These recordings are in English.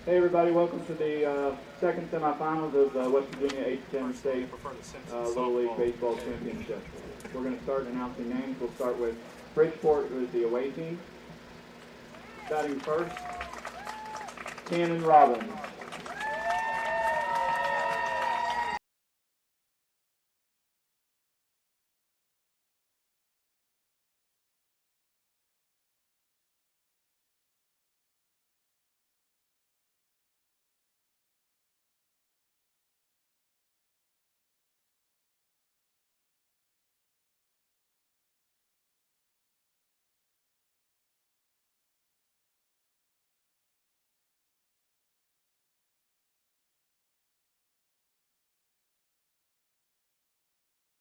Hey everybody, welcome to the second semifinals of the West Virginia 8-10 State Little League Baseball Championship. We're going to start announcing names. We'll start with Bridgeport, who is the away team. Batting first, Cannon Robbins.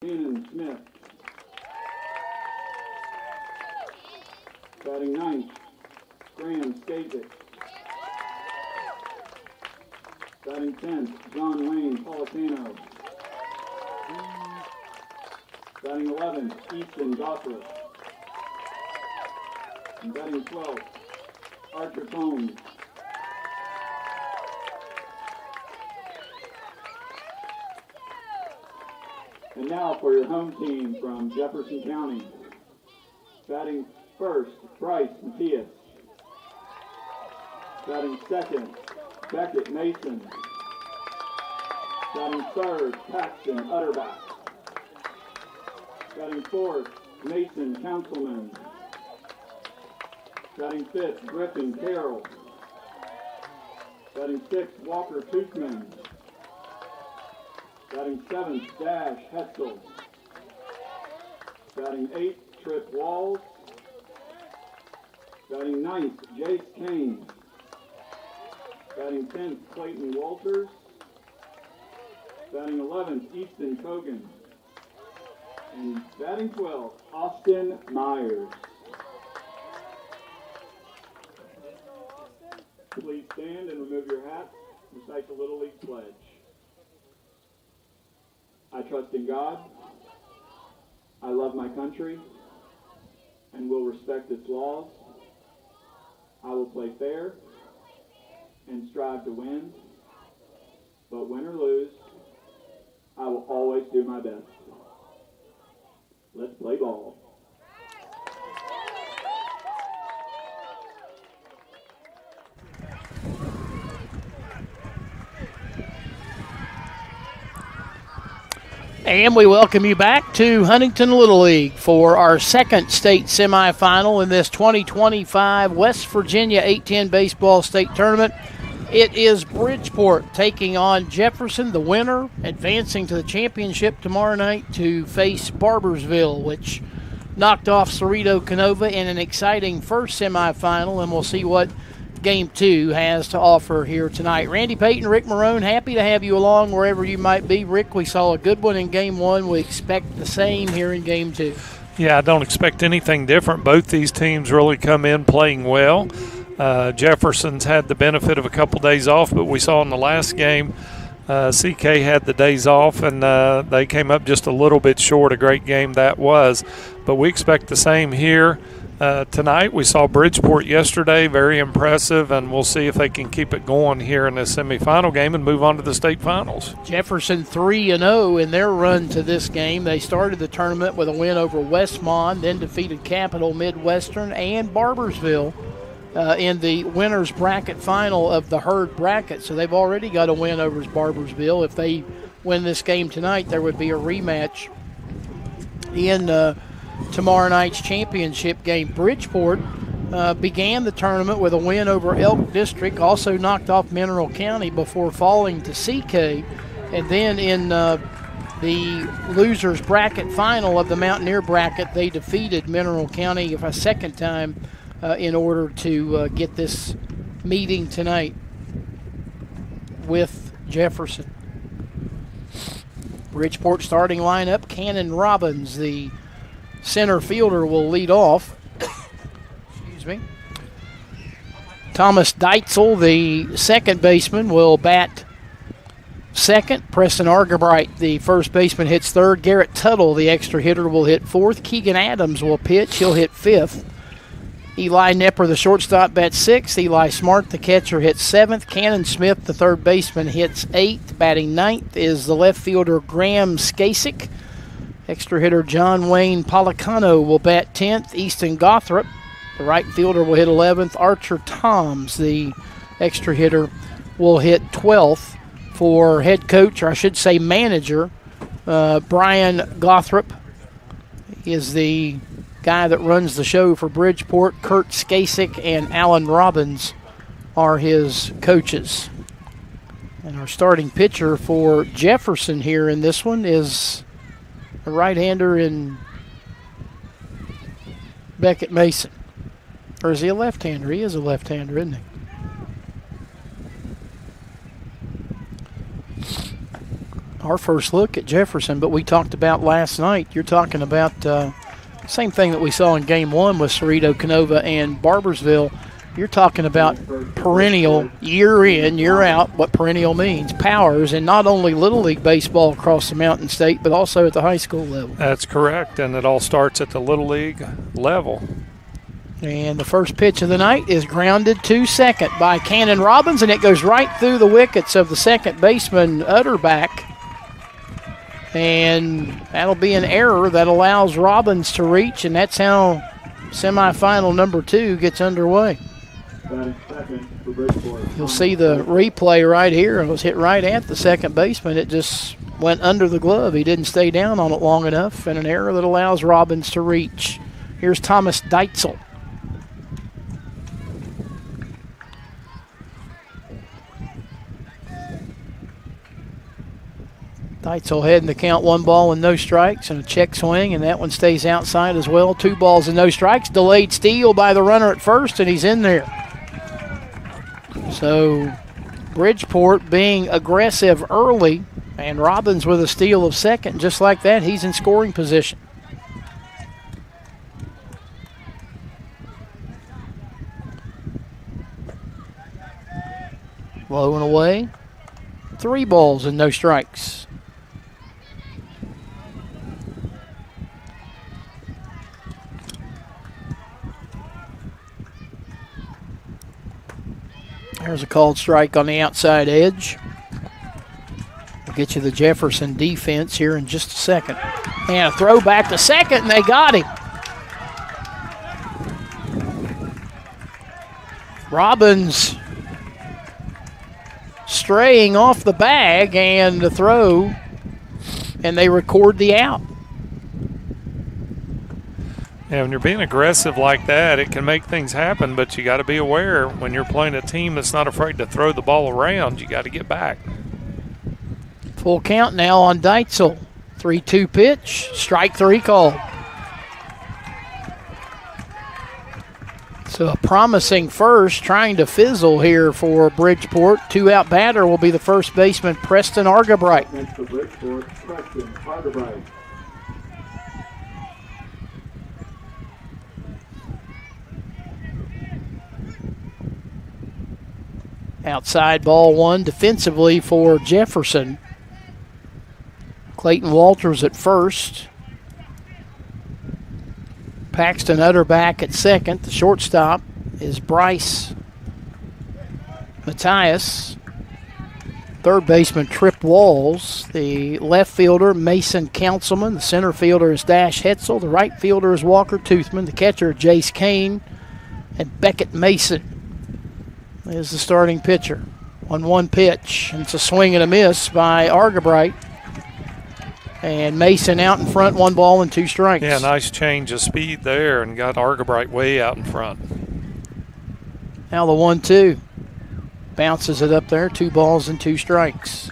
Cannon Smith. Batting ninth, Graham Skazik. Batting 10th, John Wayne Politano. Batting 11th, Easton Gossler. And batting 12th, Archer Combs. And now for your home team from Jefferson County. Batting first, Bryce Matthias. Batting second, Beckett Mason. Batting third, Paxton Utterback. Batting fourth, Mason Councilman. Batting fifth, Griffin Carroll. Batting sixth, Walker Tuchman. Batting seventh, Dash Hetzel. Batting eighth, Trip Walls. Batting ninth, Jace Kane. Batting 10th, Clayton Walters. Batting 11th, Easton Kogan. And batting 12th, Austin Myers. Please stand and remove your hats. Recite the Little League pledge. I trust in God. I love my country and will respect its laws. I will play fair and strive to win, but win or lose, I will always do my best. Let's play ball. And we welcome you back to Huntington Little League for our second state semifinal in this 2025 West Virginia 8-10 Baseball State Tournament. It is Bridgeport taking on Jefferson, the winner, advancing to the championship tomorrow night to face Barbersville, which knocked off Cerrito Canova in an exciting first semifinal, and we'll see what Game 2 has to offer here tonight. Randy Payton, Rick Marone, happy to have you along wherever you might be. Rick, we saw a good one in Game 1. We expect the same here in Game 2. Yeah, I don't expect anything different. Both these teams really come in playing well. Jefferson's had the benefit of a couple days off, but we saw in the last game CK had the days off, and they came up just a little bit short. A great game that was. But we expect the same here. Tonight, we saw Bridgeport yesterday, very impressive, and we'll see if they can keep it going here in the semifinal game and move on to the state finals. Jefferson 3-0 in their run to this game. They started the tournament with a win over Westmont, then defeated Capital Midwestern and Barbersville in the winner's bracket final of the Herd bracket. So they've already got a win over Barbersville. If they win this game tonight, there would be a rematch in tomorrow night's championship game. Bridgeport began the tournament with a win over Elk District, also knocked off Mineral County before falling to CK. And then in the loser's bracket final of the Mountaineer bracket, they defeated Mineral County a second time in order to get this meeting tonight with Jefferson. Bridgeport starting lineup, Cannon Robbins, the center fielder, will lead off. Excuse me. Thomas Deitzel, the second baseman, will bat second. Preston Argabright, the first baseman, hits third. Garrett Tuttle, the extra hitter, will hit fourth. Keegan Adams will pitch. He'll hit fifth. Eli Nepper, the shortstop, bats 6th. Eli Smart, the catcher, hits 7th. Cannon Smith, the third baseman, hits 8th. Batting 9th is the left fielder Graham Skasik. Extra hitter John Wayne Policano will bat 10th. Easton Gothrop, the right fielder, will hit 11th. Archer Toms, the extra hitter, will hit 12th. For head coach, or I should say manager, Brian Gothrop is the guy that runs the show for Bridgeport. Kurt Skasik and Alan Robbins are his coaches. And our starting pitcher for Jefferson here in this one is a right-hander in Beckett Mason. Or is he a left-hander? He is a left-hander, isn't he? Our first look at Jefferson, but we talked about last night. You're talking about same thing that we saw in Game 1 with Cerrito, Canova, and Barbersville. You're talking about perennial, year in, year out, what perennial means, powers, and not only Little League baseball across the Mountain State, but also at the high school level. That's correct, and it all starts at the Little League level. And the first pitch of the night is grounded to second by Cannon Robbins, and it goes right through the wickets of the second baseman, Utterback. And that'll be an error that allows Robbins to reach, and that's how semifinal number 2 gets underway. You'll see the replay right here. It was hit right at the second baseman. It just went under the glove. He didn't stay down on it long enough, and an error that allows Robbins to reach. Here's Thomas Deitzel. Deitzel heading the count, 1 ball and no strikes, and a check swing, and that one stays outside as well. 2 balls and no strikes. Delayed steal by the runner at first, and he's in there. So Bridgeport being aggressive early, and Robbins with a steal of second. Just like that, he's in scoring position. Low and away. 3 balls and no strikes. There's a called strike on the outside edge. We'll get you the Jefferson defense here in just a second. And a throw back to second, and they got him. Robbins straying off the bag, and the throw, and they record the out. Yeah, when you're being aggressive like that, it can make things happen, but you got to be aware when you're playing a team that's not afraid to throw the ball around, you got to get back. Full count now on Deitzel. 3-2 pitch, strike 3 called. So a promising first, trying to fizzle here for Bridgeport. 2-out batter will be the first baseman, Preston Argabright. Next for Bridgeport, Preston Argabright. Outside ball 1 defensively for Jefferson. Clayton Walters at first. Paxton Utterback at second. The shortstop is Bryce Matthias. Third baseman Trip Walls. The left fielder Mason Councilman. The center fielder is Dash Hetzel. The right fielder is Walker Toothman. The catcher Jace Kane. And Beckett Mason is the starting pitcher. 1-1 pitch. And it's a swing and a miss by Argabright. And Mason out in front, 1 ball and 2 strikes. Yeah, nice change of speed there and got Argabright way out in front. Now the 1-2. Bounces it up there, 2 balls and 2 strikes.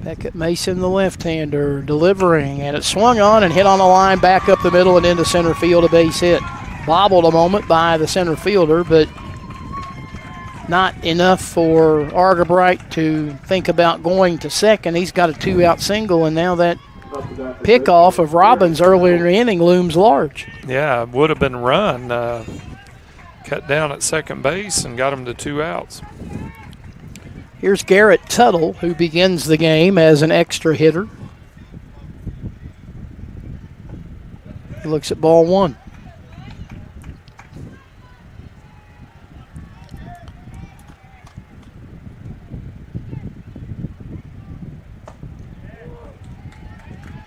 Beckett Mason, the left-hander, delivering, and it swung on and hit on the line, back up the middle and into center field, a base hit. Bobbled a moment by the center fielder, but not enough for Argabright to think about going to second. He's got a 2-out single, and now that pickoff of Robbins earlier in the inning looms large. Yeah, would have been run. Cut down at second base and got him to 2 outs. Here's Garrett Tuttle, who begins the game as an extra hitter. He looks at ball one.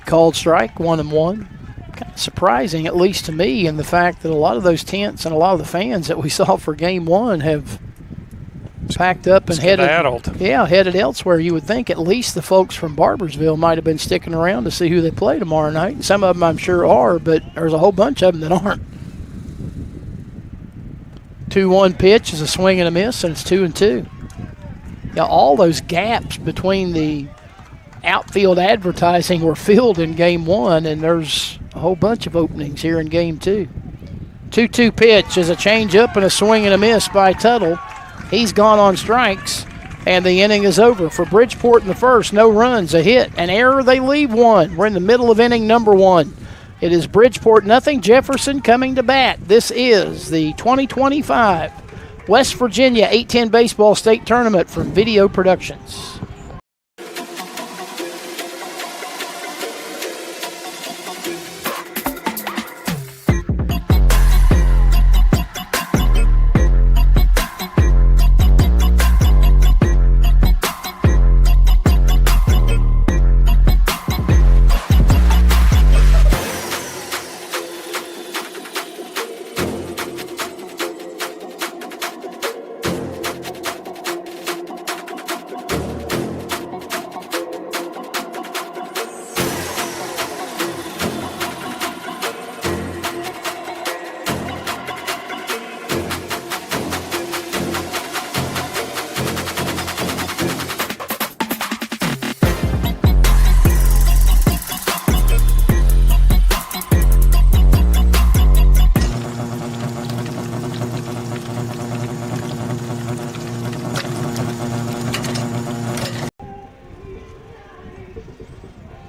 Called strike, 1-1. Kind of surprising, at least to me, in the fact that a lot of those tents and a lot of the fans that we saw for game one have packed up and headed elsewhere. You would think at least the folks from Barbersville might have been sticking around to see who they play tomorrow night. Some of them I'm sure are, but there's a whole bunch of them that aren't. 2-1 pitch is a swing and a miss, and it's 2-2. Now all those gaps between the outfield advertising were filled in game one, and there's a whole bunch of openings here in game two. 2-2 pitch is a changeup and a swing and a miss by Tuttle. He's gone on strikes, and the inning is over. For Bridgeport in the first, no runs, a hit, an error, they leave one. We're in the middle of inning number one. It is Bridgeport nothing, Jefferson coming to bat. This is the 2025 West Virginia 810 Baseball State Tournament from Video Productions.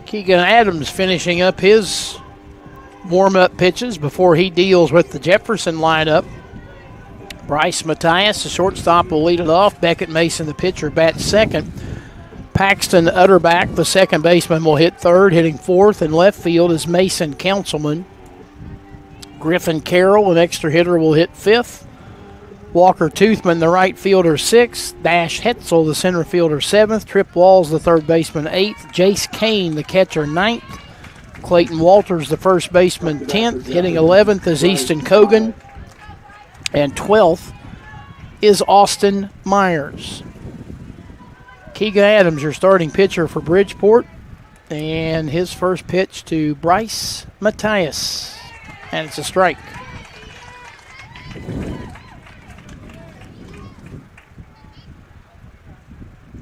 Keegan Adams finishing up his warm-up pitches before he deals with the Jefferson lineup. Bryce Matthias, the shortstop, will lead it off. Beckett Mason, the pitcher, bats second. Paxton Utterback, the second baseman, will hit third. Hitting fourth in left field is Mason Councilman. Griffin Carroll, an extra hitter, will hit fifth. Walker Toothman, the right fielder, sixth. Dash Hetzel, the center fielder, seventh. Trip Walls, the third baseman, eighth. Jace Kane, the catcher, ninth. Clayton Walters, the first baseman, 10th. Hitting 11th is Easton Cogan. And 12th is Austin Myers. Keegan Adams, your starting pitcher for Bridgeport. And his first pitch to Bryce Matthias. And it's a strike.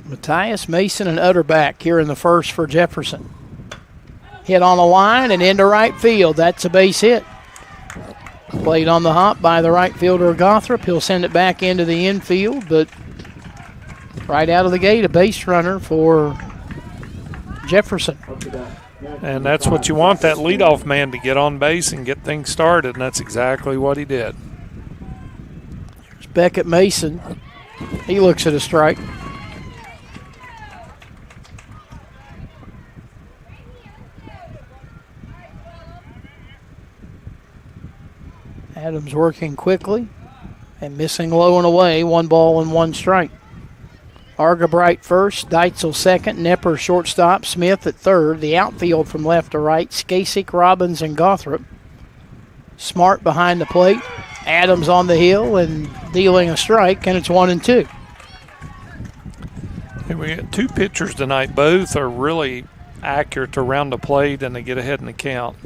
Matthias, Mason, and Utterback here in the first for Jefferson. Hit on the line and into right field. That's a base hit. Played on the hop by the right fielder Gothrop. He'll send it back into the infield, but right out of the gate, a base runner for Jefferson. And that's what you want, that leadoff man to get on base and get things started, and that's exactly what he did. Here's Beckett Mason. He looks at a strike. Adams working quickly and missing low and away. 1 ball and 1 strike. Argabright first, Deitzel second, Nepper shortstop, Smith at third. The outfield from left to right, Skasik, Robbins, and Gothrop. Smart behind the plate. Adams on the hill and dealing a strike, and it's 1-2. Hey, we got 2 pitchers tonight. Both are really accurate around the plate, and they get ahead in the count.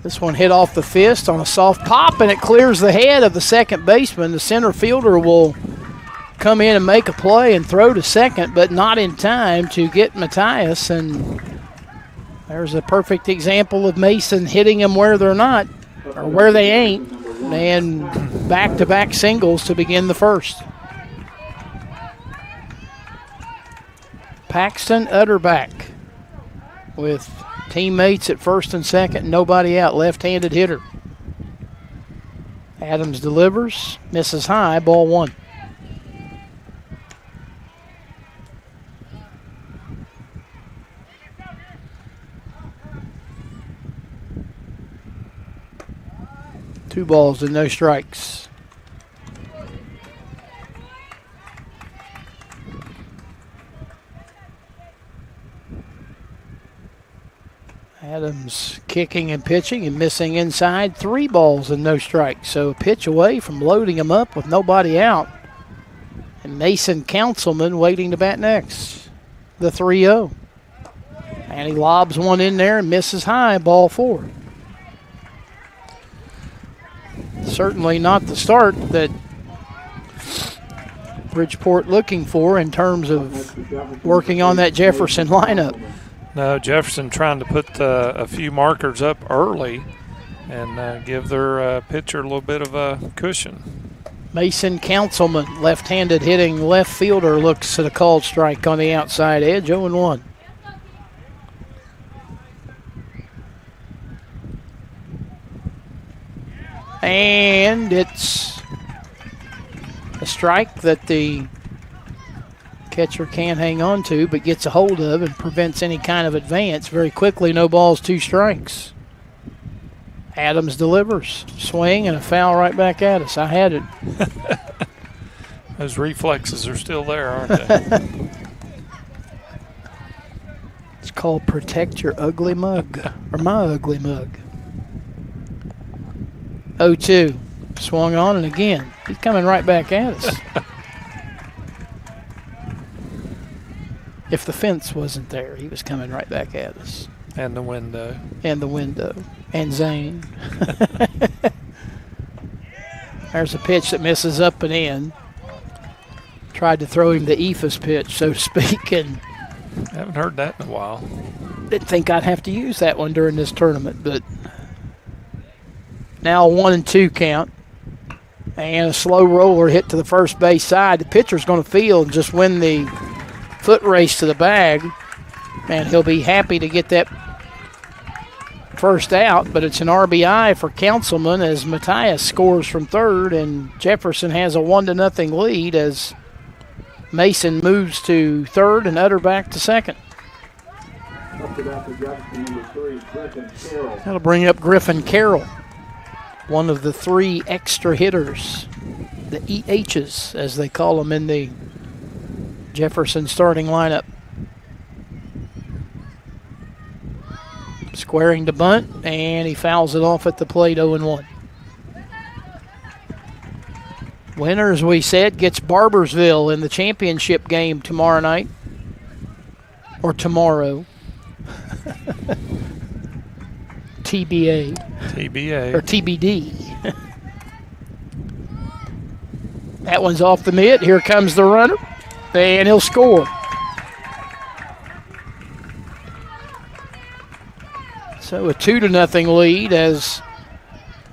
This one hit off the fist on a soft pop, and it clears the head of the second baseman. The center fielder will come in and make a play and throw to second, but not in time to get Matthias. And there's a perfect example of Mason hitting them where they're not, or where they ain't, and back-to-back singles to begin the first. Paxton Utterback with teammates at first and second, nobody out, left-handed hitter. Adams delivers, misses high, ball 1. 2 balls and no strikes. Adams kicking and pitching and missing inside. 3 balls and no strikes. So a pitch away from loading him up with nobody out. And Mason Councilman waiting to bat next. The 3-0. And he lobs one in there and misses high, ball 4. Certainly not the start that Bridgeport looking for in terms of working on that Jefferson lineup. No, Jefferson trying to put a few markers up early and give their pitcher a little bit of a cushion. Mason Councilman, left-handed hitting left fielder, looks at a called strike on the outside edge, 0-1. And it's a strike that the catcher can't hang on to, but gets a hold of and prevents any kind of advance very quickly. No balls, 2 strikes. Adams delivers. Swing and a foul right back at us. I had it. Those reflexes are still there, aren't they? It's called Protect Your Ugly Mug, or My Ugly Mug. 0-2. Swung on, and again, he's coming right back at us. If the fence wasn't there, he was coming right back at us. And the window. And the window. And Zane. There's a pitch that misses up and in. Tried to throw him the ephus pitch, so to speak, and haven't heard that in a while. Didn't think I'd have to use that one during this tournament, but now a 1-2 count. And a slow roller hit to the first base side. The pitcher's going to field and just win the foot race to the bag, and he'll be happy to get that first out, but it's an RBI for Councilman as Matthias scores from third, and Jefferson has a 1-0 lead as Mason moves to third and Utter back to second. That'll bring up Griffin Carroll, one of the 3 extra hitters, the EHs as they call them in the Jefferson starting lineup. Squaring to bunt, and he fouls it off at the plate, 0-1. Winner, as we said, gets Barbersville in the championship game tomorrow night. Or tomorrow. TBA. TBA. Or TBD. That one's off the mitt. Here comes the runner, and he'll score. So a 2-0 lead as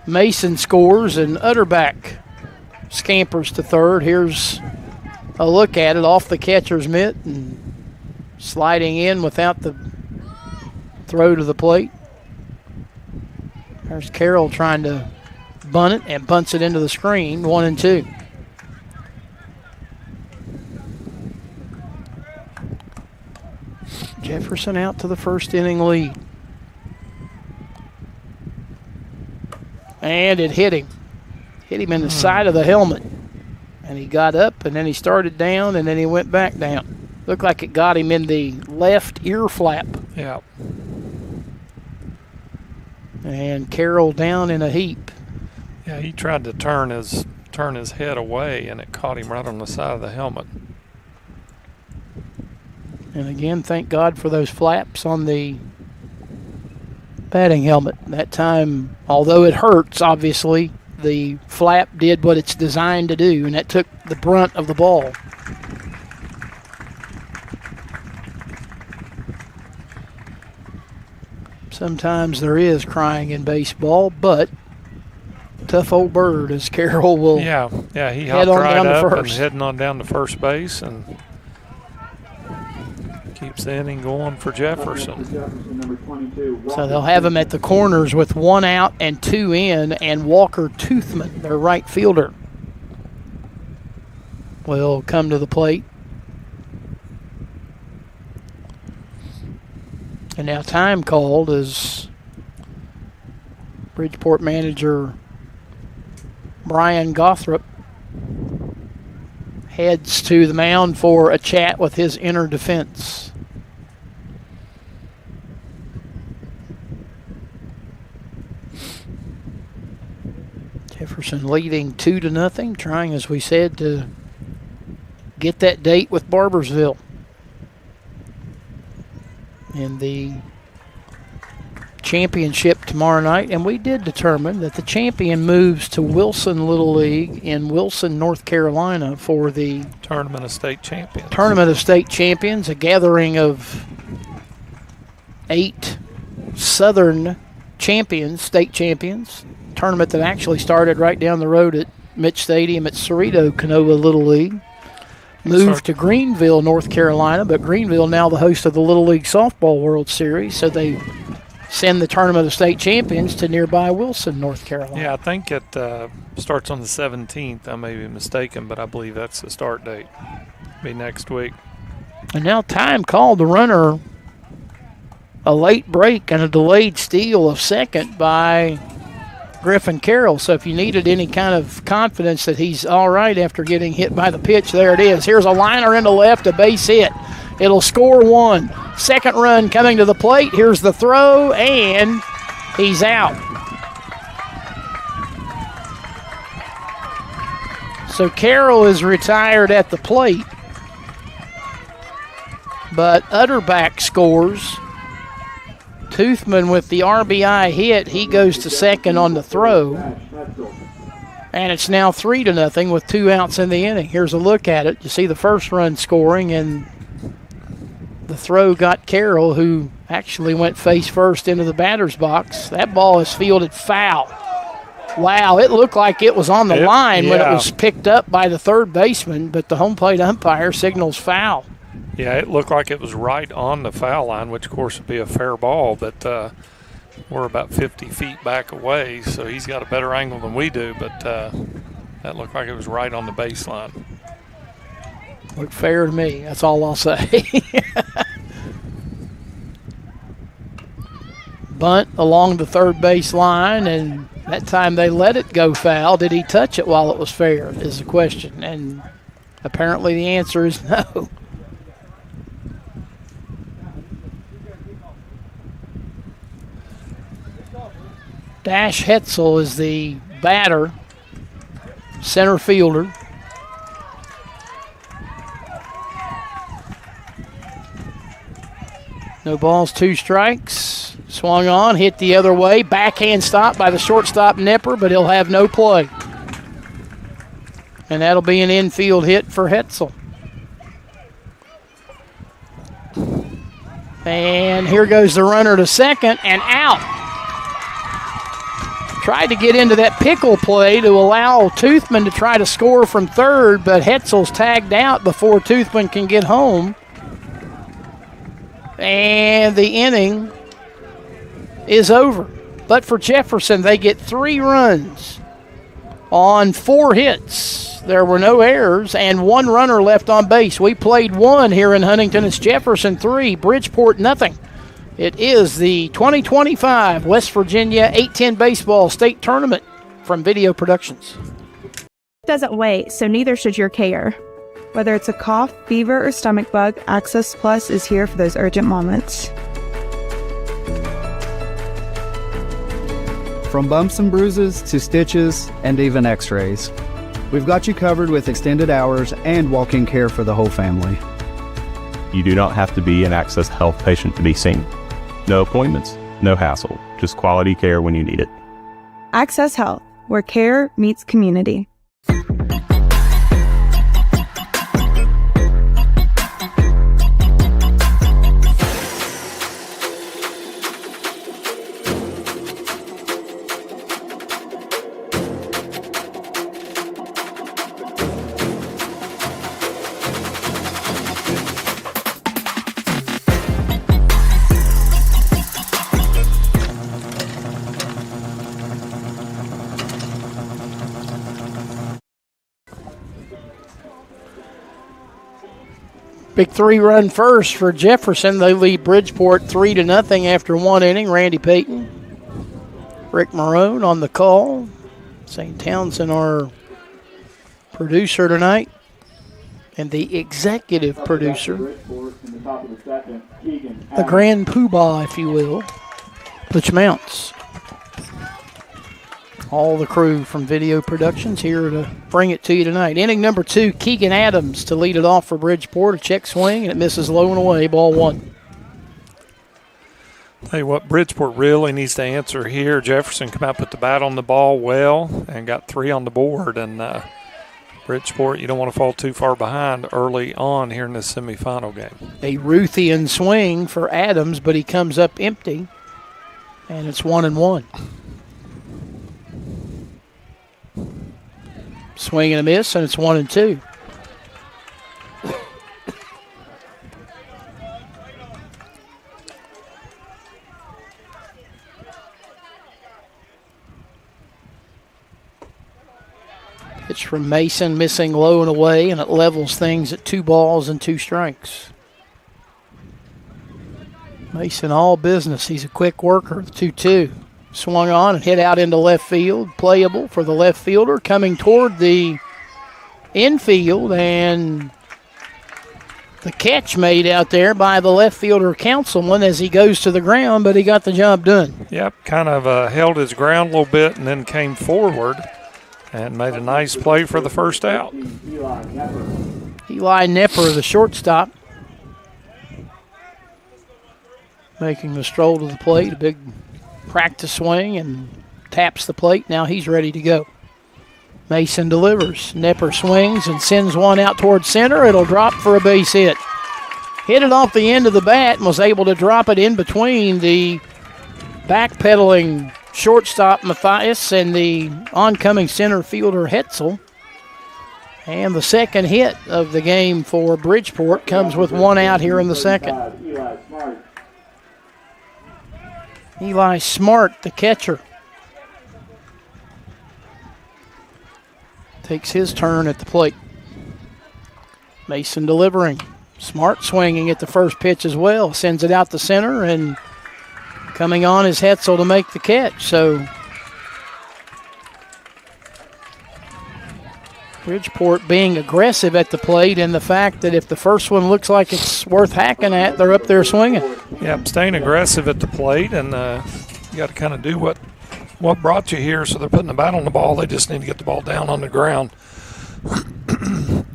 Mason scores and Utterback scampers to third. Here's a look at it off the catcher's mitt and sliding in without the throw to the plate. There's Carroll trying to bunt it and bunts it into the screen, 1-2. Jefferson out to the first inning lead. And it hit him. Hit him in the side of the helmet. And he got up, and then he started down, and then he went back down. Looked like it got him in the left ear flap. Yeah. And Carroll down in a heap. Yeah, he tried to turn his head away, and it caught him right on the side of the helmet. And again, thank God for those flaps on the batting helmet. That time, although it hurts, obviously, the flap did what it's designed to do, and that took the brunt of the ball. Sometimes there is crying in baseball, but tough old bird as Carroll will he hopped head on right down to up first. and heading on down to first base and keeps the inning going for Jefferson. So they'll have him at the corners with 1 out and 2 in, and Walker Toothman, their right fielder, will come to the plate. And now time called as Bridgeport manager Brian Gothrop heads to the mound for a chat with his inner defense. Jefferson leading 2-0, trying, as we said, to get that date with Barbersville in the championship tomorrow night. And we did determine that the champion moves to Wilson Little League in Wilson, North Carolina for the Tournament of State Champions. Tournament of State Champions, a gathering of 8 Southern champions, state champions. Tournament that actually started right down the road at Mitch Stadium at Cerrito Canova Little League. Moved to Greenville, North Carolina, but Greenville now the host of the Little League Softball World Series, so they send the Tournament of State Champions to nearby Wilson, North Carolina. Yeah, I think it starts on the 17th. I may be mistaken, but I believe that's the start date. Be next week. And now time called the runner. A late break and a delayed steal of second by Griffin Carroll. So if you needed any kind of confidence that he's all right after getting hit by the pitch, there it is. Here's a liner into left, a base hit. It'll score 1. Second run coming to the plate. Here's the throw, and he's out. So Carroll is retired at the plate, but Utterback scores. Toothman with the RBI hit. He goes to second on the throw. And it's now 3-0 with 2 outs in the inning. Here's a look at it. You see the first run scoring, and the throw got Carroll, who actually went face first into the batter's box. That ball is fielded foul. Wow, it looked like it was on the line when it was picked up by the third baseman, but the home plate umpire signals foul. Yeah, it looked like it was right on the foul line, which, of course, would be a fair ball, but we're about 50 feet back away, so he's got a better angle than we do, but that looked like it was right on the baseline. Looked fair to me. That's all I'll say. Bunt along the third base line, and that time they let it go foul. Did he touch it while it was fair is the question, and apparently the answer is no. Dash Hetzel is the batter, center fielder. No balls, 2 strikes. Swung on, hit the other way. Backhand stop by the shortstop Nipper, but he'll have no play. And that'll be an infield hit for Hetzel. And here goes the runner to second and out. Tried to get into that pickle play to allow Toothman to try to score from third, but Hetzel's tagged out before Toothman can get home. And the inning is over. But for Jefferson, they get 3 runs on 4 hits. There were no errors and 1 runner left on base. We played 1 here in Huntington. It's Jefferson 3, Bridgeport nothing. It is the 2025 West Virginia 8-10 Baseball State Tournament from Video Productions. Doesn't wait, so neither should your care. Whether it's a cough, fever, or stomach bug, Access Plus is here for those urgent moments. From bumps and bruises to stitches and even x-rays, we've got you covered with extended hours and walk-in care for the whole family. You do not have to be an Access Health patient to be seen. No appointments, no hassle, just quality care when you need it. Access Health, where care meets community. Big 3-run first for Jefferson. They lead Bridgeport 3-0 after 1 inning. Randy Payton, Rick Marone on the call. St. Townsend, our producer tonight, and the executive producer, the grand poobah, if you will, Butch Mounts. All the crew from Video Productions here to bring it to you tonight. Inning number 2, Keegan Adams to lead it off for Bridgeport. A check swing, and it misses low and away, ball 1. Tell you what, Bridgeport really needs to answer here. Jefferson come out, put the bat on the ball well, and got 3 on the board. And Bridgeport, you don't want to fall too far behind early on here in this semifinal game. A Ruthian swing for Adams, but he comes up empty, and it's 1-1. Swing and a miss, and it's 1-2. Pitch from Mason, missing low and away, and it levels things at 2 balls and 2 strikes. Mason all business. He's a quick worker. 2-2. Swung on and hit out into left field. Playable for the left fielder. Coming toward the infield, and the catch made out there by the left fielder Councilman as he goes to the ground, but he got the job done. Yep, kind of held his ground a little bit and then came forward and made a nice play for the first out. Eli Nepper, the shortstop, making the stroll to the plate. A big practice swing and taps the plate. Now he's ready to go. Mason delivers. Nepper swings and sends one out towards center. It'll drop for a base hit. Hit it off the end of the bat and was able to drop it in between the backpedaling shortstop Matthias and the oncoming center fielder Hetzel. And the second hit of the game for Bridgeport comes with 1 out here in the second. Eli Smart, the catcher, takes his turn at the plate. Mason delivering. Smart swinging at the first pitch as well. Sends it out the center, and coming on is Hetzel to make the catch. So Bridgeport being aggressive at the plate, and the fact that if the first one looks like it's worth hacking at, they're up there swinging. Yeah, staying aggressive at the plate, and you got to kind of do what brought you here. So they're putting the bat on the ball. They just need to get the ball down on the ground.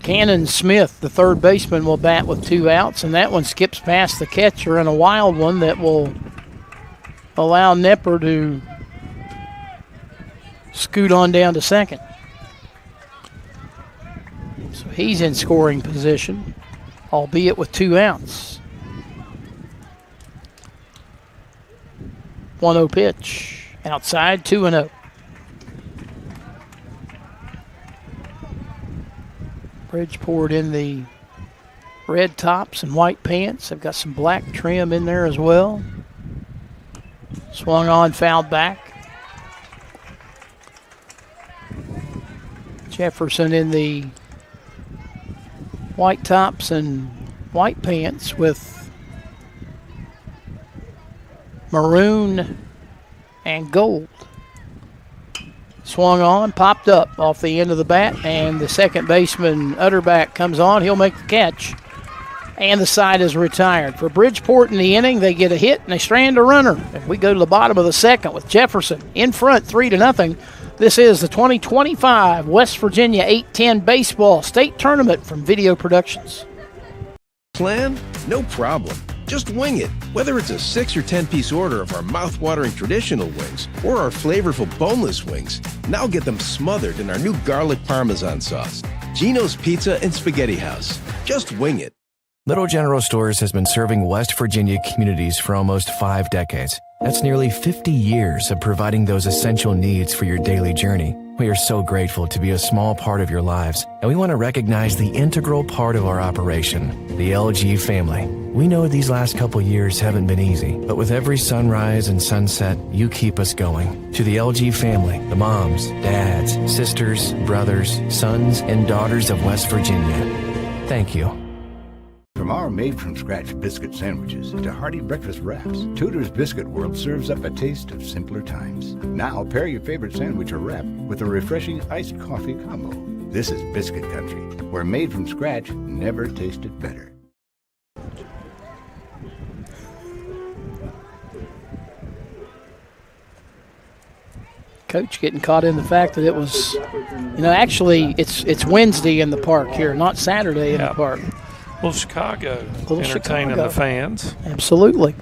Cannon Smith, the third baseman, will bat with 2 outs, and that one skips past the catcher, and a wild one that will allow Nepper to scoot on down to second. So he's in scoring position, albeit with 2 outs. 1-0 pitch. Outside, 2-0. Bridgeport in the red tops and white pants. They've got some black trim in there as well. Swung on, fouled back. Jefferson in the white tops and white pants with maroon and gold. Swung on, popped up off the end of the bat, and the second baseman, Utterback, comes on. He'll make the catch, and the side is retired. For Bridgeport in the inning, they get a hit, and they strand a runner. And we go to the bottom of the second with Jefferson in front, 3-0. This is the 2025 West Virginia 8-10 Baseball State Tournament from Video Productions. Plan? No problem. Just wing it. Whether it's a 6 or 10-piece order of our mouth-watering traditional wings or our flavorful boneless wings, now get them smothered in our new garlic parmesan sauce. Gino's Pizza and Spaghetti House. Just wing it. Little General Stores has been serving West Virginia communities for almost 5 decades. That's nearly 50 years of providing those essential needs for your daily journey. We are so grateful to be a small part of your lives, and we want to recognize the integral part of our operation, the LG family. We know these last couple years haven't been easy, but with every sunrise and sunset, you keep us going. To the LG family, the moms, dads, sisters, brothers, sons, and daughters of West Virginia, thank you. From our made-from-scratch biscuit sandwiches to hearty breakfast wraps, Tudor's Biscuit World serves up a taste of simpler times. Now pair your favorite sandwich or wrap with a refreshing iced coffee combo. This is Biscuit Country, where made from scratch never tasted better. Coach getting caught in the fact that it was, actually it's Wednesday in the park here, not Saturday in the park. Little Chicago, entertaining the fans. Absolutely.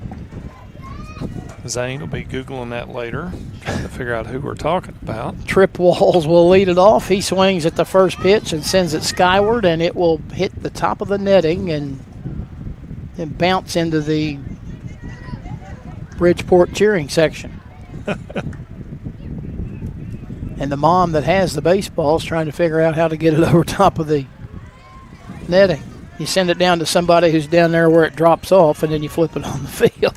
Zane will be Googling that later, trying to figure out who we're talking about. Trip Walls will lead it off. He swings at the first pitch and sends it skyward, and it will hit the top of the netting and then bounce into the Bridgeport cheering section. And the mom that has the baseball is trying to figure out how to get it over top of the netting. You send it down to somebody who's down there where it drops off, and then you flip it on the field.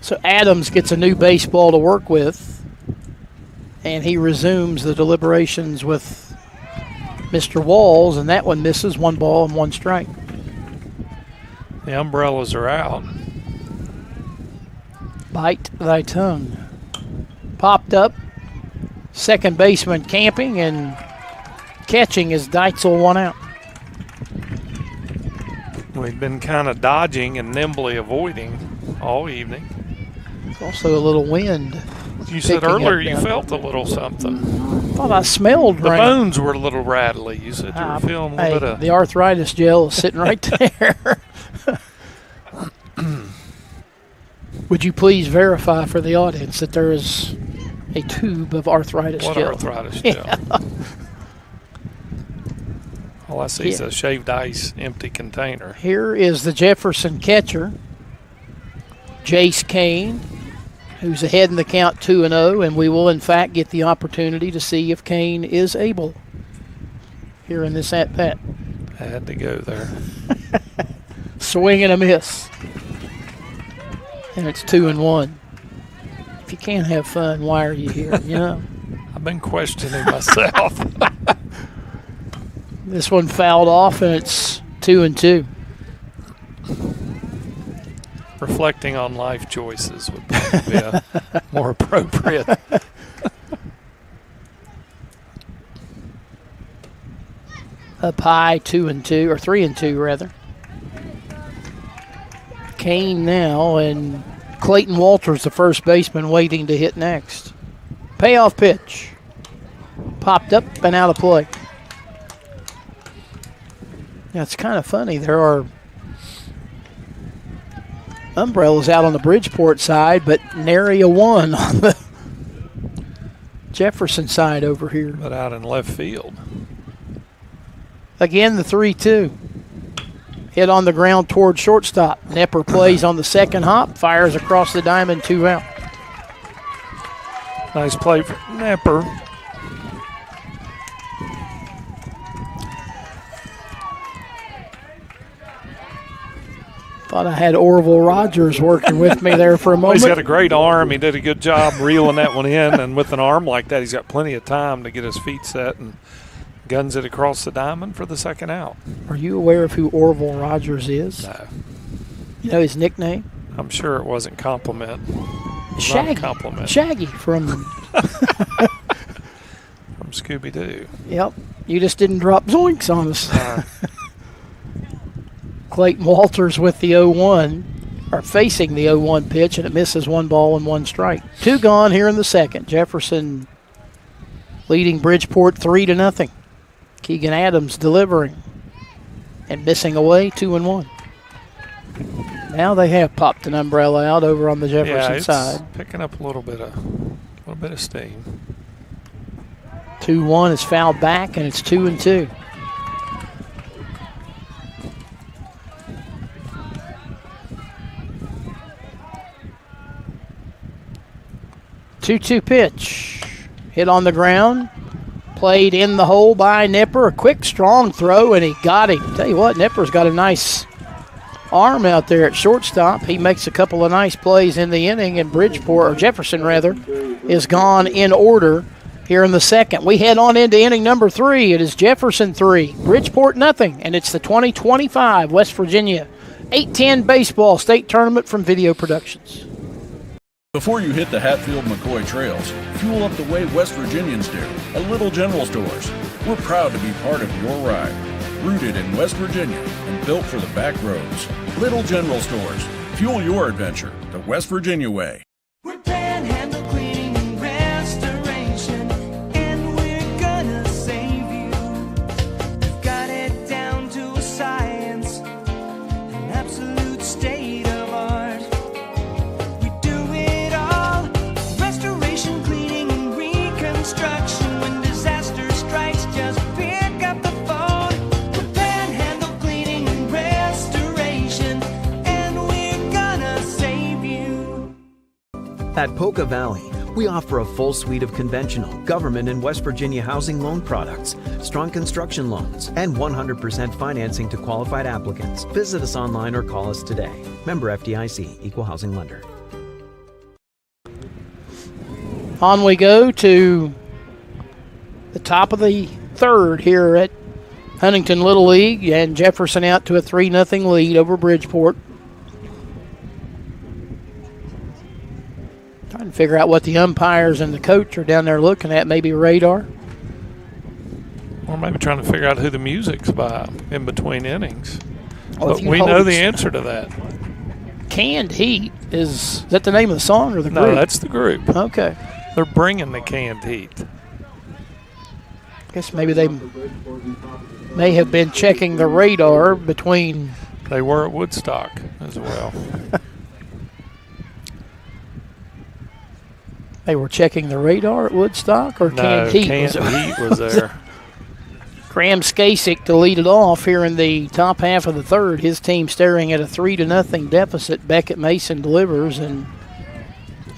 So Adams gets a new baseball to work with, and he resumes the deliberations with Mr. Walls, and that one misses, 1 ball and 1 strike. The umbrellas are out. Bite thy tongue. Popped up. Second baseman camping and catching as Deitzel 1 out. We've been kind of dodging and nimbly avoiding all evening. There's also a little wind. You said earlier you felt a little something. Thought I smelled the rain. bones were a little rattly. You said you were feeling a little bit of... The arthritis gel is sitting right there. Would you please verify for the audience that there is a tube of arthritis gel? What arthritis gel? Yeah. All I see is a shaved ice empty container. Here is the Jefferson catcher, Jace Kane, who's ahead in the count 2-0, and we will in fact get the opportunity to see if Kane is able here in this at-bat. I had to go there. Swing and a miss. And it's 2-1. If you can't have fun, why are you here? You know. I've been questioning myself. This one fouled off, and it's 2-2. Reflecting on life choices would probably be more appropriate. Up high, 2-2, or 3-2 rather. Kane now, and Clayton Walters, the first baseman, waiting to hit next. Payoff pitch. Popped up and out of play. Now, it's kind of funny. There are umbrellas out on the Bridgeport side, but nary a one on the Jefferson side over here. But out in left field. Again, the 3-2. Hit on the ground toward shortstop. Nepper plays on the second hop, fires across the diamond, 2 out. Nice play for Nepper. Thought I had Orville Rogers working with me there for a moment. He's got a great arm. He did a good job reeling that one in, and with an arm like that, he's got plenty of time to get his feet set and guns it across the diamond for the second out. Are you aware of who Orville Rogers is? No. You know his nickname? I'm sure it wasn't compliment. Shaggy. Not a compliment. Shaggy from Scooby-Doo. Yep. You just didn't drop zoinks on us. Clayton Walters with the 0-1, or facing the 0-1 pitch, and it misses 1 ball and 1 strike. 2 gone here in the second. Jefferson leading Bridgeport 3-0. Keegan Adams delivering and missing away, 2-1. Now they have popped an umbrella out over on the Jefferson side. Picking up a little bit of steam. 2-1 is fouled back, and it's 2-2. Two-two pitch. Hit on the ground. Played in the hole by Nepper. A quick, strong throw, and he got him. Tell you what, Nepper's got a nice arm out there at shortstop. He makes a couple of nice plays in the inning, and Bridgeport, or Jefferson rather, is gone in order here in the second. We head on into inning number 3. It is Jefferson 3, Bridgeport nothing, and it's the 2025 West Virginia 8-10 Baseball State Tournament from Video Productions. Before you hit the Hatfield-McCoy trails, fuel up the way West Virginians do at Little General Stores. We're proud to be part of your ride. Rooted in West Virginia and built for the back roads. Little General Stores. Fuel your adventure the West Virginia way. We're Panhandle Cleaning and Restoration, and we're gonna save you. We've got it down to a science, an absolute state of art. We do it all, restoration, cleaning, and reconstruction. When disaster strikes, just pick up the phone. We're Panhandle Cleaning and Restoration, and we're gonna save you. At Polka Valley, we offer a full suite of conventional, government, and West Virginia housing loan products, strong construction loans, and 100% financing to qualified applicants. Visit us online or call us today. Member FDIC, Equal Housing Lender. On we go to the top of the third here at Huntington Little League, and Jefferson out to a 3-0 lead over Bridgeport. Trying to figure out what the umpires and the coach are down there looking at, maybe radar. Or maybe trying to figure out who the music's by in between innings. Well, but we know the answer to that. Canned Heat, is that the name of the song or the group? No, that's the group. Okay. They're bringing the Canned Heat. I guess maybe they may have been checking the radar between. They were at Woodstock as well. They were checking the radar at Woodstock, or Canned Heat? Canned Heat was there. Graham Skasik to lead it off here in the top half of the third. His team staring at a 3-0 deficit. Beckett Mason delivers, and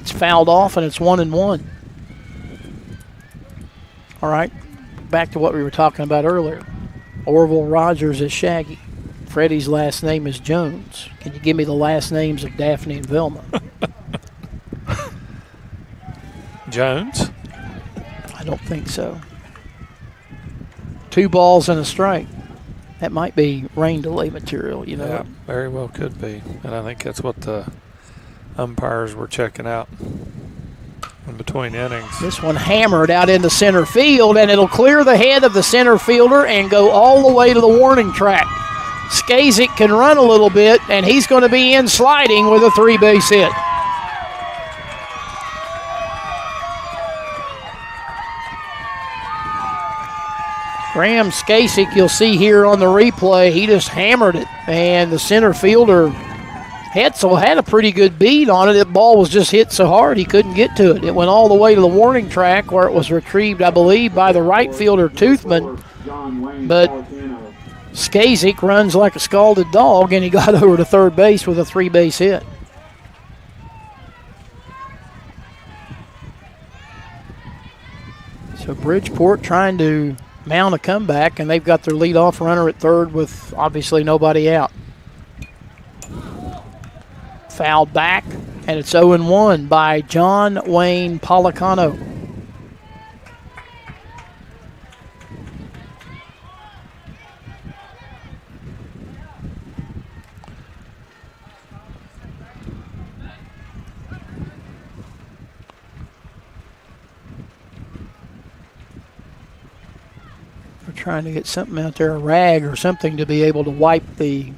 it's fouled off, and it's 1-1. All right, back to what we were talking about earlier. Orville Rogers is Shaggy. Freddie's last name is Jones. Can you give me the last names of Daphne and Velma? Jones? I don't think so. 2 balls and a strike. That might be rain delay material, you know. Yeah, very well could be. And I think that's what the umpires were checking out in between innings. This one hammered out into center field, and it'll clear the head of the center fielder and go all the way to the warning track. Skasik can run a little bit, and he's going to be in sliding with a 3-base hit. Graham Skasik, you'll see here on the replay, he just hammered it, and the center fielder, Hetzel, had a pretty good beat on it. The ball was just hit so hard he couldn't get to it. It went all the way to the warning track where it was retrieved, I believe, by the right fielder, Toothman. But Skasik runs like a scalded dog, and he got over to third base with a 3-base hit. So Bridgeport trying to mount a comeback, and they've got their leadoff runner at third with obviously nobody out. Fouled back, and it's 0-1 by John Wayne Policano. Trying to get something out there, a rag or something, to be able to wipe the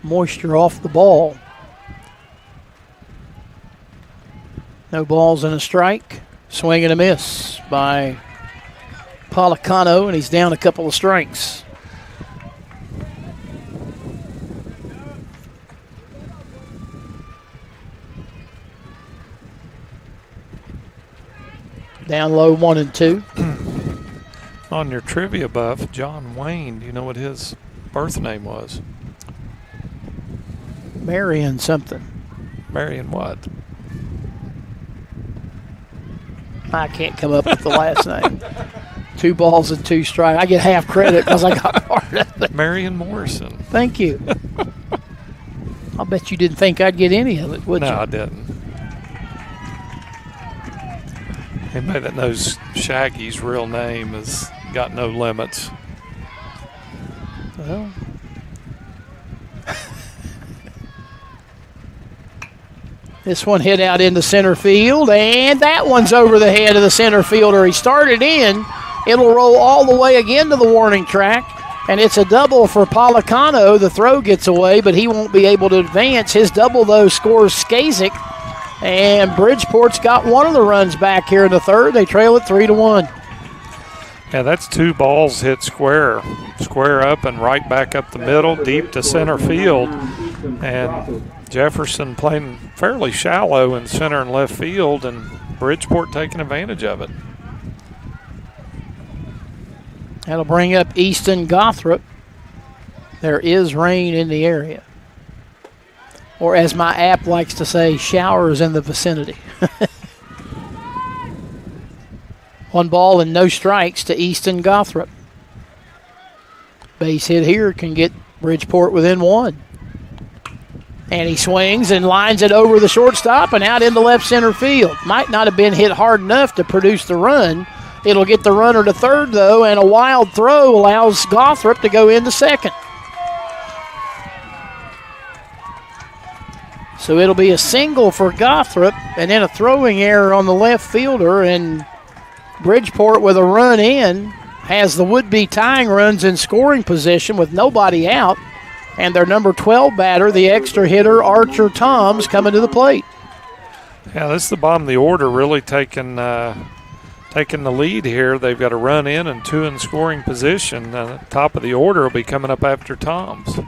moisture off the ball. No balls and a strike. Swing and a miss by Policano, and he's down a couple of strikes. Down low, 1-2. On your trivia buff, John Wayne, do you know what his birth name was? Marion something. Marion what? I can't come up with the last name. 2 balls and 2 strikes. I get half credit because I got part of it. Marion Morrison. Thank you. I'll bet you didn't think I'd get any of it, would you? No, I didn't. Anybody that knows Shaggy's real name has got no limits. Well, this one hit out into center field, and that one's over the head of the center fielder. He started in. It'll roll all the way again to the warning track, and it's a double for Policano. The throw gets away, but he won't be able to advance. His double, though, scores Skazik, and Bridgeport's got one of the runs back here in the third. They trail it 3-1. Yeah, that's 2 balls hit square up and right back up the middle, deep to center field. And Jefferson playing fairly shallow in center and left field, and Bridgeport taking advantage of it. That'll bring up Easton Gothrop. There is rain in the area. Or as my app likes to say, showers in the vicinity. 1 ball and no strikes to Easton Gothrop. Base hit here can get Bridgeport within 1. And he swings and lines it over the shortstop and out into left center field. Might not have been hit hard enough to produce the run. It'll get the runner to third, though, and a wild throw allows Gothrop to go into second. So it'll be a single for Gothrop and then a throwing error on the left fielder, and Bridgeport with a run in has the would-be tying runs in scoring position with nobody out, and their number 12 batter, the extra hitter, Archer Toms, coming to the plate. Yeah, this is the bottom of the order really taking the lead here. They've got a run in and 2 in scoring position. Top of the order will be coming up after Toms.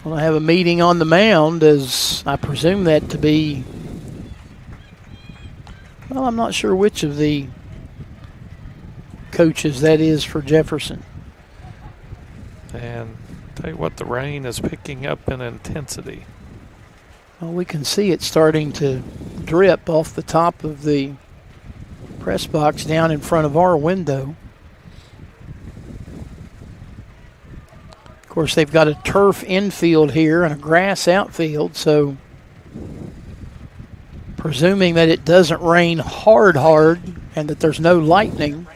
We'll have a meeting on the mound, as I presume that to be, well, I'm not sure which of the coaches that is for Jefferson. And tell you what, the rain is picking up in intensity. Well, we can see it starting to drip off the top of the press box down in front of our window. Of course, they've got a turf infield here and a grass outfield, so presuming that it doesn't rain hard and that there's no lightning,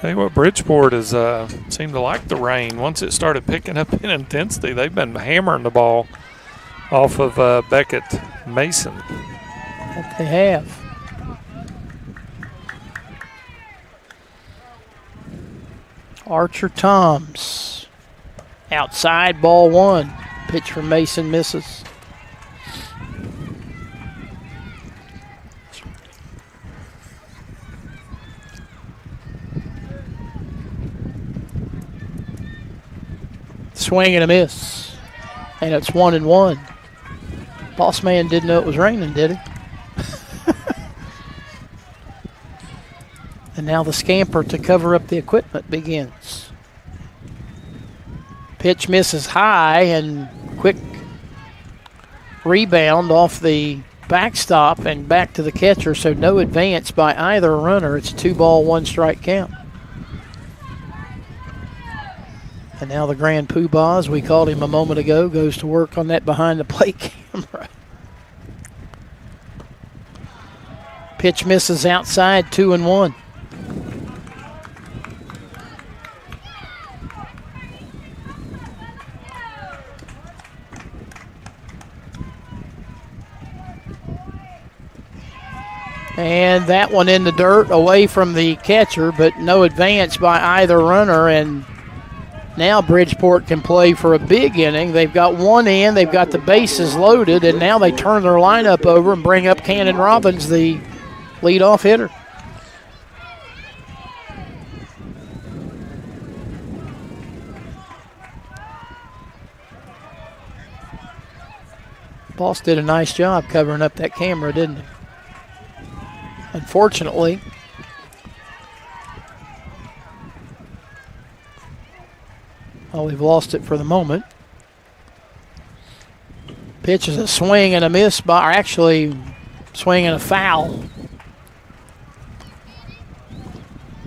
tell you what, Bridgeport has seemed to like the rain. Once it started picking up in intensity, they've been hammering the ball off of Beckett Mason. That they have. Archer Toms. Outside, ball 1. Pitch from Mason misses. Swing and a miss. And it's 1-1. Boss man didn't know it was raining, did he? And now the scamper to cover up the equipment begins. Pitch misses high, and quick rebound off the backstop and back to the catcher, so no advance by either runner. It's a 2-ball, 1-strike count. And now the Grand Poobah, as we called him a moment ago, goes to work on that behind-the-plate camera. Pitch misses outside, 2-1. And that one in the dirt away from the catcher, but no advance by either runner. And now Bridgeport can play for a big inning. They've got 1 in, they've got the bases loaded, and now they turn their lineup over and bring up Cannon Robbins, the leadoff hitter. Boss did a nice job covering up that camera, didn't he? Unfortunately, well, we've lost it for the moment. Pitch is a swing and a miss, or actually swing and a foul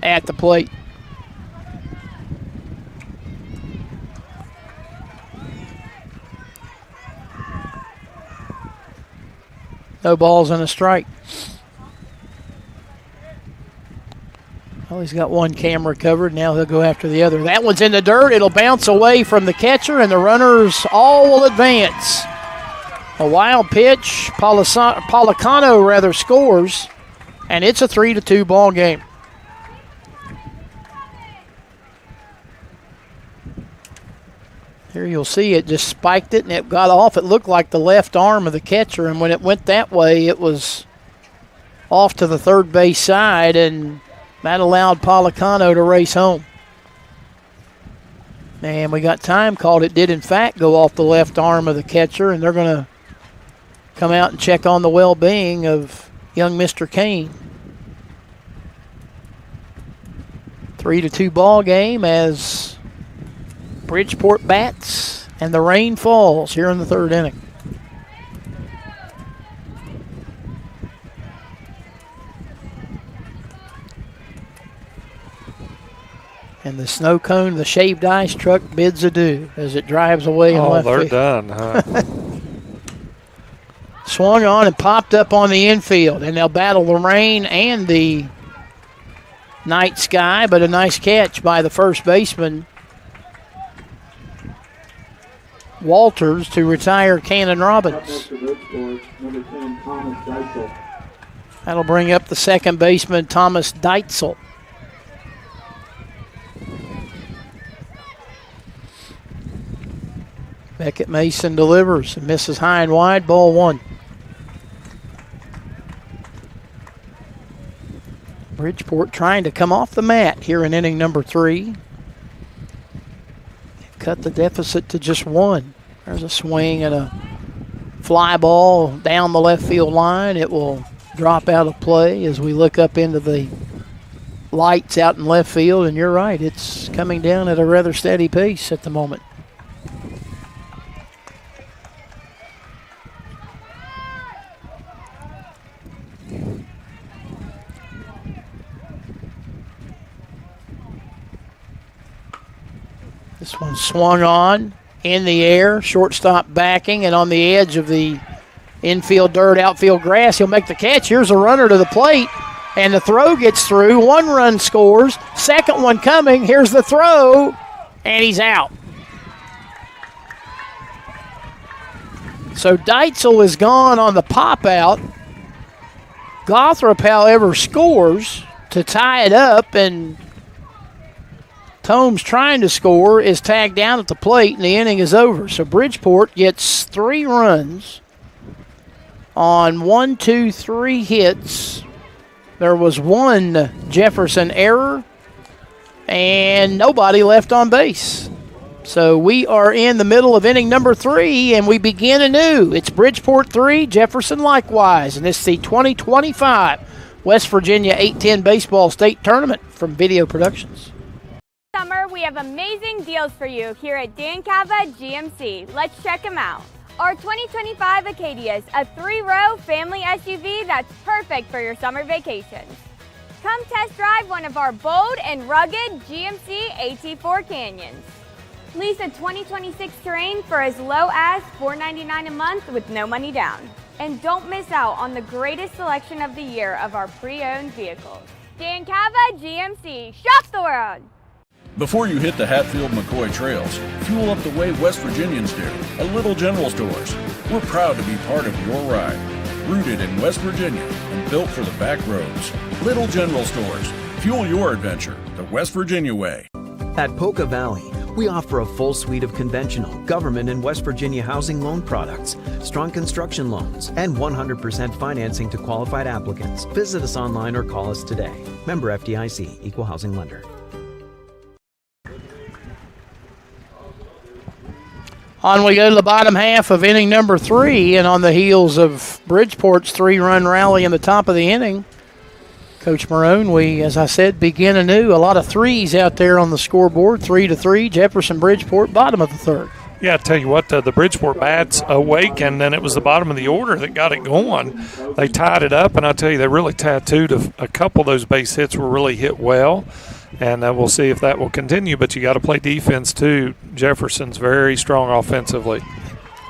at the plate. No balls and a strike. Well, he's got one camera covered. Now he'll go after the other. That one's in the dirt. It'll bounce away from the catcher, and the runners all will advance. A wild pitch. Policano scores, and it's a 3-2 ball game. Here you'll see it just spiked it, and it got off. It looked like the left arm of the catcher, and when it went that way, it was off to the third base side, and that allowed Policano to race home. And we got time called. It did, in fact, go off the left arm of the catcher, and they're going to come out and check on the well-being of young Mr. Kane. 3-2 ball game as Bridgeport bats and the rain falls here in the third inning. And the snow cone, the shaved ice truck bids adieu as it drives away in left they're field. done, huh? Swung on and popped up on the infield, and they'll battle the rain and the night sky, but a nice catch by the first baseman, Walters, to retire Cannon Robbins. Number 10, Thomas Deitzel. That'll bring up the second baseman, Thomas Deitzel. Beckett Mason delivers and misses high and wide, ball one. Bridgeport trying to come off the mat here in inning number 3. Cut the deficit to just 1. There's a swing and a fly ball down the left field line. It will drop out of play as we look up into the lights out in left field, and you're right, it's coming down at a rather steady pace at the moment. This one swung on in the air, shortstop backing, and on the edge of the infield dirt, outfield grass. He'll make the catch. Here's a runner to the plate, and the throw gets through. 1 run scores. Second one coming. Here's the throw, and he's out. So Deitzel is gone on the pop out. Gothrop, however, scores to tie it up, and Tomes trying to score is tagged down at the plate, and the inning is over. So Bridgeport gets 3 runs on 3 hits. There was 1 Jefferson error and nobody left on base. So we are in the middle of inning number 3, and we begin anew. It's Bridgeport 3, Jefferson likewise, and it's the 2025 West Virginia 810 Baseball State Tournament from Video Productions. Summer, we have amazing deals for you here at Dan Cava GMC. Let's check them out. Our 2025 Acadia is a 3-row family SUV that's perfect for your summer vacations. Come test drive one of our bold and rugged GMC AT4 Canyons. Lease a 2026 Terrain for as low as $499 a month with no money down. And don't miss out on the greatest selection of the year of our pre-owned vehicles. Dan Cava GMC, shop the world! Before you hit the Hatfield-McCoy trails, fuel up the way West Virginians do at Little General Stores. We're proud to be part of your ride. Rooted in West Virginia and built for the back roads. Little General Stores. Fuel your adventure the West Virginia way. At Poca Valley, we offer a full suite of conventional, government, and West Virginia housing loan products, strong construction loans, and 100% financing to qualified applicants. Visit us online or call us today. Member FDIC, Equal Housing Lender. On we go to the bottom half of inning number 3, and on the heels of Bridgeport's 3-run rally in the top of the inning, Coach Marone, we, as I said, begin anew. A lot of 3s out there on the scoreboard, 3-3, Jefferson, Bridgeport, bottom of the 3rd. Yeah, I tell you what, the Bridgeport bats awakened, and it was the bottom of the order that got it going. They tied it up, and I tell you, they really tattooed a couple of those base hits were really hit well. And we'll see if that will continue, but you got to play defense too. Jefferson's very strong offensively.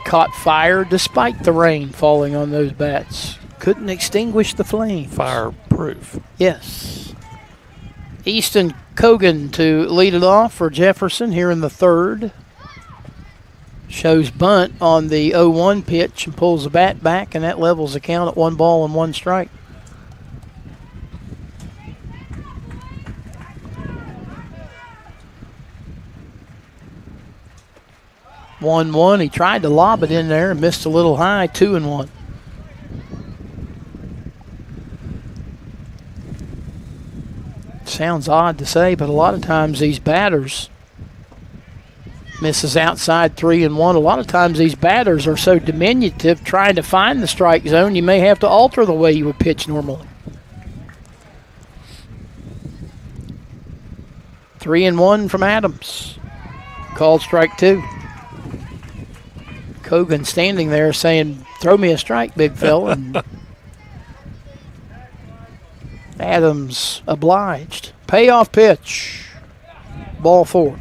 Caught fire despite the rain falling on those bats. couldn't extinguish the flame. Fireproof. Yes. Easton Cogan to lead it off for Jefferson here in the third. Shows bunt on the 0-1 pitch and pulls the bat back, and that levels the count at 1 ball and 1 strike. One. He tried to lob it in there and missed a little high. 2-1. Sounds odd to say, but a lot of times these batters misses outside 3-1. A lot of times these batters are so diminutive trying to find the strike zone, you may have to alter the way you would pitch normally. 3-1 from Adams. Called strike 2. Cogan standing there saying, throw me a strike, big fella. And Adams obliged. Payoff pitch. Ball 4.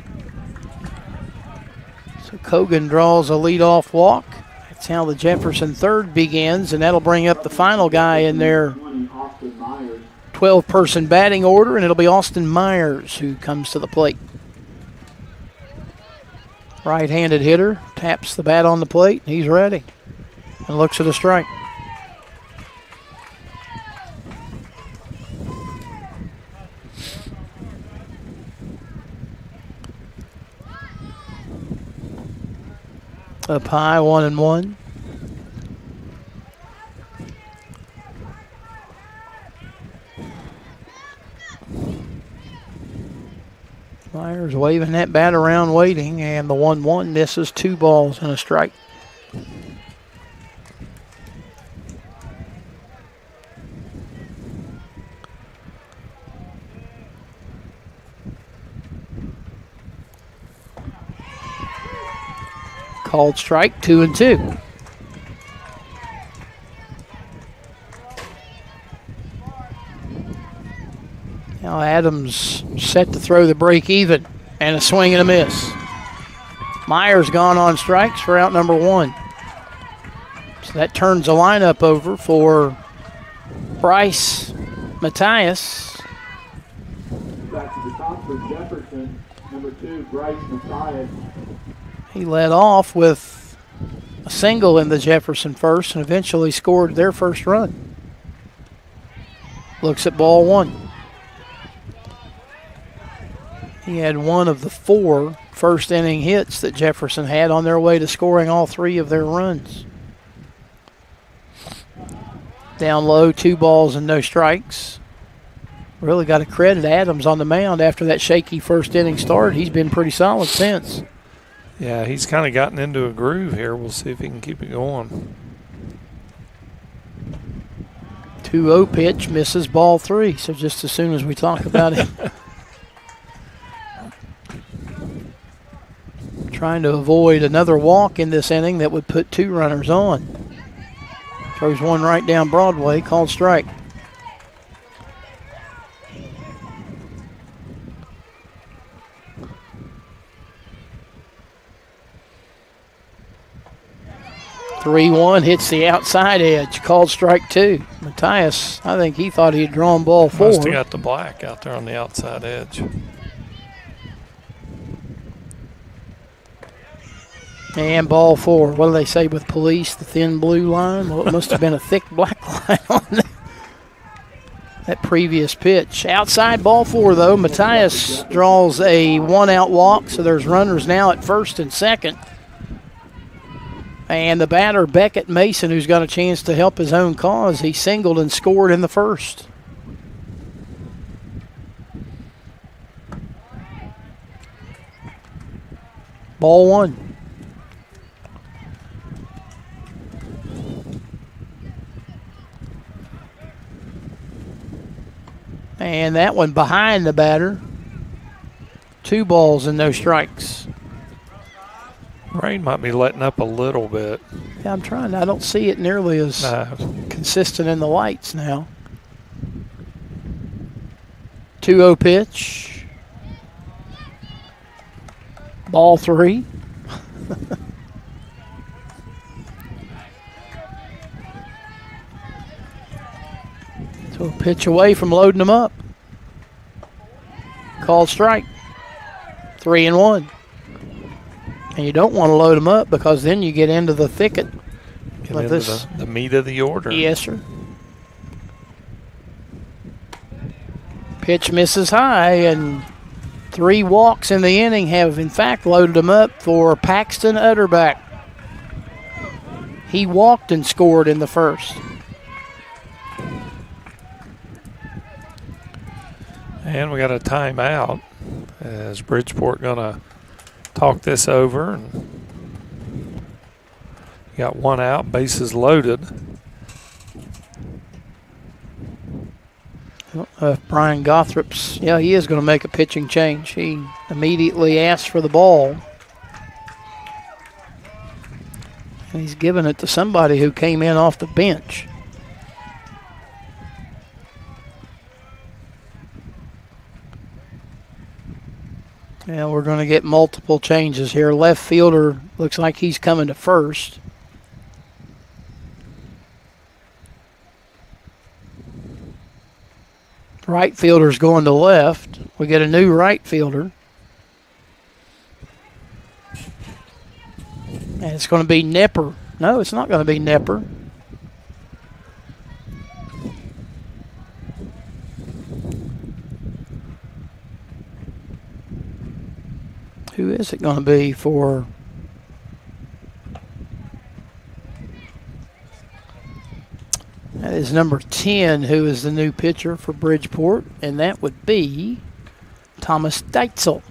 So Cogan draws a leadoff walk. That's how the Jefferson third begins, and that'll bring up the final guy in their 12-person batting order, and it'll be Austin Myers who comes to the plate. Right-handed hitter, taps the bat on the plate, he's ready, and looks at a strike. Up high, 1-1. Myers waving that bat around, waiting, and the 1-1 misses. 2 balls and a strike. Called strike, 2-2. Now Adams set to throw the break even, and a swing and a miss. Myers gone on strikes for out number 1. So that turns the lineup over for Bryce Matthias. Back to the top for Jefferson, number 2, Bryce Matthias. He led off with a single in the Jefferson first and eventually scored their first run. Looks at ball 1. He had one of the 4 first inning hits that Jefferson had on their way to scoring all 3 of their runs. Down low, 2 balls and no strikes. Really got to credit Adams on the mound after that shaky first inning start. He's been pretty solid since. Yeah, he's kind of gotten into a groove here. We'll see if he can keep it going. 2-0 pitch, misses ball 3. So just as soon as we talk about it. Trying to avoid another walk in this inning that would put 2 runners on. Throws one right down Broadway, called strike. (3-1) hits the outside edge, called strike 2. Matthias, I think he thought he had drawn ball 4. Must have got the black out there on the outside edge. And ball 4. What do they say with police? The thin blue line? Well, it must have been a thick black line on that previous pitch. Outside ball 4, though. Matthias draws a 1-out walk, so there's runners now at first and second. And the batter, Beckett Mason, who's got a chance to help his own cause, he singled and scored in the first. Ball 1. And that one behind the batter. 2 balls and no strikes. Rain might be letting up a little bit. Yeah, I'm trying. I don't see it nearly as consistent in the lights now. 2-0 pitch. Ball 3. So a pitch away from loading them up. Called strike. 3-1. And you don't want to load them up because then you get into the thicket. Get into the meat of the order. Yes, sir. Pitch misses high, and 3 walks in the inning have, in fact, loaded them up for Paxton Utterback. He walked and scored in the first. And we got a timeout as Bridgeport going to talk this over. And got 1 out, bases loaded. Brian Gothrop's, he is going to make a pitching change. He immediately asked for the ball. And he's giving it to somebody who came in off the bench. Yeah, we're going to get multiple changes here. Left fielder looks like he's coming to first. Right fielder's going to left. We get a new right fielder. And it's going to be Nepper. No, it's not going to be Nepper. Who is it going to be for? That is number 10, who is the new pitcher for Bridgeport, and that would be Thomas Deitzel.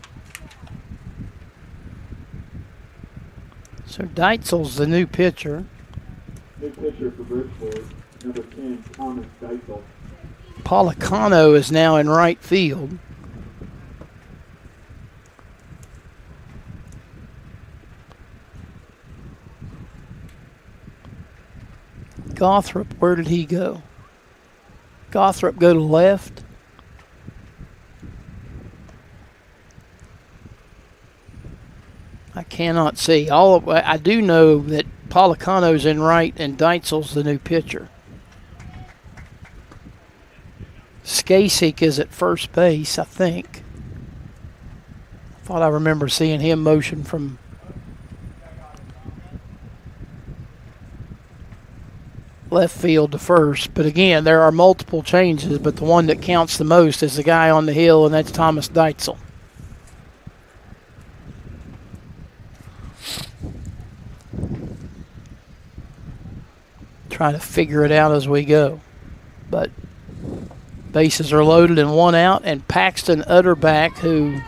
So Deitzel's the new pitcher. New pitcher for Bridgeport, number 10, Thomas Deitzel. Policano is now in right field. Gothrop, where did he go? Gothrop go to left. I cannot see. I do know that Policano's in right and Deitzel's the new pitcher. Skasik is at first base, I think. I thought I remember seeing him motion from left field to first. But again, there are multiple changes, but the one that counts the most is the guy on the hill, and that's Thomas Deitzel. Trying to figure it out as we go. But bases are loaded and 1 out, and Paxton Utterback, who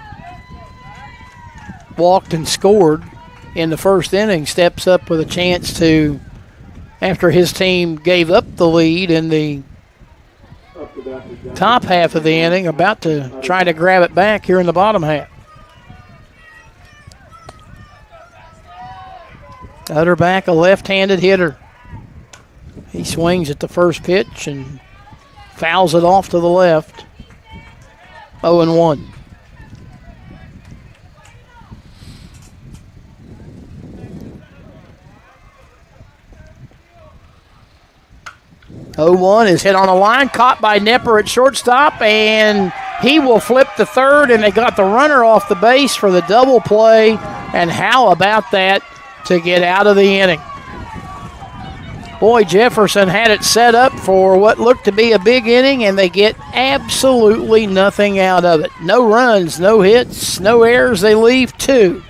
walked and scored in the first inning, steps up with a chance to, after his team gave up the lead in the top half of the inning, about to try to grab it back here in the bottom half. Utterback, a left-handed hitter. He swings at the first pitch and fouls it off to the left. 0-1. Is hit on a line, caught by Nepper at shortstop, and he will flip the third, and they got the runner off the base for the double play. And how about that to get out of the inning? Boy, Jefferson had it set up for what looked to be a big inning, and they get absolutely nothing out of it. No runs, no hits, no errors. They leave 2.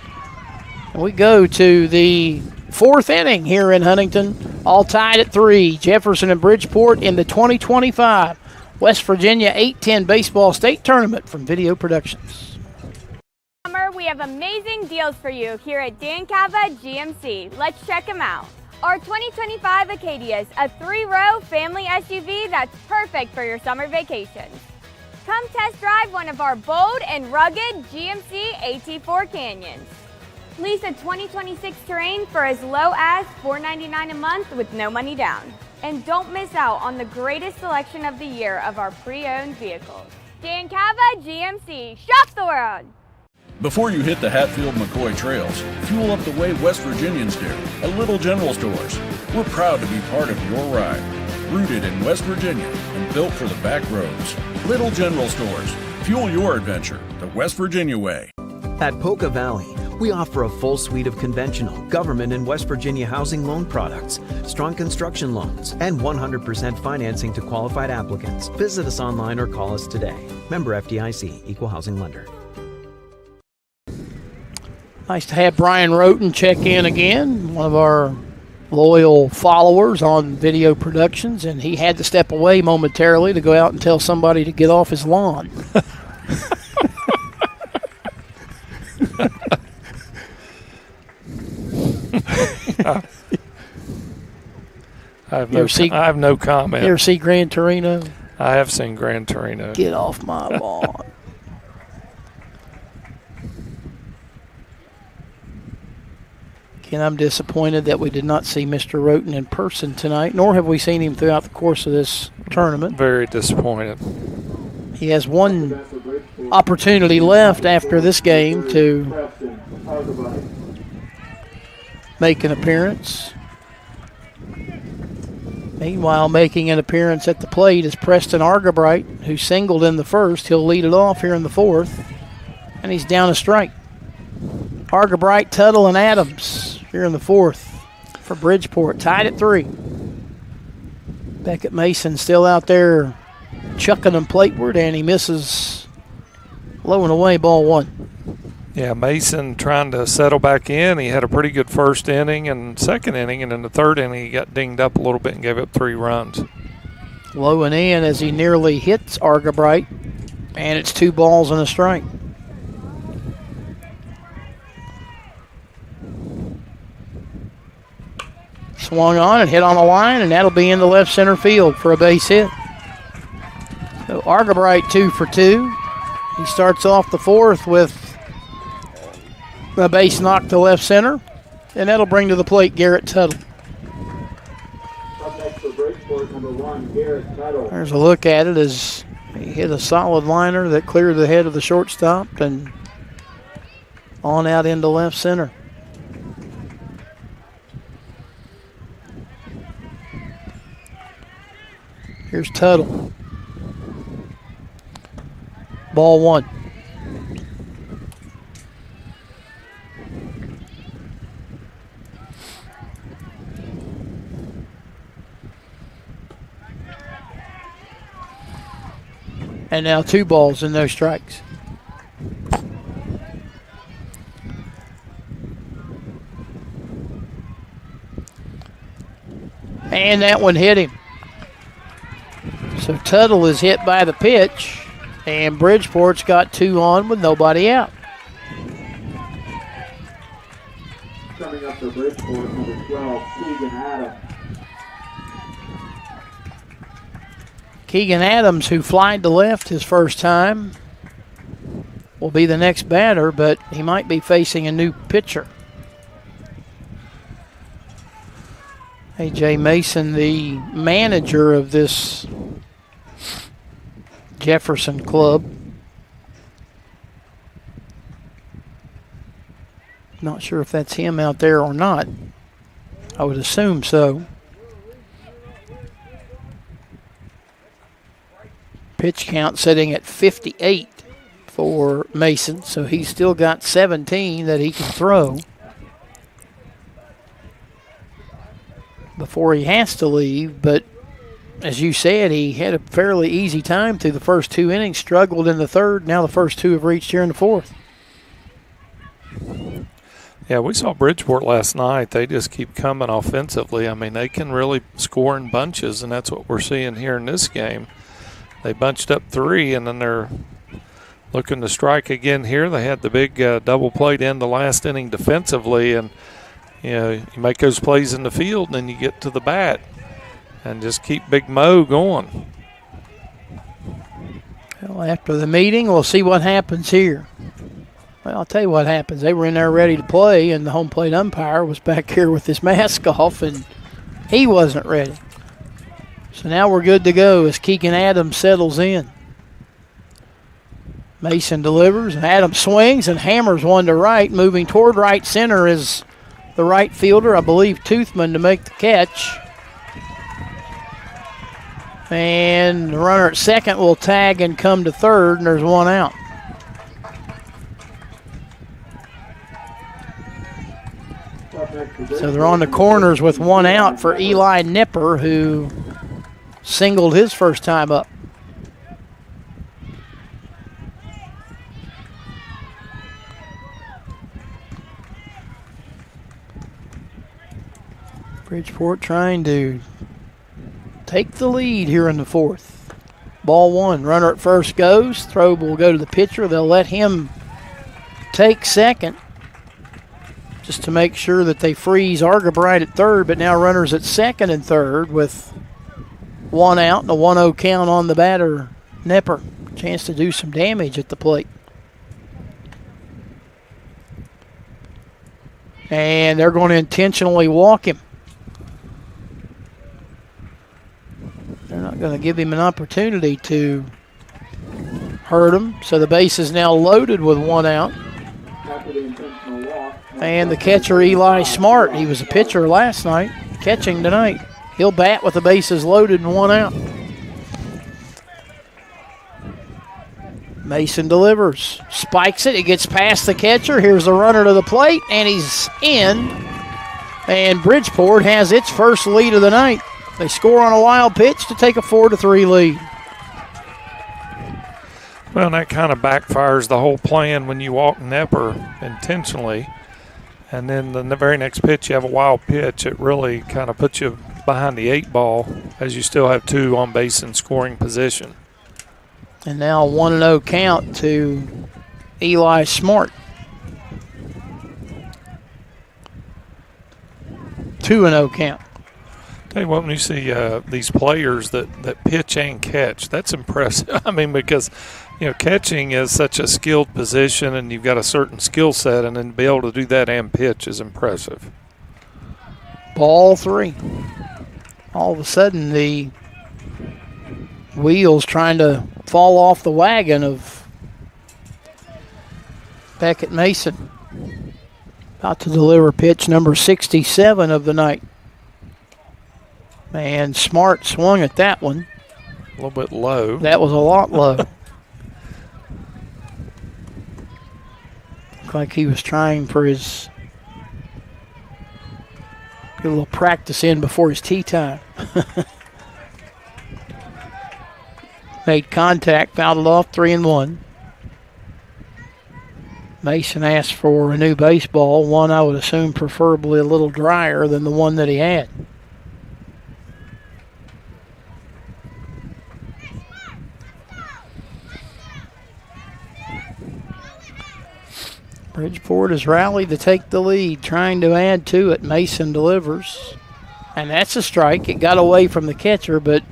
And we go to the 4th inning here in Huntington, all tied at 3. Jefferson and Bridgeport in the 2025 West Virginia 8-10 Baseball State Tournament from Video Productions. Summer, we have amazing deals for you here at Dan Cava GMC. Let's check them out. Our 2025 Acadia is a 3-row family SUV that's perfect for your summer vacations. Come test drive one of our bold and rugged GMC AT4 Canyons. Lease a 2026 Terrain for as low as $499 a month with no money down. And don't miss out on the greatest selection of the year of our pre-owned vehicles. Dan Cava GMC, shop the world! Before you hit the Hatfield-McCoy trails, fuel up the way West Virginians do, at Little General Stores. We're proud to be part of your ride. Rooted in West Virginia and built for the back roads. Little General Stores. Fuel your adventure the West Virginia way. At Polka Valley, we offer a full suite of conventional, government, and West Virginia housing loan products, strong construction loans, and 100% financing to qualified applicants. Visit us online or call us today. Member FDIC, Equal Housing Lender. Nice to have Brian Roten check in again, one of our loyal followers on video productions, and he had to step away momentarily to go out and tell somebody to get off his lawn. I have no comment. You ever see Gran Torino? I have seen Gran Torino. Get off my lawn. Again, I'm disappointed that we did not see Mr. Roten in person tonight, nor have we seen him throughout the course of this tournament. Very disappointed. He has one opportunity left after this game to make an appearance. Meanwhile, making an appearance at the plate is Preston Argabright, who singled in the first. He'll lead it off here in the fourth, and he's down a strike. Argabright, Tuttle, and Adams here in the fourth for Bridgeport, tied at 3. Beckett Mason still out there chucking them plateward, and he misses low and away, ball 1. Yeah, Mason trying to settle back in. He had a pretty good first inning and second inning, and in the third inning he got dinged up a little bit and gave up 3 runs. Low and in as he nearly hits Argabright, and it's 2 balls and a strike. Swung on and hit on the line, and that'll be in the left center field for a base hit. So Argabright 2 for 2. He starts off the fourth with a base knock to left center, and that'll bring to the plate Garrett Tuttle. Up next for Bridgeport, number 1, Garrett Tuttle. There's a look at it as he hit a solid liner that cleared the head of the shortstop and on out into left center. Here's Tuttle. Ball 1. And now 2 balls and no strikes. And that one hit him. So Tuttle is hit by the pitch, and Bridgeport's got 2 on with nobody out. Coming up for Bridgeport, number 12, Keegan Adams. Keegan Adams, who flied to left his first time, will be the next batter, but he might be facing a new pitcher. A.J. Mason, the manager of this Jefferson club. Not sure if that's him out there or not. I would assume so. Pitch count sitting at 58 for Mason, so he's still got 17 that he can throw before he has to leave. But as you said, he had a fairly easy time through the first 2 innings, struggled in the third. Now the first 2 have reached here in the fourth. Yeah, we saw Bridgeport last night. They just keep coming offensively. I mean, they can really score in bunches, and that's what we're seeing here in this game. They bunched up 3, and then they're looking to strike again here. They had the big double play to end the last inning defensively, and you know, you make those plays in the field, and then you get to the bat and just keep Big Mo going. Well, after the meeting, we'll see what happens here. Well, I'll tell you what happens. They were in there ready to play, and the home plate umpire was back here with his mask off, and he wasn't ready. So now we're good to go as Keegan Adams settles in. Mason delivers, and Adams swings and hammers one to right. Moving toward right center is the right fielder, I believe Toothman, to make the catch. And the runner at second will tag and come to third, and there's one out. So they're on the corners with one out for Eli Nipper, who singled his first time up. Bridgeport trying to take the lead here in the fourth. Ball one, runner at first goes. Throw will go to the pitcher. They'll let him take second just to make sure that they freeze Argabright at third, but now runners at second and third with one out and a 1-0 count on the batter, Nipper. Chance to do some damage at the plate. And they're going to intentionally walk him. They're not going to give him an opportunity to hurt him. So the base is now loaded with one out. And the catcher, Eli Smart, he was a pitcher last night, catching tonight. He'll bat with the bases loaded and one out. Mason delivers, spikes it, it gets past the catcher. Here's the runner to the plate, and he's in. And Bridgeport has its first lead of the night. They score on a wild pitch to take a 4-3 lead. Well, that kind of backfires the whole plan when you walk Nipper intentionally. And then the very next pitch, you have a wild pitch. It really kind of puts you behind the 8 ball as you still have two on base in scoring position. And now 1-0 count to Eli Smart. 2-0 count. Tell you what, when you see these players that pitch and catch, that's impressive. I mean, because catching is such a skilled position, and you've got a certain skill set, and then to be able to do that and pitch is impressive. Ball 3. All of a sudden, the wheels trying to fall off the wagon of Beckett Mason. About to deliver pitch number 67 of the night. And Smart swung at that one. A little bit low. That was a lot low. Looked like he was trying for his get a little practice in before his tee time. Made contact, fouled it off, 3-1. Mason asked for a new baseball, one I would assume preferably a little drier than the one that he had. Bridgeport has rallied to take the lead, trying to add to it. Mason delivers. And that's a strike. It got away from the catcher, but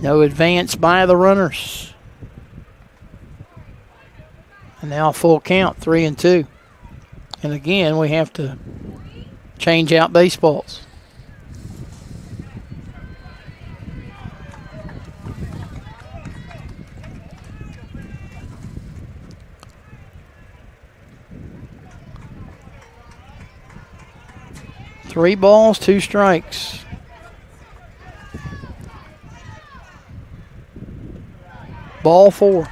no advance by the runners. And now full count, 3-2. And again, we have to change out baseballs. Three balls, 2 strikes. Ball 4.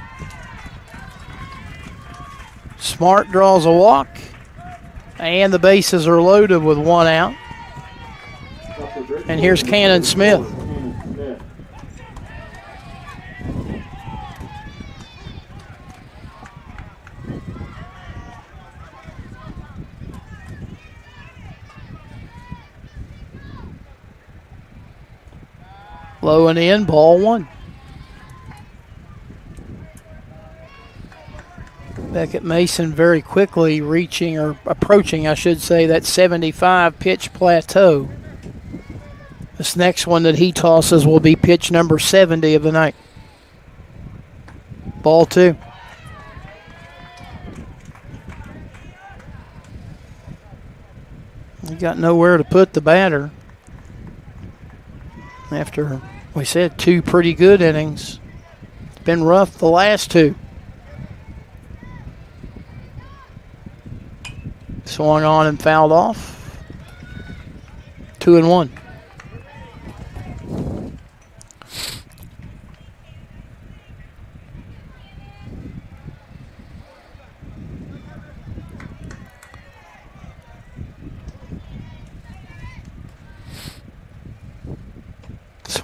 Smart draws a walk, and the bases are loaded with one out. And here's Cannon Smith. Low and in, ball 1. Beckett Mason very quickly reaching, or approaching, I should say, that 75 pitch plateau. This next one that he tosses will be pitch number 70 of the night. Ball 2. He got nowhere to put the batter after, we said, 2 pretty good innings. It's been rough the last 2. Swung on and fouled off. 2-1.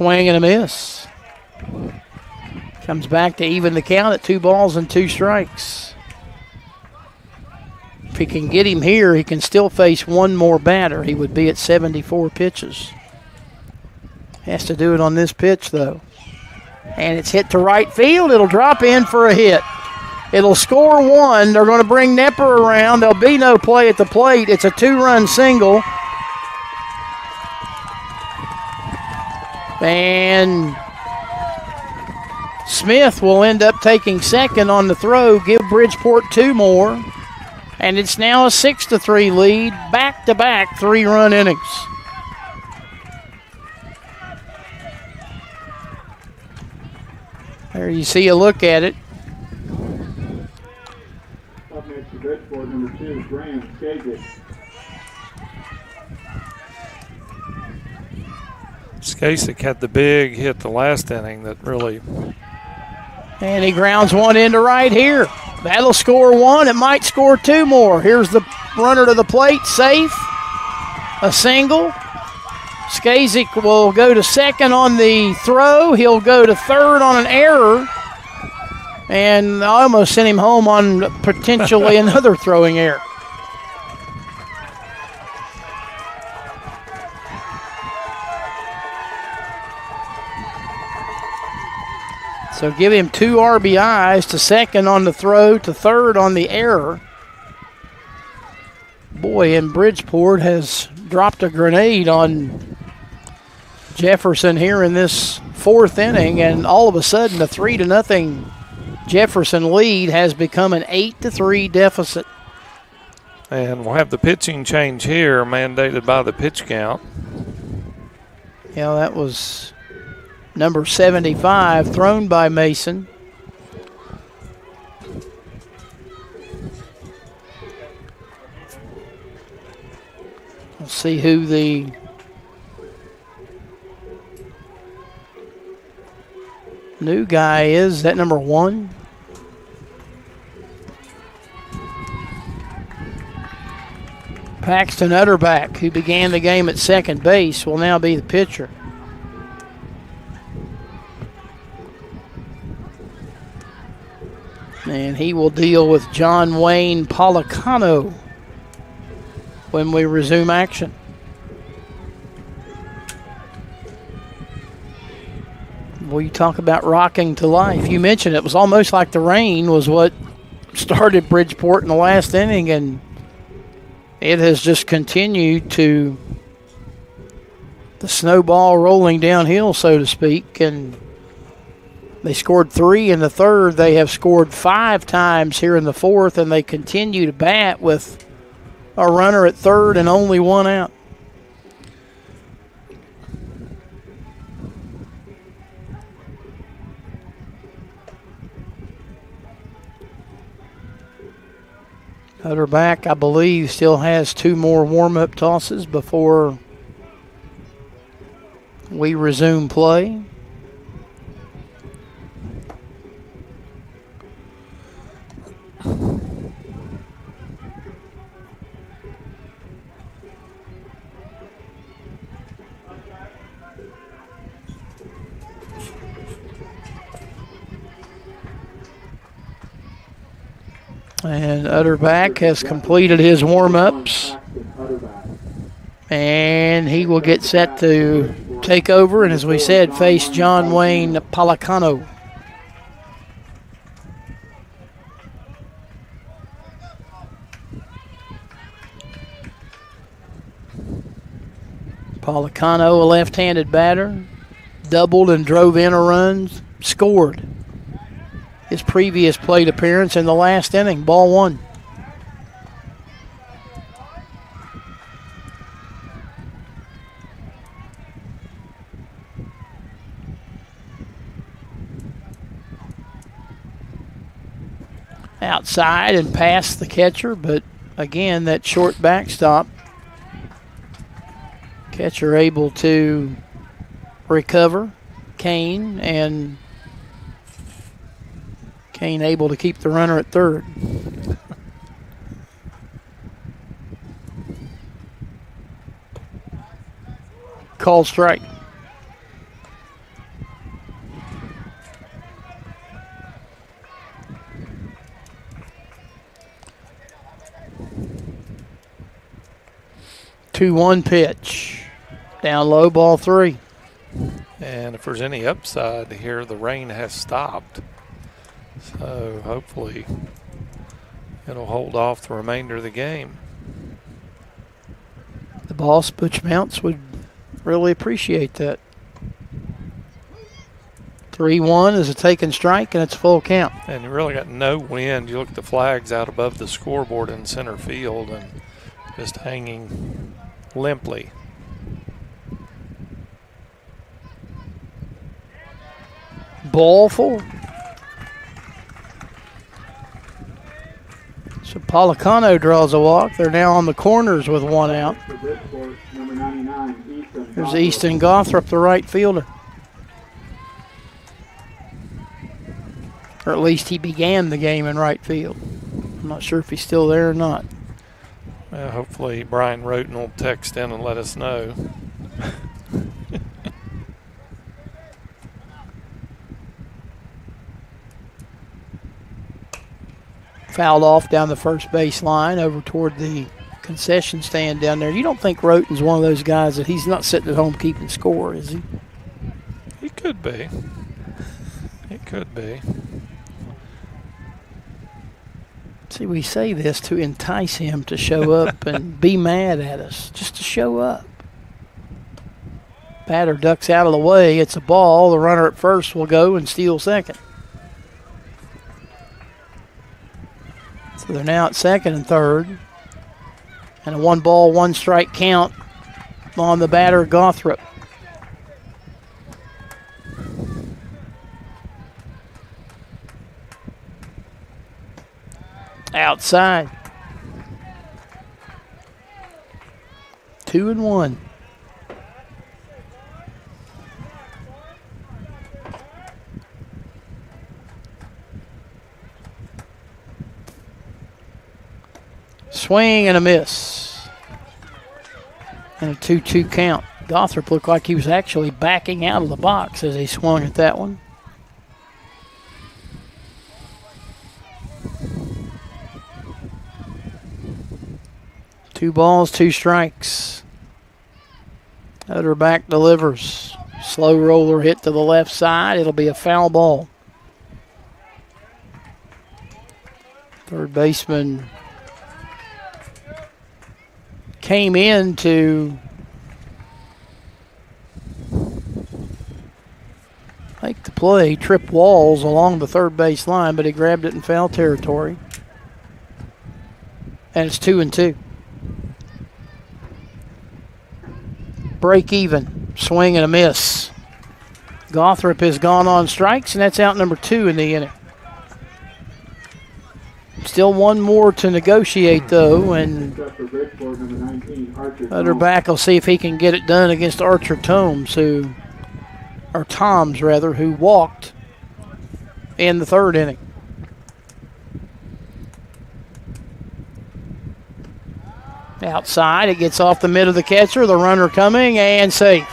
Swing and a miss. Comes back to even the count at 2 balls and 2 strikes. If he can get him here, he can still face one more batter. He would be at 74 pitches. Has to do it on this pitch, though. And it's hit to right field. It'll drop in for a hit. It'll score 1. They're going to bring Nepper around. There'll be no play at the plate. It's a 2-run single. And Smith will end up taking second on the throw, give Bridgeport 2 more. And it's now a 6-3 lead, back-to-back 3-run innings. There you see a look at it. Up next to Bridgeport, number 2, Graham Skazik. Skasik had the big hit the last inning that really... And he grounds one into right here. That'll score 1. It might score 2 more. Here's the runner to the plate, safe. A single. Skazik will go to second on the throw. He'll go to third on an error. And I almost sent him home on potentially another throwing error. So give him 2 RBIs, to second on the throw, to third on the error. Boy, and Bridgeport has dropped a grenade on Jefferson here in this 4th inning, and all of a sudden the 3-0 Jefferson lead has become an 8-3 deficit. And we'll have the pitching change here, mandated by the pitch count. Yeah, that was number 75, thrown by Mason. We'll see who the new guy is. That number 1? Paxton Utterback, who began the game at second base, will now be the pitcher. And he will deal with John Wayne Policano when we resume action. Well, you talk about rocking to life. You mentioned it was almost like the rain was what started Bridgeport in the last inning, and it has just continued to the snowball rolling downhill, so to speak, and they scored 3 in the 3rd. They have scored 5 times here in the 4th, and they continue to bat with a runner at 3rd and only 1 out. Utterback, I believe, still has 2 more warm-up tosses before we resume play. And Utterback has completed his warm-ups. And he will get set to take over and, as we said, face John Wayne Policano. Policano, a left-handed batter, doubled and drove in a run, scored his previous plate appearance in the last inning, ball 1. Outside and past the catcher, but again, that short backstop. Catcher able to recover. Kane able to keep the runner at 3rd. Call strike. 2-1 pitch. Down low, ball 3. And if there's any upside here, the rain has stopped. So hopefully it'll hold off the remainder of the game. The boss, Butch Mounts, would really appreciate that. 3-1 is a taken strike, and it's full count. And you really got no wind. You look at the flags out above the scoreboard in center field and just hanging limply. Ball 4. So Policano draws a walk. They're now on the corners with 1 out. For Bridgeport, number 99, Easton. There's Easton Gothrop, the right fielder. Or at least he began the game in right field. I'm not sure if he's still there or not. Well, hopefully Brian Roten will text in and let us know. Fouled off down the first base line over toward the concession stand down there. You don't think Roten's one of those guys that he's not sitting at home keeping score, is he? He could be. He could be. See, we say this to entice him to show up and be mad at us, just to show up. Batter ducks out of the way. It's a ball. The runner at first will go and steal second. So they're now at second and third. And a 1-ball, 1-strike count on the batter, Gothrop. Outside. 2-1. Swing and a miss. And a 2-2 count. Gothrop looked like he was actually backing out of the box as he swung at that one. Two balls, 2 strikes. Utterback delivers. Slow roller hit to the left side. It'll be a foul ball. Third baseman came in to make the play, trip Walls along the third base line, but he grabbed it in foul territory. And it's 2-2. Break even, swing and a miss. Gothrop has gone on strikes, and that's out number 2 in the inning. Still one more to negotiate, though, and Utterback will see if he can get it done against Archer Toms, who walked in the third inning. Outside, it gets off the mid of the catcher, the runner coming, and safe.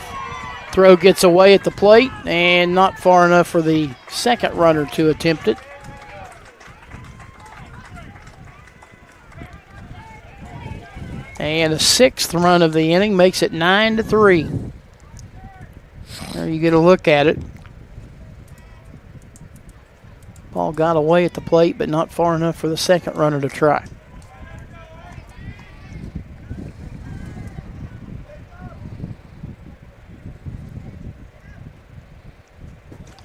Throw gets away at the plate, and not far enough for the second runner to attempt it. And a 6th run of the inning makes it 9-3. There you get a look at it. Ball got away at the plate, but not far enough for the second runner to try.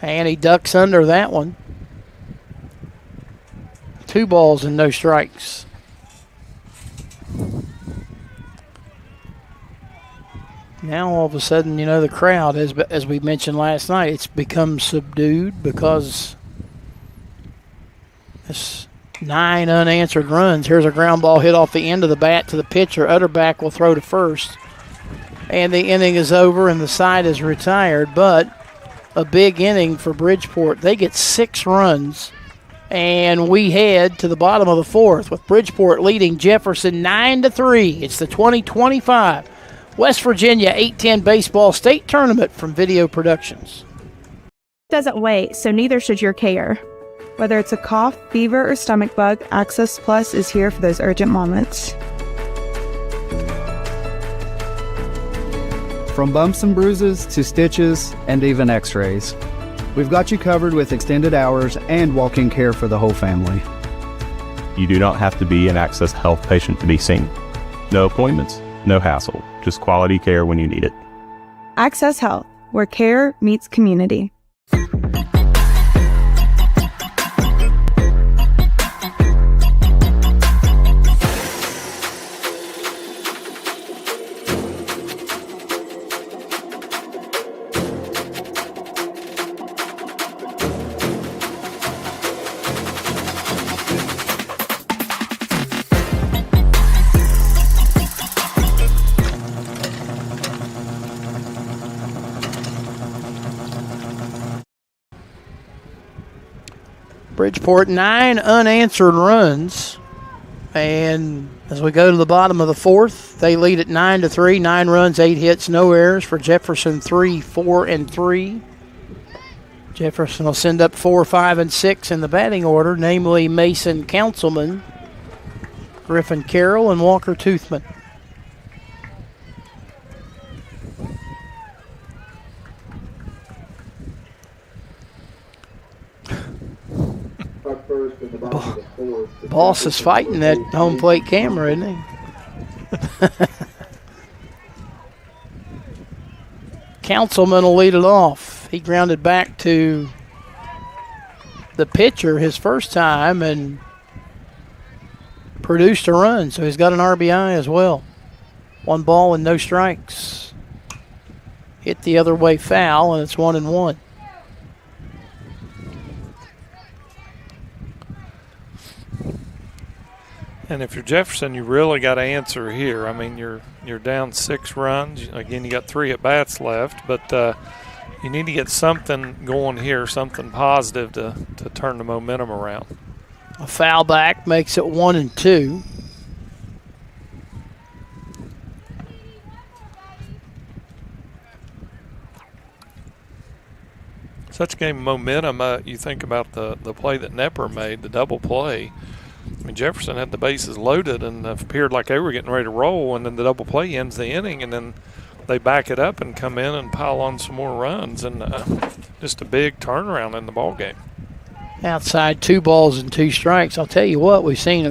And he ducks under that one. 2 balls and no strikes. Now all of a sudden, you know, the crowd, as we mentioned last night, it's become subdued because it's 9 unanswered runs. Here's a ground ball hit off the end of the bat to the pitcher. Utterback will throw to first. And the inning is over and the side is retired, but a big inning for Bridgeport. They get 6 runs, and we head to the bottom of the 4th with Bridgeport leading Jefferson 9-3. It's the 2025 West Virginia 810 Baseball State Tournament from Video Productions. Doesn't wait, so neither should your care. Whether it's a cough, fever, or stomach bug, Access Plus is here for those urgent moments. From bumps and bruises to stitches and even x-rays, we've got you covered with extended hours and walk-in care for the whole family. You do not have to be an Access Health patient to be seen. No appointments, no hassle, just quality care when you need it. Access Health, where care meets community. Bridgeport, 9 unanswered runs. And as we go to the bottom of the fourth, they lead at 9-3. 9 runs, 8 hits, no errors for Jefferson, 3, 4, and 3. Jefferson will send up 4, 5, and 6 in the batting order, namely Mason Councilman, Griffin Carroll, and Walker Toothman. Boss is fighting that home plate camera, isn't he? Councilman will lead it off. He grounded back to the pitcher his first time and produced a run, so he's got an RBI as well. 1 ball and no strikes. Hit the other way foul, and it's 1-1. And if you're Jefferson, you really got to answer here. I mean, you're down 6 runs. Again, you got 3 at bats left, but you need to get something going here, something positive to turn the momentum around. A foul back makes it 1-2. Such a game of momentum. You think about the play that Nepper made, the double play. I mean, Jefferson had the bases loaded and appeared like they were getting ready to roll, and then the double play ends the inning, and then they back it up and come in and pile on some more runs, and just a big turnaround in the ball game. Outside, 2 balls and 2 strikes. I'll tell you what, I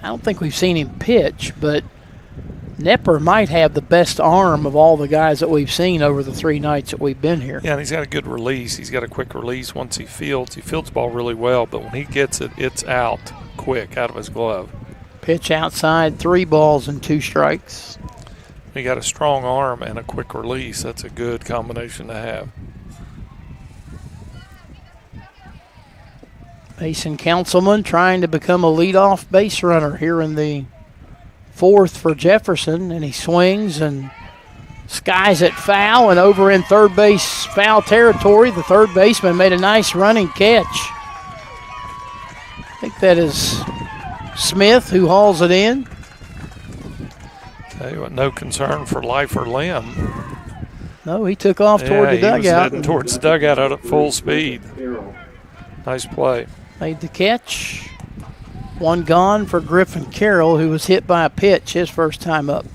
don't think we've seen him pitch, but Nepper might have the best arm of all the guys that we've seen over the 3 nights that we've been here. Yeah, and he's got a good release. He's got a quick release once he fields. He fields the ball really well, but when he gets it, it's out quick, out of his glove. Pitch outside, 3 balls and 2 strikes. He got a strong arm and a quick release. That's a good combination to have. Mason Councilman trying to become a leadoff base runner here in the 4th for Jefferson, and he swings and skies it foul and over in third base foul territory. The third baseman made a nice running catch. I think that is Smith who hauls it in. Tell you what, no concern for life or limb. No, he took off toward the dugout. He was heading towards the dugout out at full speed. Nice play. Made the catch. 1 gone for Griffin Carroll, who was hit by a pitch his first time up.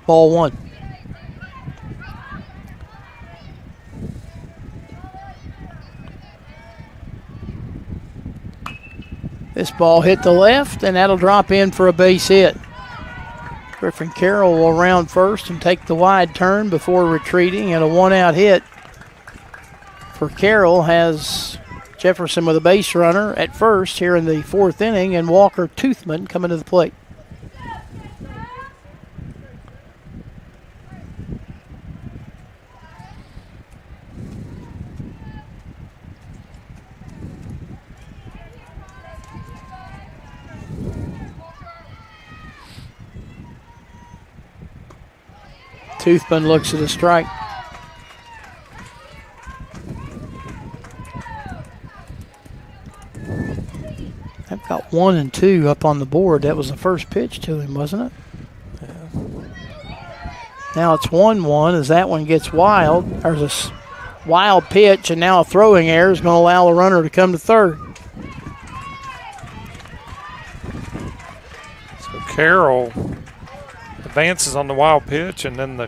Ball 1. This ball hit the left, and that'll drop in for a base hit. Griffin Carroll will round first and take the wide turn before retreating, and a 1-out hit for Carroll has Jefferson with a base runner at first here in the 4th inning, and Walker Toothman coming to the plate. Toothman looks at a strike. I've got 1 and 2 up on the board. That was the first pitch to him, wasn't it? Yeah. Now it's 1-1 as that one gets wild. There's a wild pitch, and now a throwing error is going to allow the runner to come to third. So Carroll, advances on the wild pitch, and then the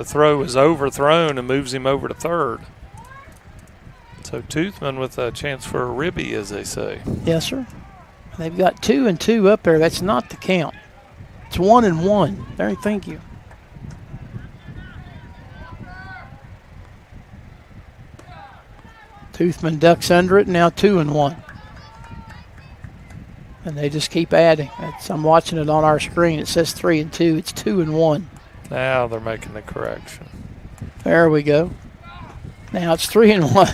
throw is overthrown and moves him over to third. So Toothman with a chance for a ribby, as they say. Yes, sir. They've got 2 and 2 up there. That's not the count. It's 1 and 1. There, thank you. Toothman ducks under it, now 2 and 1. And they just keep adding. I'm watching it on our screen. It says 3 and 2. It's 2 and 1. Now they're making the correction. There we go. Now it's 3 and 1.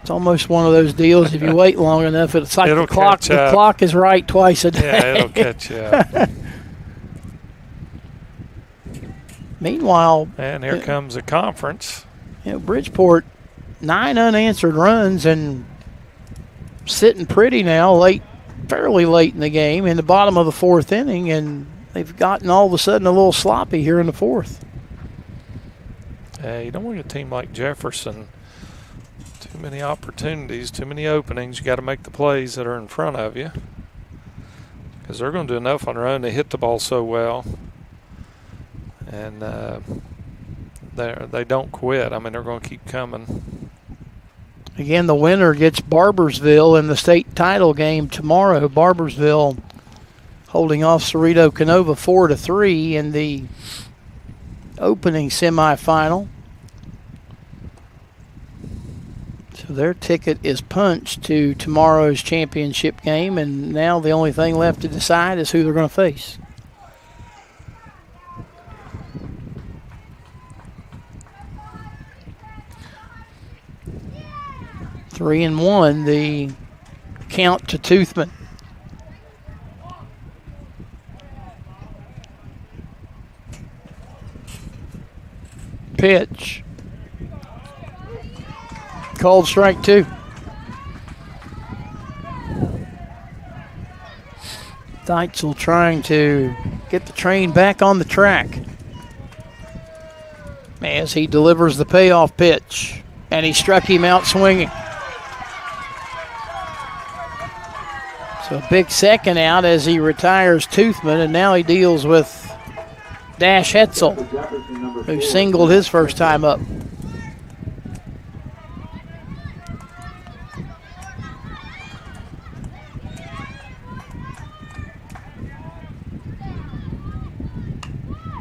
It's almost one of those deals. If you wait long enough, it's like the clock is right twice a day. Yeah, it'll catch you up. Meanwhile, and here comes a conference. Bridgeport, 9 unanswered runs and sitting pretty now, fairly late in the game, in the bottom of the 4th inning, and they've gotten all of a sudden a little sloppy here in the 4th. You don't want a team like Jefferson. Too many opportunities, too many openings. You got to make the plays that are in front of you, because they're going to do enough on their own. They hit the ball so well, and they don't quit. I mean, they're going to keep coming. Again, the winner gets Barbersville in the state title game tomorrow. Barbersville holding off Cerrito Canova 4-3 in the opening semifinal. So their ticket is punched to tomorrow's championship game, and now the only thing left to decide is who they're going to face. Three and 1, the count to Toothman. Pitch. Called strike 2. Deitzel trying to get the train back on the track as he delivers the payoff pitch, and he struck him out swinging. So a big second out as he retires Toothman, and now he deals with Dash Hetzel, who singled his first time up.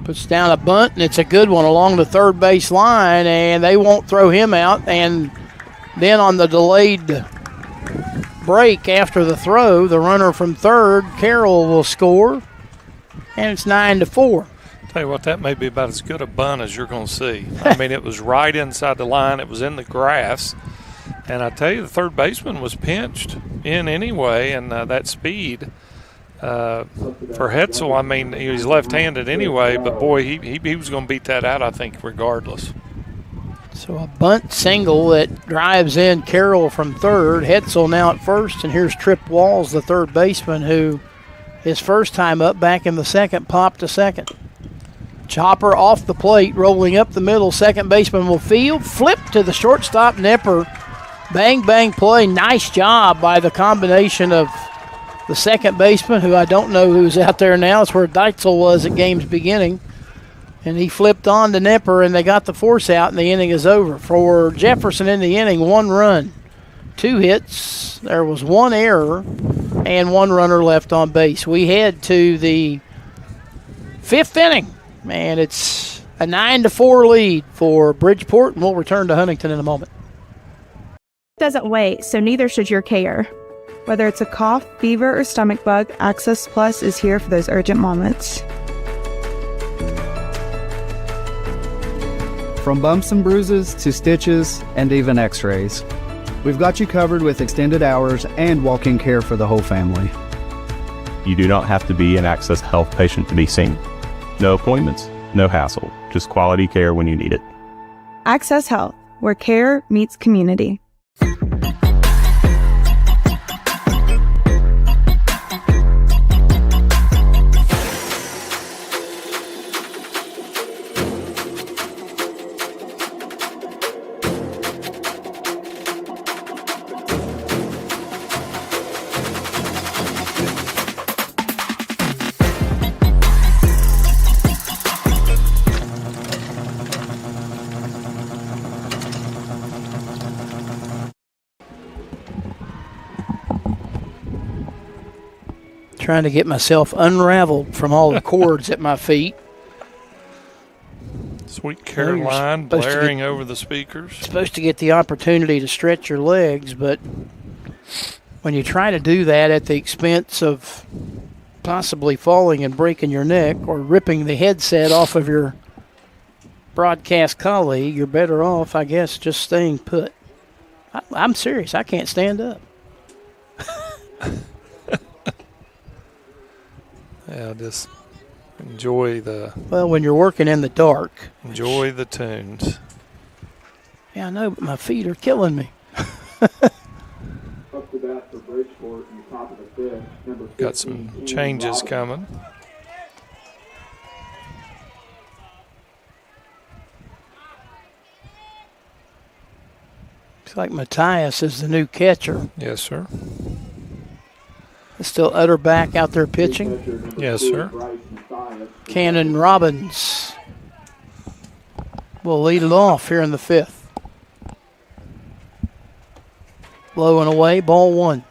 Puts down a bunt, and it's a good one along the third base line, and they won't throw him out. And then on the delayed break after the throw, the runner from third, Carroll, will score, and it's 9-4. Tell you what, that may be about as good a bunt as you're going to see. I mean, it was right inside the line. It was in the grass. And I tell you, the third baseman was pinched in anyway, and that speed for Hetzel, I mean, he's left-handed anyway, but boy, he was going to beat that out, I think, regardless. So a bunt single that drives in Carroll from third. Hetzel now at first, and here's Trip Walls, the third baseman, who his first time up back in the second popped to second. Chopper off the plate, rolling up the middle. Second baseman will field. Flip to the shortstop, Nipper. Bang, bang play. Nice job by the combination of the second baseman, who I don't know who's out there now. It's where Deitzel was at game's beginning. And he flipped on to Nipper, and they got the force out, and the inning is over. For Jefferson in the inning, 1 run, 2 hits. There was 1 error and 1 runner left on base. We head to the 5th inning. Man, it's a 9-4 lead for Bridgeport, and we'll return to Huntington in a moment. Doesn't wait, so neither should your care. Whether it's a cough, fever, or stomach bug, Access Plus is here for those urgent moments. From bumps and bruises to stitches and even x-rays, we've got you covered with extended hours and walk-in care for the whole family. You do not have to be an Access Health patient to be seen. No appointments, no hassle, just quality care when you need it. Access Health, where care meets community. Trying to get myself unraveled from all the cords at my feet. Sweet Caroline blaring over the speakers. Supposed to get the opportunity to stretch your legs, but when you try to do that at the expense of possibly falling and breaking your neck or ripping the headset off of your broadcast colleague, you're better off, I guess, just staying put. I'm serious. I can't stand up. Yeah, just enjoy the... Well, when you're working in the dark. Enjoy the tunes. Yeah, I know, but my feet are killing me. Up to bat for Bridgeport in the top of the fifth. Number 15, Got some changes coming. Looks like Matthias is the new catcher. Yes, sir. It's still Utterback out there pitching. Yes, sir. Cannon Robbins will lead it off here in the fifth. Low and away, ball one.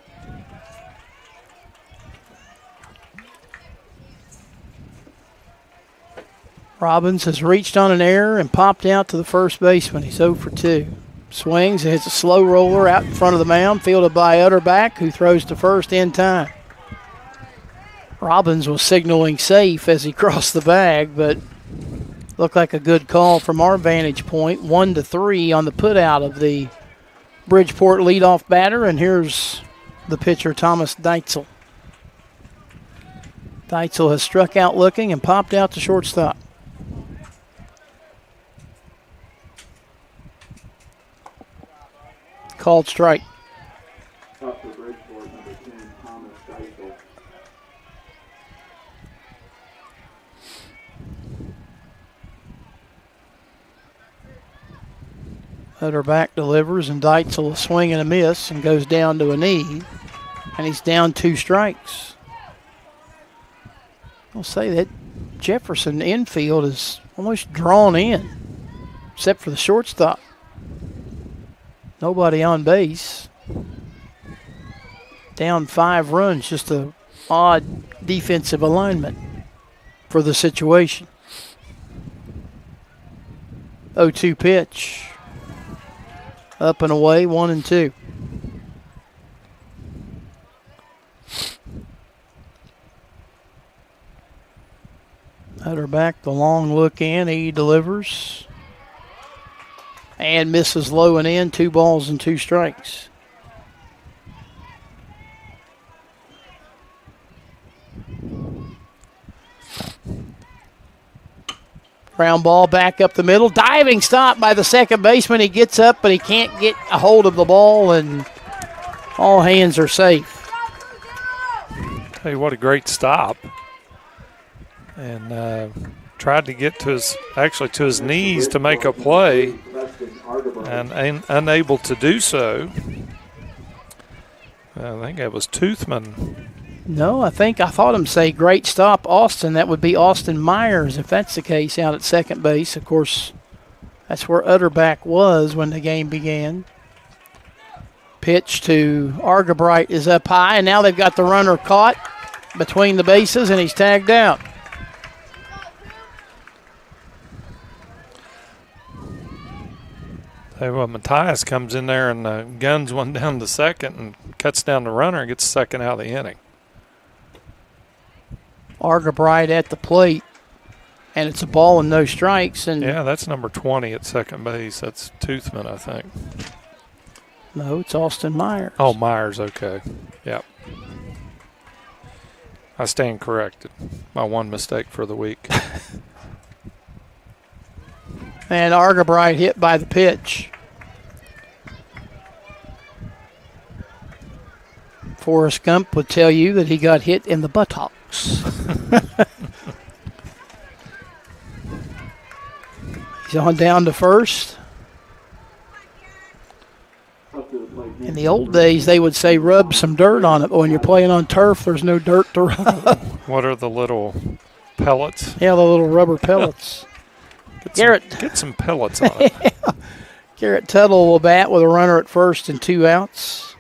Robbins has reached on an error and popped out to the first baseman. He's 0 for 2. Swings and hits a slow roller out in front of the mound, fielded by Utterback, who throws to first in time. Robbins was signaling safe as he crossed the bag, but looked like a good call from our vantage point. 1-3 on the putout of the Bridgeport leadoff batter, and here's the pitcher, Thomas Deitzel. Deitzel has struck out looking and popped out to shortstop. Called strike. Up for Bridgeport, number 10, Thomas Deitzel. Utterback delivers, and Deitzel a swing and a miss and goes down to a knee, and he's down 2 strikes. I'll say that Jefferson infield is almost drawn in, except for the shortstop. Nobody on base. Down 5 runs, just a odd defensive alignment for the situation. 0-2 pitch. Up and away, 1-2. Utterback, the long look in, he delivers. And misses low and in, 2 balls and 2 strikes. Ground ball back up the middle. Diving stop by the second baseman. He gets up, but he can't get a hold of the ball, and all hands are safe. Hey, what a great stop. And tried to get to his knees to make a play, and unable to do so. I think that was Toothman. No, I thought him say great stop, Austin. That would be Austin Myers if that's the case out at second base. Of course, that's where Utterback was when the game began. Pitch to Argabright is up high, and now they've got the runner caught between the bases, and he's tagged out. Hey, well, Matthias comes in there and guns one down to second and cuts down the runner and gets second out of the inning. Argabright at the plate, and it's a ball and no strikes. And yeah, that's number 20 at second base. That's Toothman, I think. No, it's Austin Myers. Oh, Myers, okay. Yep. I stand corrected. My one mistake for the week. And Argabright hit by the pitch. Forrest Gump would tell you that he got hit in the buttocks. He's on down to first. In the old days, they would say rub some dirt on it, but when you're playing on turf, there's no dirt to rub. What are the little pellets? Yeah, the little rubber pellets. Get some pellets on it. Yeah. Garrett Tuttle will bat with a runner at first and 2 outs.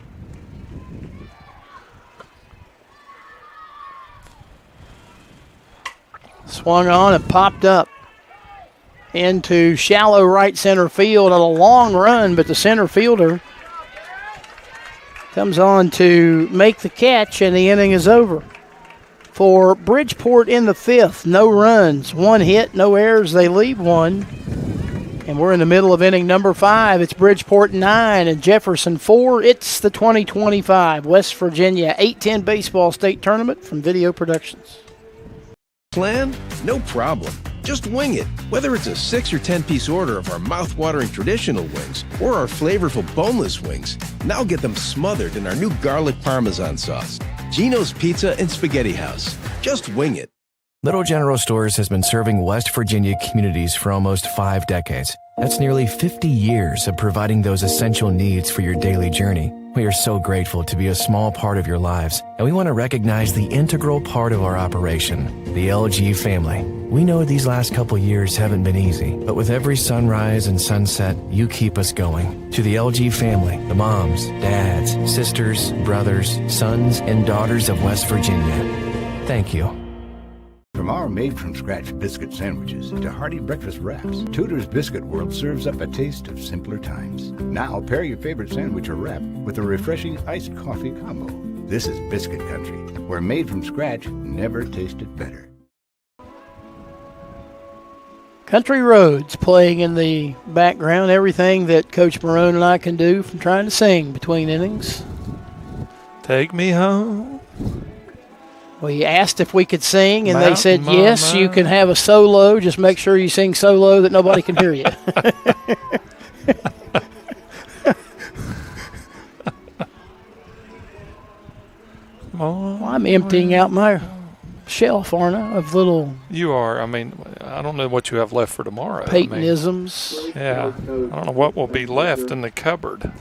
Swung on and popped up into shallow right center field on a long run, but the center fielder comes on to make the catch, and the inning is over. For Bridgeport in the fifth, no runs, one hit, no errors. They leave one. And we're in the middle of inning number 5. It's Bridgeport 9 and Jefferson 4. It's the 2025 West Virginia 8-10 Baseball State Tournament from Video Productions. Plan? No problem. Just wing it. Whether it's a 6 or 10-piece order of our mouth-watering traditional wings or our flavorful boneless wings, now get them smothered in our new garlic parmesan sauce. Gino's Pizza and Spaghetti House. Just wing it. Little General Stores has been serving West Virginia communities for almost 5 decades. That's nearly 50 years of providing those essential needs for your daily journey. We are so grateful to be a small part of your lives, and we want to recognize the integral part of our operation, the LG family. We know these last couple years haven't been easy, but with every sunrise and sunset, you keep us going. To the LG family, the moms, dads, sisters, brothers, sons, and daughters of West Virginia, thank you. From our made-from-scratch biscuit sandwiches to hearty breakfast wraps, Tudor's Biscuit World serves up a taste of simpler times. Now pair your favorite sandwich or wrap with a refreshing iced coffee combo. This is Biscuit Country, where made from scratch never tasted better. Country Roads playing in the background, everything that Coach Marone and I can do from trying to sing between innings. Take me home. We asked if we could sing, and they said, yes, you can have a solo. Just make sure you sing solo that nobody can hear you. Well, I'm emptying out my shelf, aren't I, of little... You are. I mean, I don't know what you have left for tomorrow. Peytonisms. I mean, yeah. I don't know what will be left in the cupboard.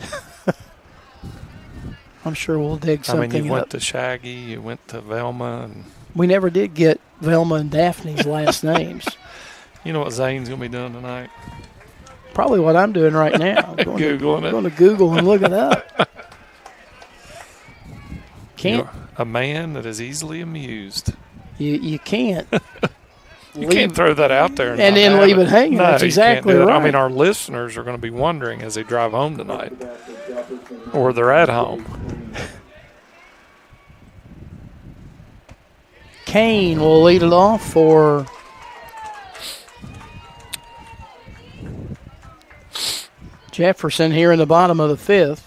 I'm sure we'll dig something up. I mean, you went to Shaggy, you went to Velma. And we never did get Velma and Daphne's last names. You know what Zane's going to be doing tonight? Probably what I'm doing right now. Googling it. I'm going to Google and look it up. You're a man that is easily amused. You can't. You can't throw that out there and then leave it hanging. No, that's exactly right. I mean, our listeners are going to be wondering as they drive home tonight, or they're at home. Kane will lead it off for Jefferson here in the bottom of the fifth.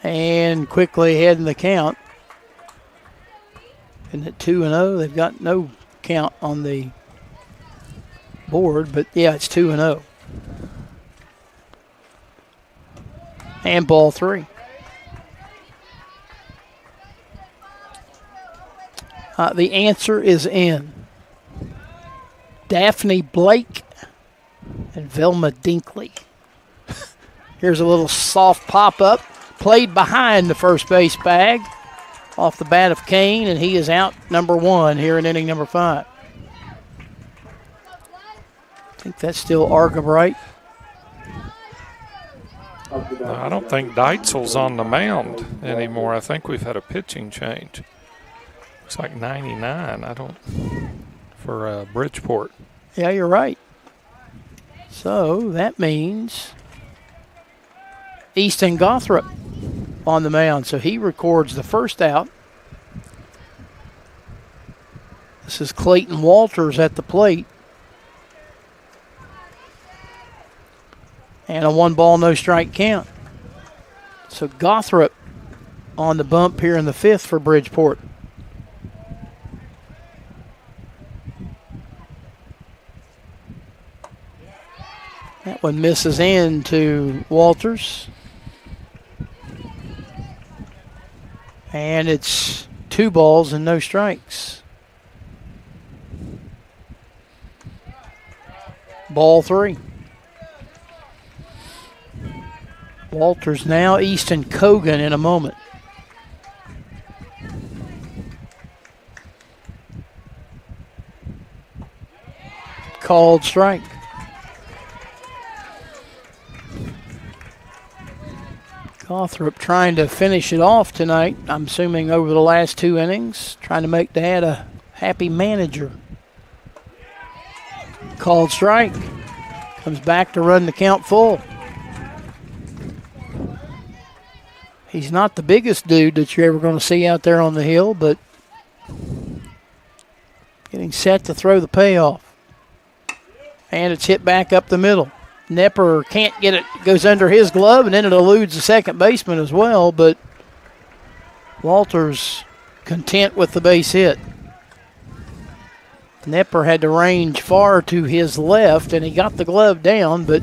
And quickly ahead in the count. And at 2-0, they've got no count on the board, but yeah, it's 2-0. And ball 3. The answer is in. Daphne Blake and Velma Dinkley. Here's a little soft pop-up. Played behind the first base bag off the bat of Kane, and he is out number 1 here in inning number 5. I think that's still Argabright. I don't think Deitzel's on the mound anymore. I think we've had a pitching change. Looks like 99. For Bridgeport. Yeah, you're right. So that means Easton Gothrop on the mound. So he records the first out. This is Clayton Walters at the plate. And a 1-ball, no-strike count. So Gothrop on the bump here in the fifth for Bridgeport. That one misses in to Walters. And it's 2 balls and no strikes. Ball 3. Walters now, Easton Cogan in a moment. Called strike. Gothrop trying to finish it off tonight, I'm assuming over the last 2 innings, trying to make Dad a happy manager. Called strike. Comes back to run the count full. He's not the biggest dude that you're ever going to see out there on the hill, but getting set to throw the payoff. And it's hit back up the middle. Nepper can't get it, goes under his glove, and then it eludes the second baseman as well, but Walters content with the base hit. Nepper had to range far to his left, and he got the glove down, but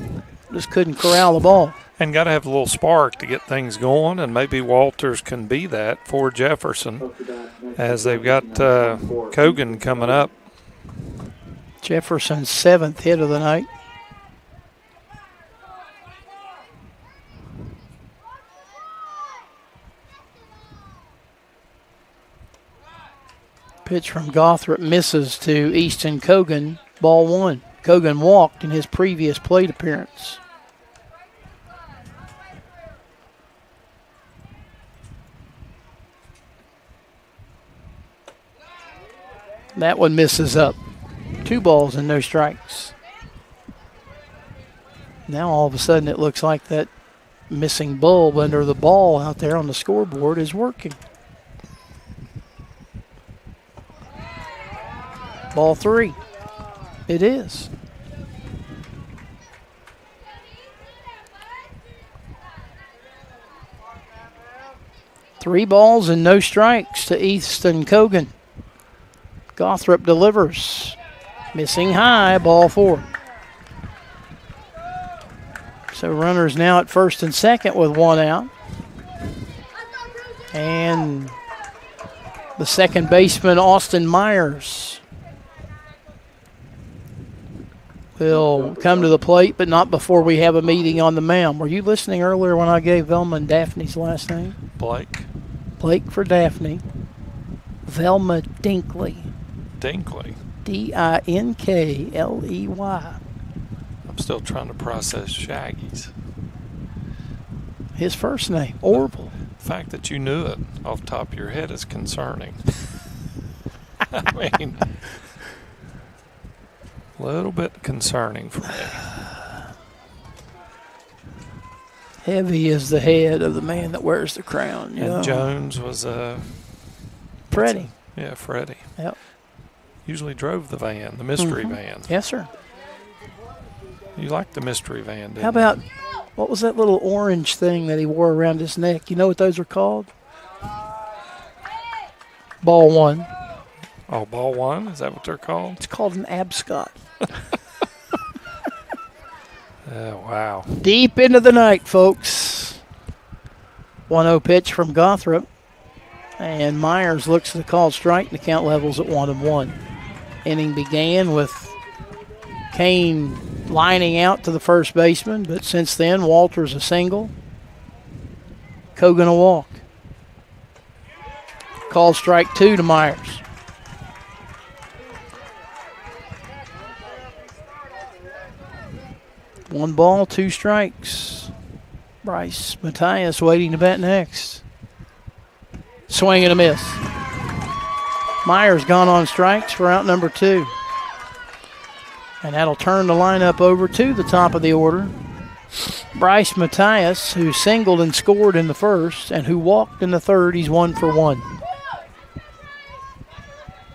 just couldn't corral the ball. And got to have a little spark to get things going, and maybe Walters can be that for Jefferson as they've got Kogan coming up. Jefferson's 7th hit of the night. Pitch from Gothrop misses to Easton Kogan, ball 1. Kogan walked in his previous plate appearance. That one misses up. 2 balls and no strikes. Now all of a sudden it looks like that missing bulb under the ball out there on the scoreboard is working. Ball 3. It is. Three balls and no strikes to Easton Kogan. Gothrop delivers. Missing high, ball 4. So runners now at first and second with 1 out. And the second baseman, Austin Myers, will come to the plate, but not before we have a meeting on the mound. Were you listening earlier when I gave Velma and Daphne's last name? Blake. Blake for Daphne. Velma Dinkley. Dinkley. Dinkley. I'm still trying to process Shaggy's. His first name, Orville. The fact that you knew it off the top of your head is concerning. I mean, a little bit concerning for me. Heavy is the head of the man that wears the crown. And Jones was Freddie. Yeah, Freddie. Yep. Usually drove the van, the mystery van. Yes, sir. You liked the mystery van, didn't you? How about, what was that little orange thing that he wore around his neck? You know what those are called? Ball 1. Oh, ball 1? Is that what they're called? It's called an abscot. Oh, wow. Deep into the night, folks. 1-0 pitch from Gothrop. And Myers looks at the called strike, and the count levels at 1-1. Inning began with Kane lining out to the first baseman, but since then, Walters a single. Kogan a walk. Called strike 2 to Myers. One ball, 2 strikes. Bryce Matthias waiting to bat next. Swing and a miss. Myers gone on strikes for out number 2. And that'll turn the lineup over to the top of the order. Bryce Matthias, who singled and scored in the first and who walked in the third, he's 1 for 1.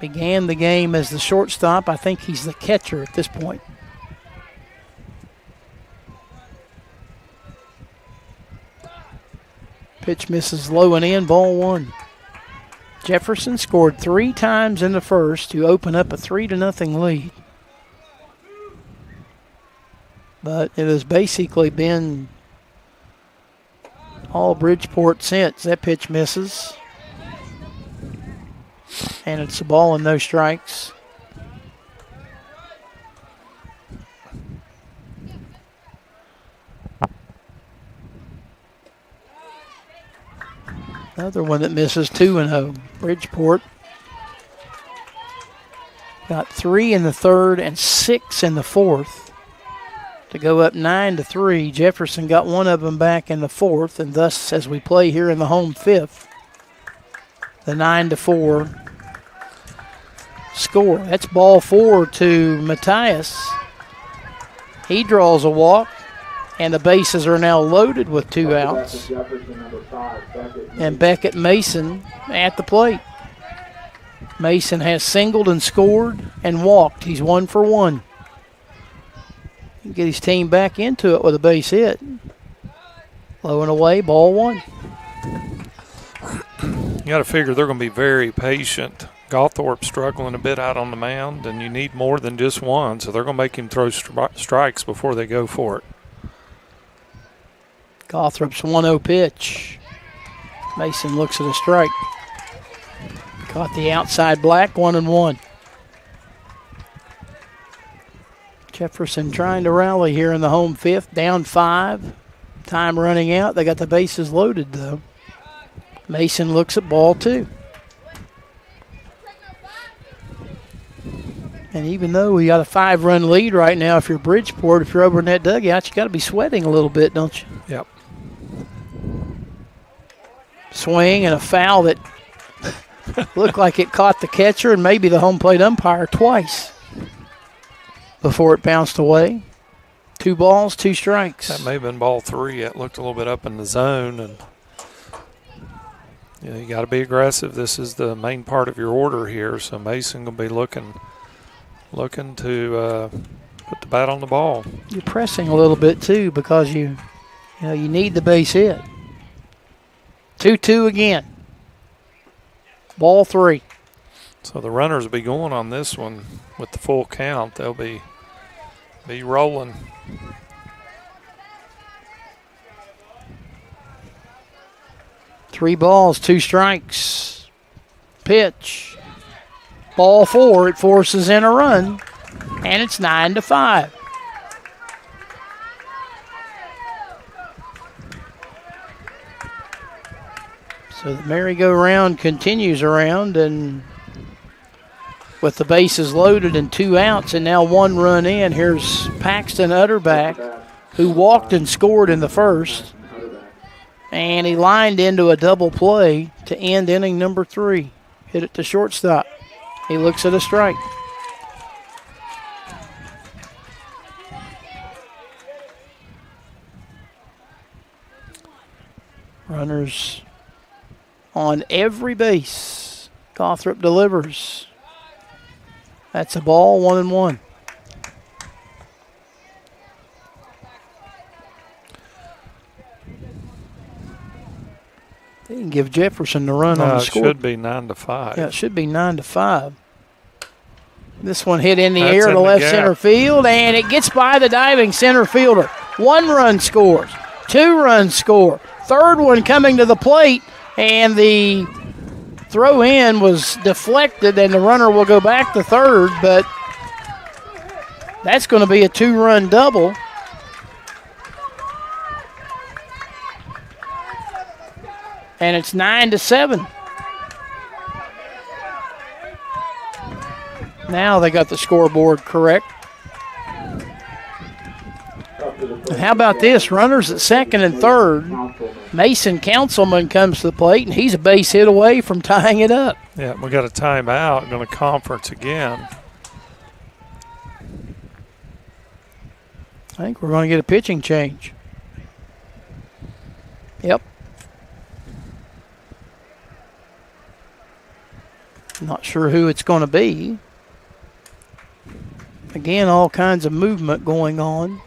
Began the game as the shortstop. I think he's the catcher at this point. Pitch misses low and in, ball 1. Jefferson scored 3 times in the first to open up a 3-0 lead. But it has basically been all Bridgeport since. That pitch misses. And it's a ball and no strikes. Another one that misses, 2-0. Bridgeport got 3 in the third and 6 in the fourth to go up 9-3. Jefferson got one of them back in the fourth, and thus, as we play here in the home fifth, the 9-4 score. That's ball 4 to Matthias. He draws a walk, and the bases are now loaded with 2 outs. And Beckett Mason at the plate. Mason has singled and scored and walked. He's 1 for 1. He can get his team back into it with a base hit. Low and away, ball 1. You got to figure they're going to be very patient. Gawthorpe's struggling a bit out on the mound, and you need more than just one, so they're going to make him throw strikes before they go for it. Gawthorpe's 1-0 pitch. Mason looks at a strike. Caught the outside black, 1-1. Jefferson trying to rally here in the home fifth, down 5. Time running out. They got the bases loaded, though. Mason looks at ball 2. And even though we got a 5-run lead right now, if you're Bridgeport, if you're over in that dugout, you got to be sweating a little bit, don't you? Yep. Swing and a foul that looked like it caught the catcher and maybe the home plate umpire twice before it bounced away. 2 balls, 2 strikes. That may have been ball 3. It looked a little bit up in the zone, and you got to be aggressive. This is the main part of your order here, so Mason going to be looking to put the bat on the ball. You're pressing a little bit too because you need the base hit. 2-2 again. Ball 3. So the runners will be going on this one with the full count. They'll be rolling. Three balls, 2 strikes. Pitch. Ball 4. It forces in a run, and it's 9-5. So the merry-go-round continues around, and with the bases loaded and 2 outs and now 1 run in, here's Paxton Utterback, who walked and scored in the first, and he lined into a double play to end inning number 3. Hit it to shortstop. He looks at a strike. Runners on every base. Gawthorpe delivers. That's a ball, 1-1. They can give Jefferson the run on the score. It should be 9-5. Yeah, it should be 9-5. This one hit in the air to left center field, and it gets by the diving center fielder. 1 run scores. 2 runs score. 3rd one coming to the plate, and the throw in was deflected, and the runner will go back to third, but that's going to be a 2-run double. And it's 9-7. Now they got the scoreboard correct. And how about this? Runners at 2nd and 3rd. Mason Councilman comes to the plate, and he's a base hit away from tying it up. Yeah, we got a timeout. Going to conference again. I think we're going to get a pitching change. Yep. Not sure who it's going to be. Again, all kinds of movement going on.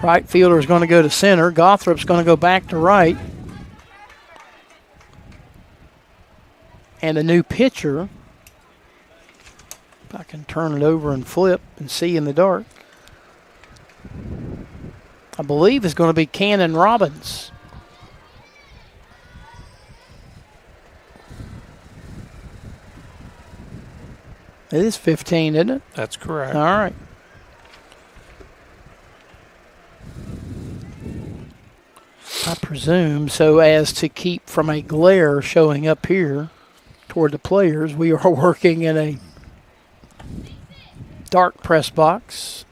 Right fielder is going to go to center. Gawthorpe's going to go back to right. And a new pitcher. If I can turn it over and flip and see in the dark, I believe is going to be Cannon Robbins. It is 15, isn't it? That's correct. All right. I presume so as to keep from a glare showing up here toward the players. We are working in a dark press box.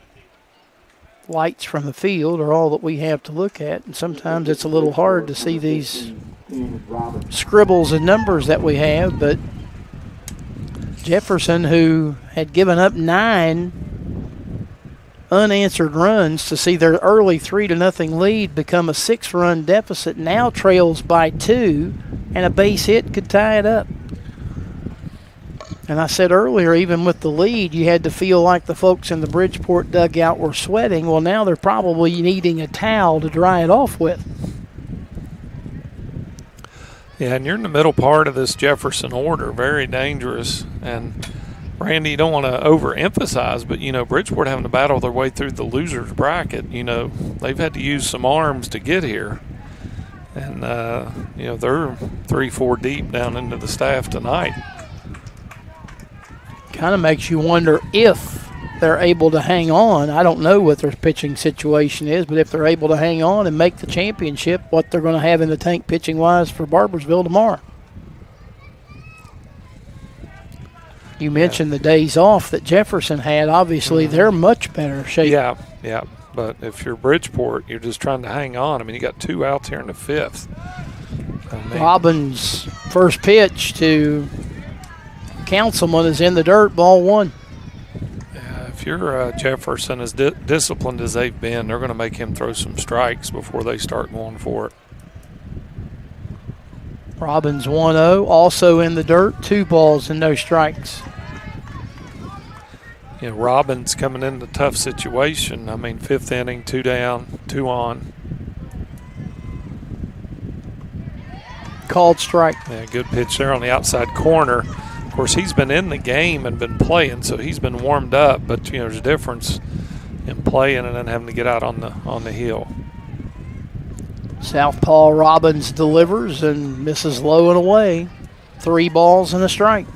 lights from the field are all that we have to look at, and sometimes it's a little hard to see these scribbles and numbers that we have. But Jefferson, who had given up 9 unanswered runs to see their early 3-0 lead become a 6-run deficit, now trails by 2, and a base hit could tie it up. And I said earlier, even with the lead, you had to feel like the folks in the Bridgeport dugout were sweating. Well, now they're probably needing a towel to dry it off with. Yeah, and you're in the middle part of this Jefferson order, very dangerous. And, Randy, you don't want to overemphasize, but, Bridgeport having to battle their way through the loser's bracket. They've had to use some arms to get here. And, they're 3-4 deep down into the staff tonight. Kind of makes you wonder if they're able to hang on. I don't know what their pitching situation is, but if they're able to hang on and make the championship, what they're going to have in the tank pitching-wise for Barbersville tomorrow. You mentioned the days off that Jefferson had. Obviously, they're much better shape. Yeah. But if you're Bridgeport, you're just trying to hang on. I mean, you got 2 outs here in the 5th. Robbins' first pitch to Councilman is in the dirt, ball 1. Yeah, if you're Jefferson, as disciplined as they've been, they're going to make him throw some strikes before they start going for it. Robbins 1-0, also in the dirt, 2 balls and no strikes. Robbins coming into a tough situation. I mean, 5th inning, 2 down, 2 on. Called strike. Yeah, good pitch there on the outside corner. Of course, he's been in the game and been playing, so he's been warmed up. But there's a difference in playing and then having to get out on the hill. Southpaw Robbins delivers and misses low and away. 3 balls and a strike.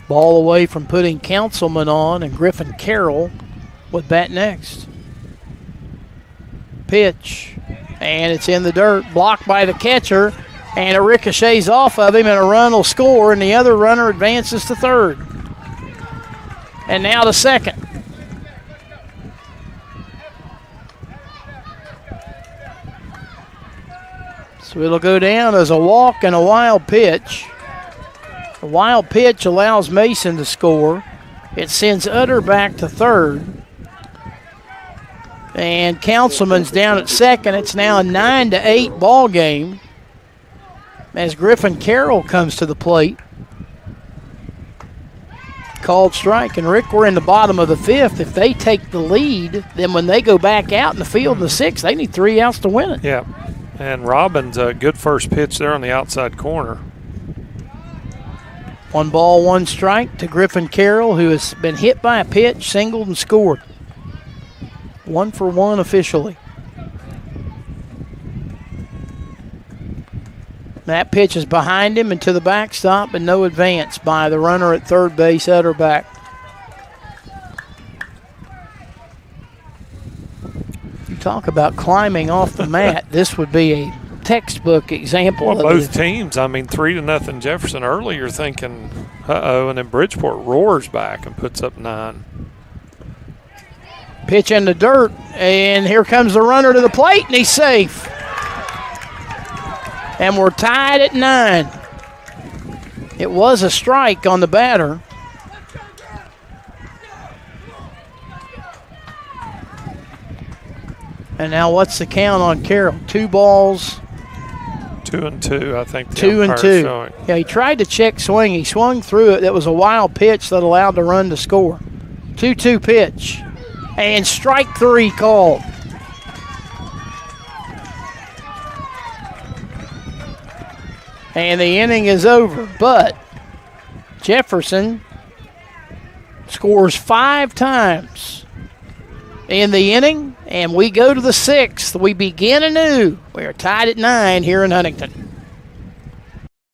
Ball away from putting Councilman on, and Griffin Carroll with bat next. Pitch, and it's in the dirt, blocked by the catcher. And it ricochets off of him, and a run will score, and the other runner advances to third. And now to second. So it'll go down as a walk and a wild pitch. The wild pitch allows Mason to score. It sends Utter back to third. And Councilman's down at second. It's now a 9-8 ball game as Griffin Carroll comes to the plate. Called strike. And Rick, we're in the bottom of the 5th. If they take the lead, then when they go back out in the field in the 6th, they need 3 outs to win it. Yeah. And Robbins, a good first pitch there on the outside corner. 1 ball, 1 strike to Griffin Carroll, who has been hit by a pitch, singled, and scored. 1 for 1 officially. That pitch is behind him and to the backstop, and no advance by the runner at third base, Utterback. You talk about climbing off the mat. This would be a textbook example of it. Both teams. I mean, 3-0 Jefferson early. You're thinking, and then Bridgeport roars back and puts up 9. Pitch in the dirt, and here comes the runner to the plate, and he's safe. And we're tied at 9. It was a strike on the batter. And now what's the count on Carroll? 2 balls. 2-2, I think. 2-2. Showing. Yeah, he tried to check swing. He swung through it. That was a wild pitch that allowed the run to score. 2-2 pitch. And strike 3 called. And the inning is over, but Jefferson scores 5 times in the inning, and we go to the 6th. We begin anew. We are tied at 9 here in Huntington.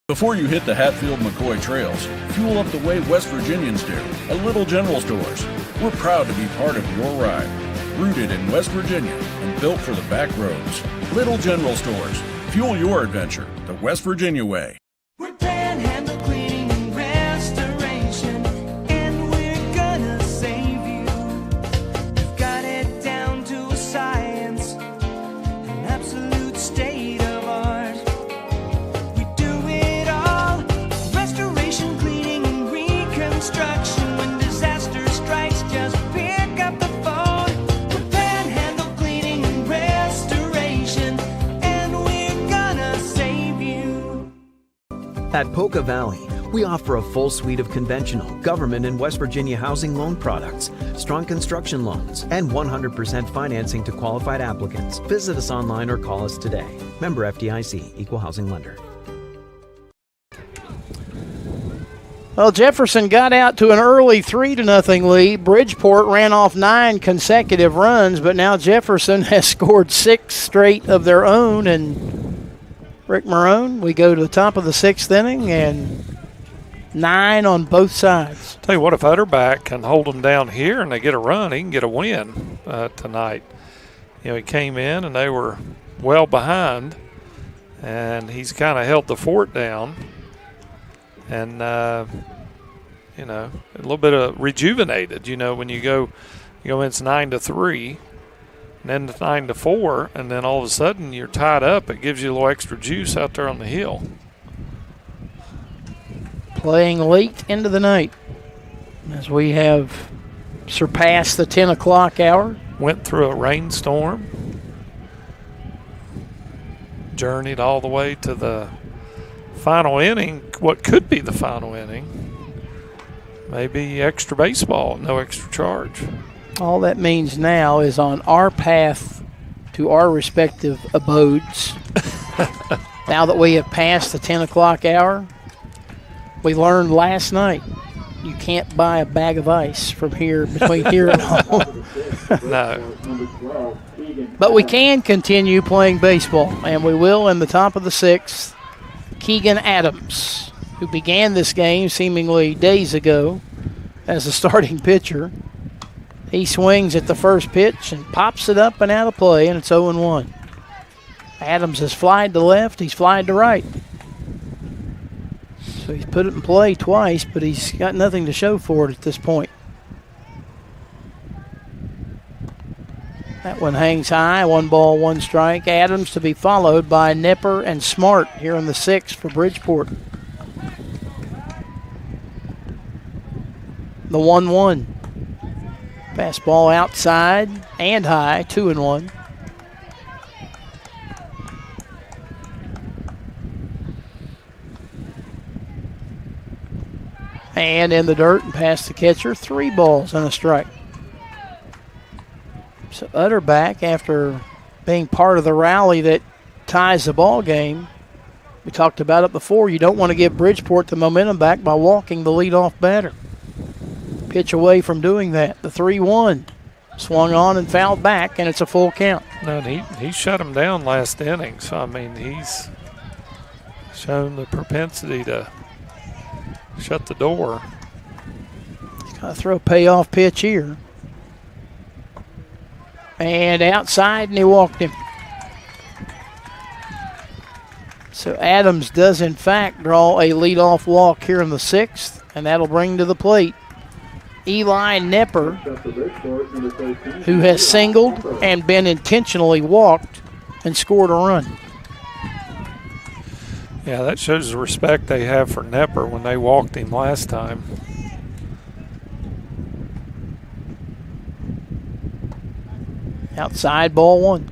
Before you hit the Hatfield-McCoy trails, fuel up the way West Virginians do at Little General Stores. We're proud to be part of your ride. Rooted in West Virginia and built for the back roads. Little General Stores. Fuel your adventure the West Virginia way. We're Panhandle Cleaning and Restoration, and we're gonna save you. We've got it down At Polka Valley, we offer a full suite of conventional, government, and West Virginia housing loan products, strong construction loans, and 100% financing to qualified applicants. Visit us online or call us today. Member FDIC, Equal Housing Lender. Well, Jefferson got out to an early 3-0 lead. Bridgeport ran off 9 consecutive runs, but now Jefferson has scored 6 straight of their own. And Rick Marone, we go to the top of the 6th inning, and 9 on both sides. Tell you what, if Utterback can hold them down here and they get a run, he can get a win tonight. You know, he came in and they were well behind, and he's kind of held the fort down. And, you know, a little bit of rejuvenated, you know, when you go it's 9-3, and then 9-4, and then all of a sudden you're tied up. It gives you a little extra juice out there on the hill. Playing late into the night as we have surpassed the 10 o'clock hour. Went through a rainstorm, journeyed all the way to the final inning, what could be the final inning. Maybe extra baseball, no extra charge. All that means now is on our path to our respective abodes. Now that we have passed the 10 o'clock hour, we learned last night you can't buy a bag of ice from here, between here and home. No. But we can continue playing baseball, and we will in the top of the 6th. Keegan Adams, who began this game seemingly days ago as a starting pitcher. He swings at the first pitch and pops it up and out of play, and it's 0-1. Adams has flied to left, he's flied to right. So he's put it in play twice, but he's got nothing to show for it at this point. That one hangs high, 1 ball, 1 strike. Adams to be followed by Nipper and Smart here in the 6th for Bridgeport. The 1-1. Fastball outside and high, 2-1. And in the dirt and past the catcher, 3 balls and a strike. So Utterback, after being part of the rally that ties the ball game, we talked about it before, you don't want to give Bridgeport the momentum back by walking the leadoff batter. Pitch away from doing that. The 3-1 swung on and fouled back, and it's a full count. No, he shut him down last inning. So, I mean, he's shown the propensity to shut the door. He's got to throw a payoff pitch here. And outside, and he walked him. So Adams does, in fact, draw a leadoff walk here in the 6th, and that'll bring to the plate Eli Nipper, who has singled and been intentionally walked and scored a run. Yeah, that shows the respect they have for Nipper when they walked him last time. Outside, ball 1.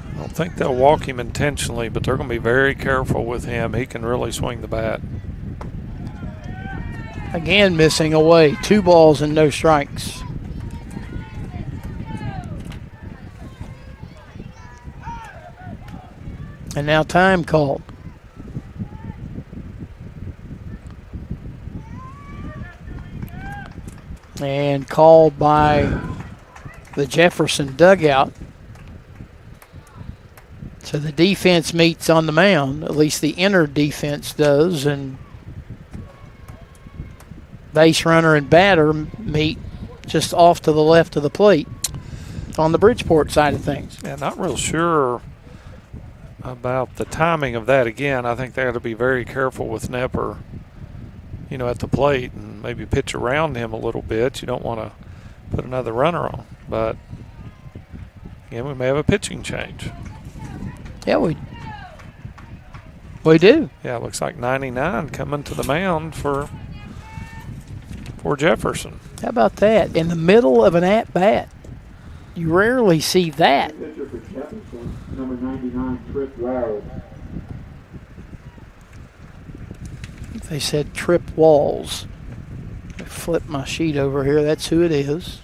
I don't think they'll walk him intentionally, but they're going to be very careful with him. He can really swing the bat. Again, missing away. 2 balls and no strikes. And now time called. And called by the Jefferson dugout. So the defense meets on the mound, at least the inner defense does, and base runner and batter meet just off to the left of the plate on the Bridgeport side of things. Yeah, not real sure about the timing of that. Again, I think they have to be very careful with Nipper, you know, at the plate and maybe pitch around him a little bit. You don't want to put another runner on. But, again, we may have a pitching change. Yeah, we do. Yeah, it looks like 99 coming to the mound for Jefferson. How about that? In the middle of an at-bat. You rarely see that. Pitcher for Jefferson, number 99, Trip Walls. They said Trip Walls. I flip my sheet over here. That's who it is.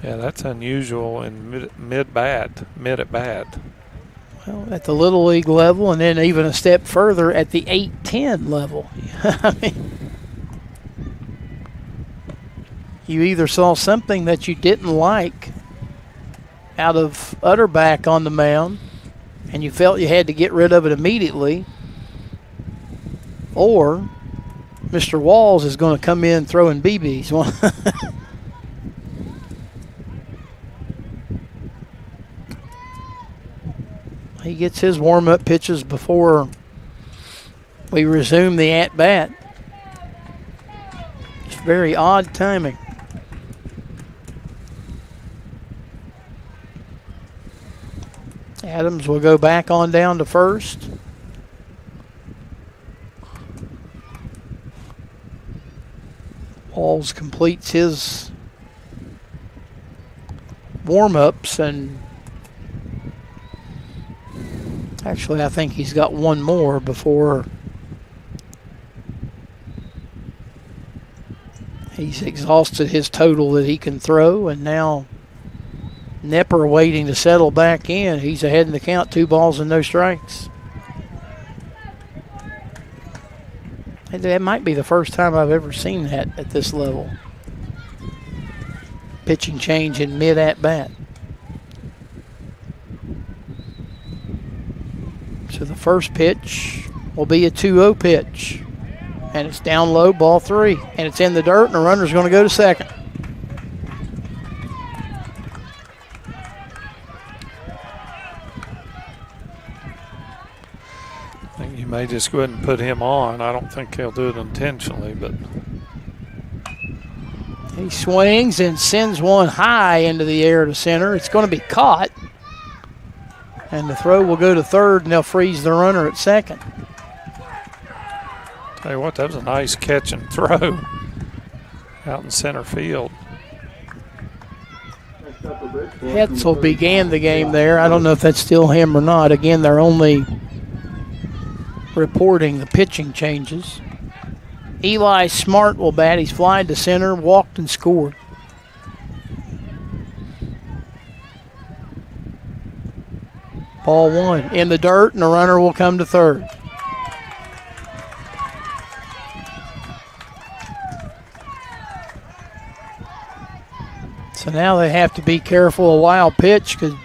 Yeah, that's unusual in mid at bat. Well, at the Little League level, and then even a step further at the 8-10 level. I mean, you either saw something that you didn't like out of Utterback on the mound, and you felt you had to get rid of it immediately, or Mr. Walls is going to come in throwing BBs. He gets his warm-up pitches before we resume the at-bat. It's very odd timing. Adams will go back on down to first. Walls completes his warm-ups, and actually I think he's got one more before he's exhausted his total that he can throw, and now Nepper waiting to settle back in. He's ahead in the count, 2 balls and no strikes. That might be the first time I've ever seen that at this level. Pitching change in mid at bat. So the first pitch will be a 2-0 pitch. And it's down low, ball 3. And it's in the dirt, and the runner's going to go to second. I think you may just go ahead and put him on. I don't think he'll do it intentionally, but he swings and sends one high into the air to center. It's going to be caught. And the throw will go to third, and they'll freeze the runner at second. Tell you what, that was a nice catch and throw out in center field. Hetzel began the game there. I don't know if that's still him or not. Again, they're only reporting the pitching changes. Eli Smart will bat. He's flying to center, walked and scored. Ball 1 in the dirt, and the runner will come to third. So now they have to be careful. A wild pitch could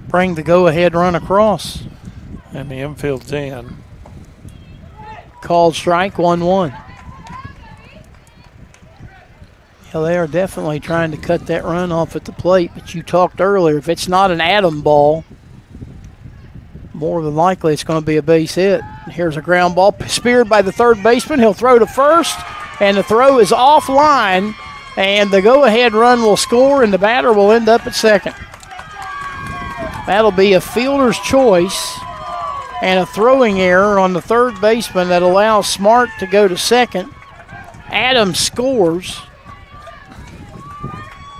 bring the go-ahead run across. And the infield's in. Called strike, 1-1. Yeah, they are definitely trying to cut that run off at the plate, but you talked earlier, if it's not an Adam ball, more than likely it's going to be a base hit. Here's a ground ball speared by the third baseman. He'll throw to first, and the throw is offline, and the go-ahead run will score, and the batter will end up at second. That'll be a fielder's choice and a throwing error on the third baseman that allows Smart to go to second. Adams scores.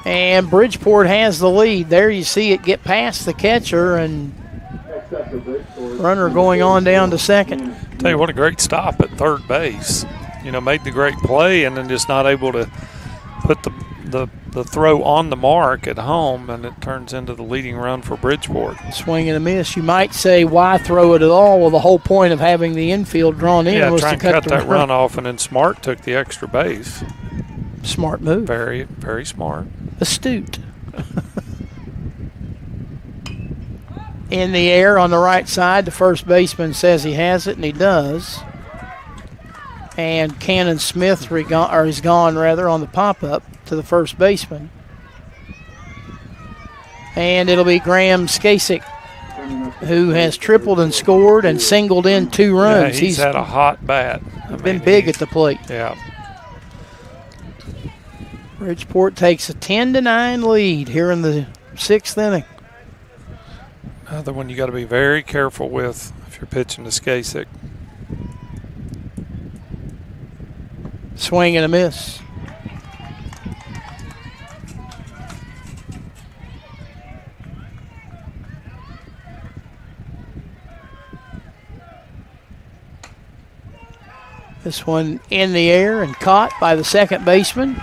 And Bridgeport has the lead. There you see it get past the catcher, and runner going on down to second. Tell you what, a great stop at third base. You know, made the great play and then just not able to put the throw on the mark at home, and it turns into the leading run for Bridgeport. Swing and a miss. You might say, why throw it at all? Well, the whole point of having the infield drawn in was to cut that run off, and then Smart took the extra base. Smart move. Very, very smart. Astute. In the air on the right side, the first baseman says he has it, and he does. And Cannon Smith is gone on the pop-up to the first baseman. And it'll be Graham Skasik, who has tripled and scored and singled in 2 runs. Yeah, he's had a hot bat. Been big at the plate. Yeah. Bridgeport takes a 10-9 lead here in the 6th inning. Another one you got to be very careful with if you're pitching to Skasik. Swing and a miss. This one in the air and caught by the second baseman.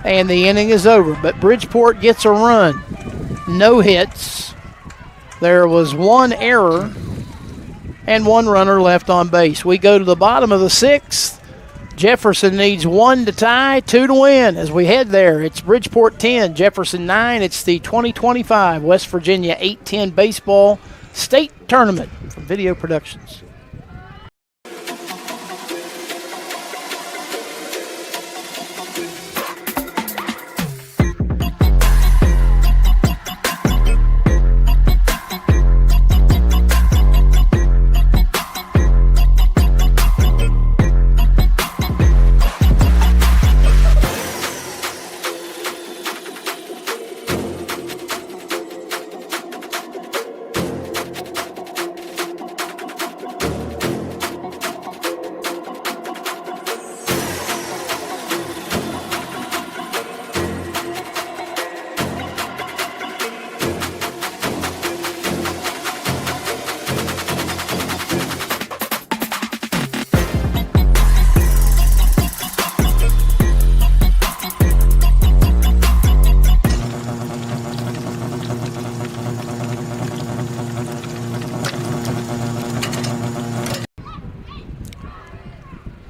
And the inning is over. But Bridgeport gets a run. No hits. There was one error and one runner left on base. We go to the bottom of the sixth. Jefferson needs 1 to tie, 2 to win. As we head there, it's Bridgeport 10, Jefferson 9. It's the 2025 West Virginia 8-10 Baseball State Tournament from Video Productions.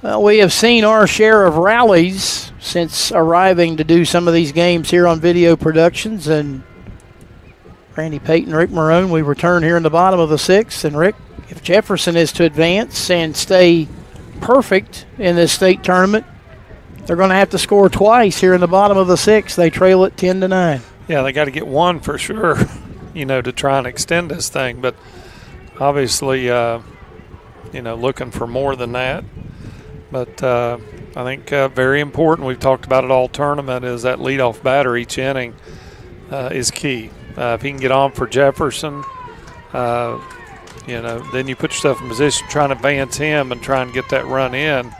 Well, we have seen our share of rallies since arriving to do some of these games here on Video Productions. And Randy Payton, Rick Marone, we return here in the bottom of the sixth. And Rick, if Jefferson is to advance and stay perfect in this state tournament, they're going to have to score twice here in the bottom of the sixth. They trail it 10-9. Yeah, they got to get one for sure, to try and extend this thing. But obviously, looking for more than that. But I think very important, we've talked about it all tournament, is that leadoff batter each inning is key. If he can get on for Jefferson, then you put yourself in position trying to advance him and try and get that run in.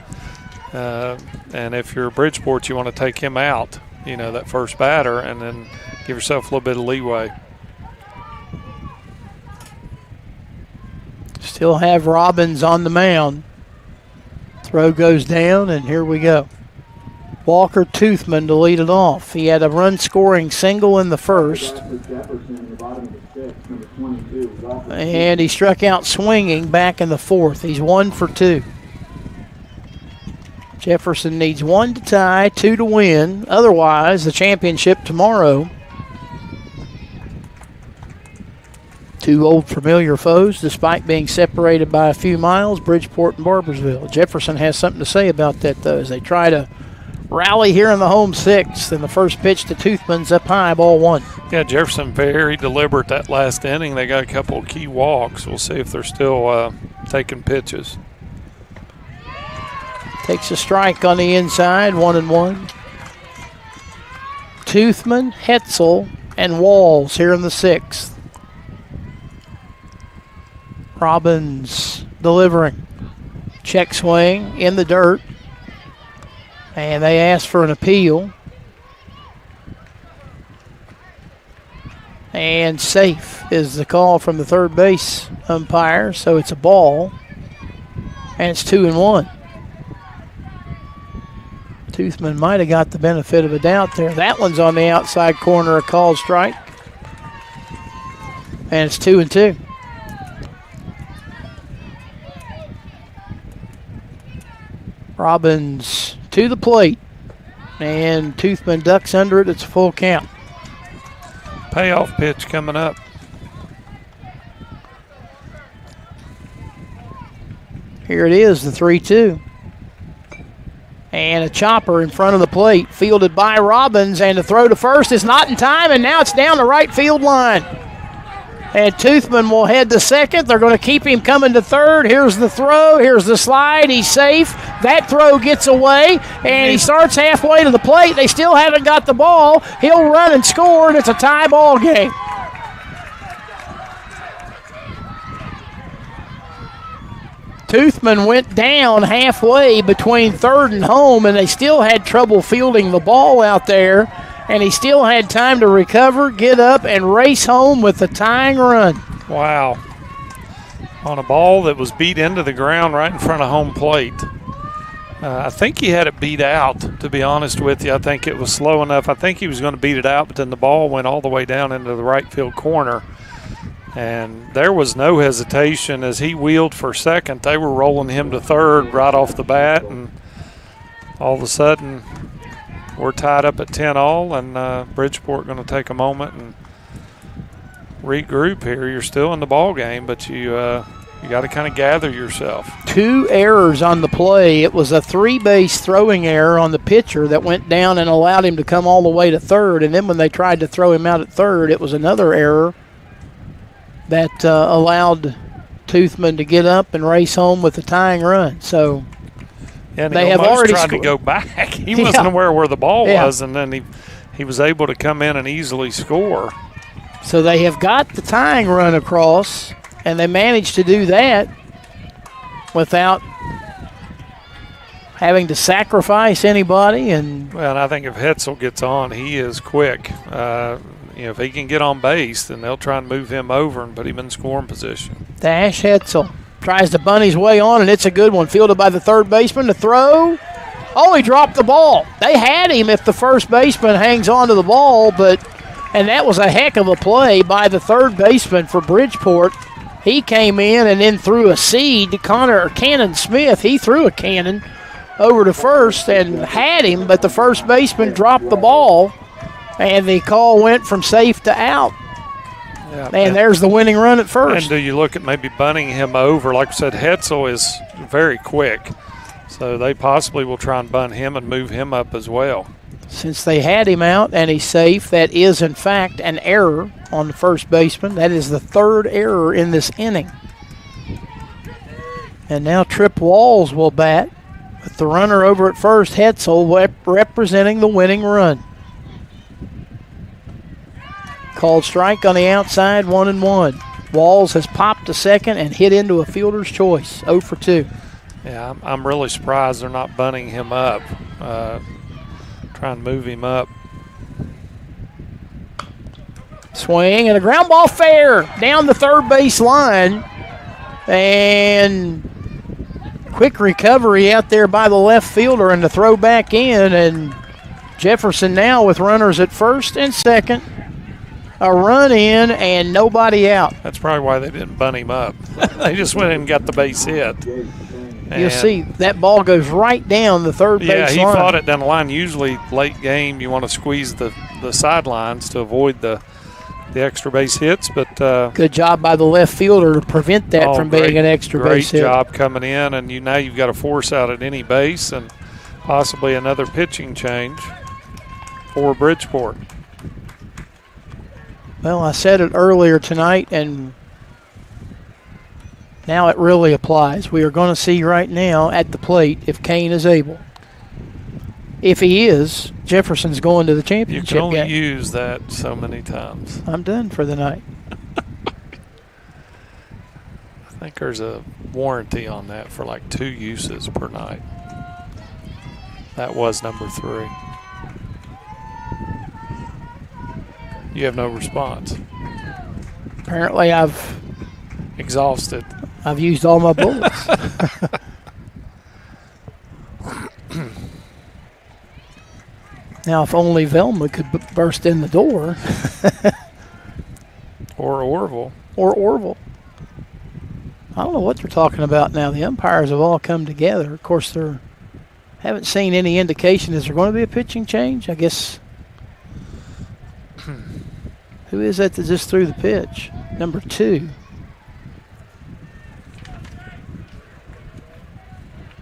And if you're Bridgeport, you want to take him out, that first batter, and then give yourself a little bit of leeway. Still have Robbins on the mound. Throw goes down, and here we go. Walker Toothman to lead it off. He had a run-scoring single in the first. And he struck out swinging back in the fourth. He's 1 for 2. Jefferson needs 1 to tie, 2 to win. Otherwise, the championship tomorrow. Two old familiar foes, despite being separated by a few miles, Bridgeport and Barbersville. Jefferson has something to say about that, though, as they try to rally here in the home sixth. And the first pitch to Toothman's up high, ball 1. Yeah, Jefferson very deliberate that last inning. They got a couple of key walks. We'll see if they're still taking pitches. Takes a strike on the inside, 1-1. Toothman, Hetzel, and Walls here in the sixth. Robbins delivering. Check swing in the dirt. And they ask for an appeal. And safe is the call from the third base umpire. So it's a ball. And it's 2-1. Toothman might have got the benefit of a doubt there. That one's on the outside corner, a called strike. And it's 2-2. Robbins to the plate, and Toothman ducks under it. It's a full count. Payoff pitch coming up. Here it is, the 3-2. And a chopper in front of the plate, fielded by Robbins, and the throw to first is not in time, and now it's down the right field line. And Toothman will head to second. They're going to keep him coming to third. Here's the throw. Here's the slide. He's safe. That throw gets away, and he starts halfway to the plate. They still haven't got the ball. He'll run and score, and it's a tie ball game. Toothman went down halfway between third and home, and they still had trouble fielding the ball out there. And he still had time to recover, get up, and race home with the tying run. Wow. On a ball that was beat into the ground right in front of home plate. I think he had it beat out, to be honest with you. I think it was slow enough. I think he was going to beat it out, but then the ball went all the way down into the right field corner. And there was no hesitation as he wheeled for second. They were rolling him to third right off the bat, and all of a sudden we're tied up at 10-all, and Bridgeport going to take a moment and regroup here. You're still in the ball game, but you got to kind of gather yourself. 2 errors on the play. It was a 3-base throwing error on the pitcher that went down and allowed him to come all the way to third, and then when they tried to throw him out at third, it was another error that allowed Toothman to get up and race home with a tying run. So and they have already tried to go back. He wasn't aware where the ball was, and then he was able to come in and easily score. So they have got the tying run across, and they managed to do that without having to sacrifice anybody. Well, I think if Hetzel gets on, he is quick. If he can get on base, then they'll try and move him over and put him in scoring position. Dash Hetzel tries to bunt his way on, and it's a good one. Fielded by the third baseman to throw. Oh, he dropped the ball. They had him if the first baseman hangs on to the ball, and that was a heck of a play by the third baseman for Bridgeport. He came in and then threw a seed to Cannon Smith. He threw a cannon over to first and had him, but the first baseman dropped the ball, and the call went from safe to out. Yeah, and there's the winning run at first. And do you look at maybe bunting him over? Like I said, Hetzel is very quick, so they possibly will try and bunt him and move him up as well. Since they had him out and he's safe, that is, in fact, an error on the first baseman. That is the third error in this inning. And now Trip Walls will bat with the runner over at first, Hetzel representing the winning run. Called strike on the outside, 1-1. Walls has popped to second and hit into a fielder's choice, 0 for 2. Yeah, I'm really surprised they're not bunting him up. Trying to move him up. Swing and a ground ball fair down the third base line. And quick recovery out there by the left fielder and the throw back in. And Jefferson now with runners at first and second. A run in and nobody out. That's probably why they didn't bunt him up. They just went in and got the base hit. You'll see that ball goes right down the third base line. Yeah, he fought it down the line. Usually late game you want to squeeze the sidelines to avoid the extra base hits. But good job by the left fielder to prevent that from being an extra base hit. Great job coming in, and now you've got a force out at any base and possibly another pitching change for Bridgeport. Well, I said it earlier tonight, and now it really applies. We are going to see right now at the plate if Kane is able. If he is, Jefferson's going to the championship game. You can only use that so many times. I'm done for the night. I think there's a warranty on that for like 2 uses per night. That was number 3. You have no response. Apparently I've exhausted. I've used all my bullets. Now, if only Velma could burst in the door. Or Orville. Or Orville. I don't know what they're talking about now. The umpires have all come together. Of course, they haven't seen any indication. Is there going to be a pitching change? I guess. Who is that just threw the pitch? Number 2.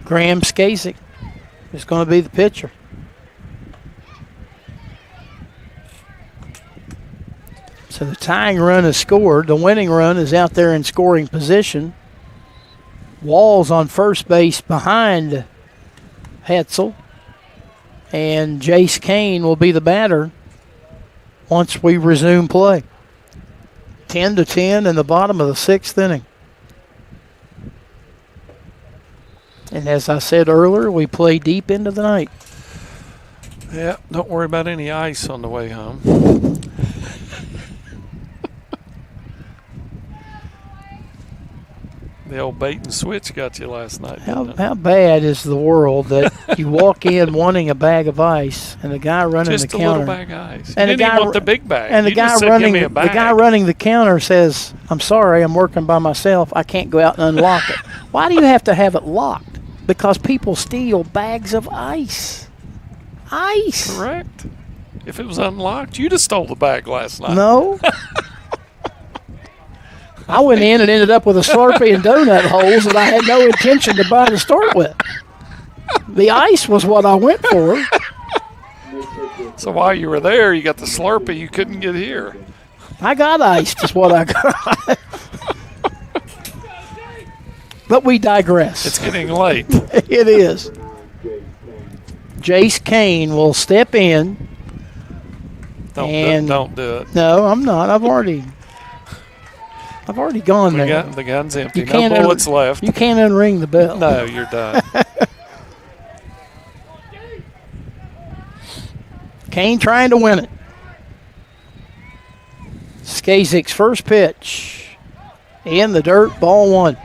Graham Skasik is going to be the pitcher. So the tying run is scored. The winning run is out there in scoring position. Walls on first base behind Hetzel. And Jace Kane will be the batter once we resume play. 10-10 in the bottom of the 6th inning. And as I said earlier, we play deep into the night. Yeah, don't worry about any ice on the way home. The old bait and switch got you last night. How bad is the world that you walk in wanting a bag of ice, and the guy running just the counter, a little bag of ice. and you didn't want the big bag. And the you guy just said, running give me a bag. the guy running the counter says, "I'm sorry, I'm working by myself. I can't go out and unlock it." Why do you have to have it locked? Because people steal bags of ice. Ice. Correct. If it was unlocked, you'd have stole the bag last night. No. I went in and ended up with a Slurpee and donut holes that I had no intention to buy to start with. The ice was what I went for. So while you were there, you got the Slurpee you couldn't get here. I got iced is what I got. But we digress. It's getting late. It is. Jace Kane will step in. Don't do it. No, I'm not. I've already gone there. The gun's empty. No bullets left. You can't unring the bell. No, you're done. Kane trying to win it. Skazik's first pitch. In the dirt, ball one.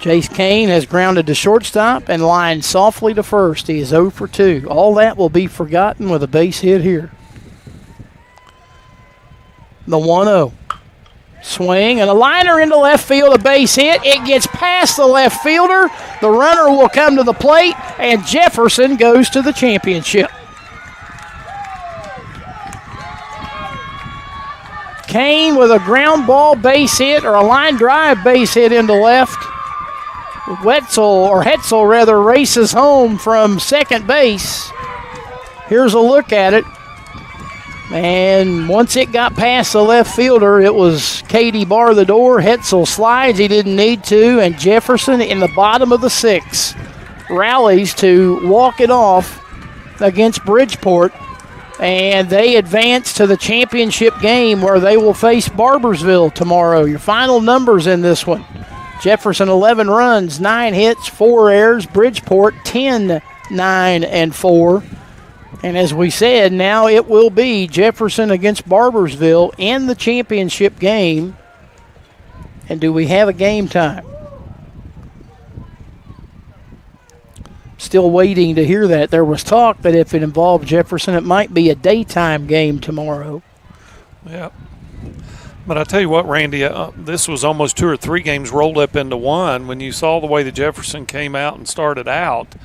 Jace Kane has grounded to shortstop and lined softly to first. He is 0 for 2. All that will be forgotten with a base hit here. The 1-0. Swing and a liner into left field, a base hit. It gets past the left fielder. The runner will come to the plate, and Jefferson goes to the championship. Kane with a ground ball base hit, or a line drive base hit into left. Hetzel races home from second base. Here's a look at it. And once it got past the left fielder, it was Katie bar the door. Hetzel slides, he didn't need to, and Jefferson in the bottom of the sixth rallies to walk it off against Bridgeport. And they advance to the championship game where they will face Barbersville tomorrow. Your final numbers in this one. Jefferson 11 runs, 9 hits, 4 errors. Bridgeport 10, 9, and 4. And as we said, now it will be Jefferson against Barbersville in the championship game. And do we have a game time? Still waiting to hear that. There was talk that if it involved Jefferson, it might be a daytime game tomorrow. Yeah. But I tell you what, Randy, this was almost 2 or 3 games rolled up into one. When you saw the way that Jefferson came out and started out,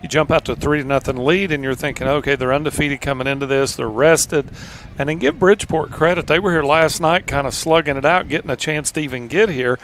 you jump out to a 3-0 lead, and you're thinking, okay, they're undefeated coming into this. They're rested. And then give Bridgeport credit. They were here last night kind of slugging it out, getting a chance to even get here.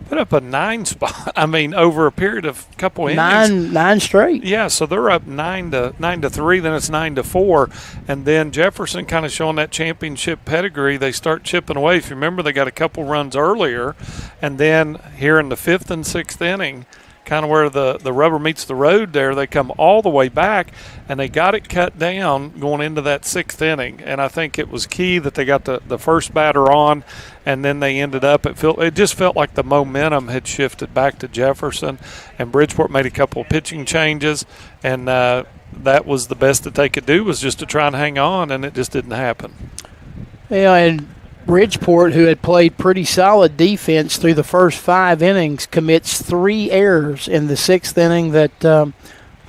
Put up a 9 spot. I mean, over a period of a couple innings. 9 straight. Yeah, so they're up 9-3. Then it's 9-4, and then Jefferson kind of showing that championship pedigree. They start chipping away. If you remember, they got a couple runs earlier, and then here in the 5th and 6th inning, kind of where the rubber meets the road there, they come all the way back, and they got it cut down going into that 6th inning. And I think it was key that they got the first batter on, and then they ended up, it just felt like the momentum had shifted back to Jefferson, and Bridgeport made a couple of pitching changes, and that was the best that they could do, was just to try and hang on, and it just didn't happen. Yeah, and Bridgeport, who had played pretty solid defense through the first 5 innings, commits 3 errors in the 6th inning that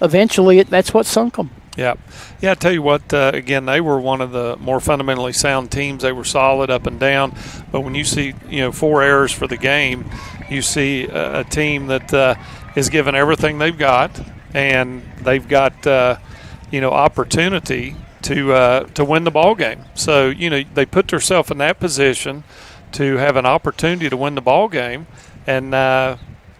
eventually that's what sunk them. Yeah. Yeah, I tell you what, again, they were one of the more fundamentally sound teams. They were solid up and down. But when you see, 4 errors for the game, you see a team that is given everything they've got, and they've got, opportunity to win the ball game. So, they put themselves in that position to have an opportunity to win the ball game, and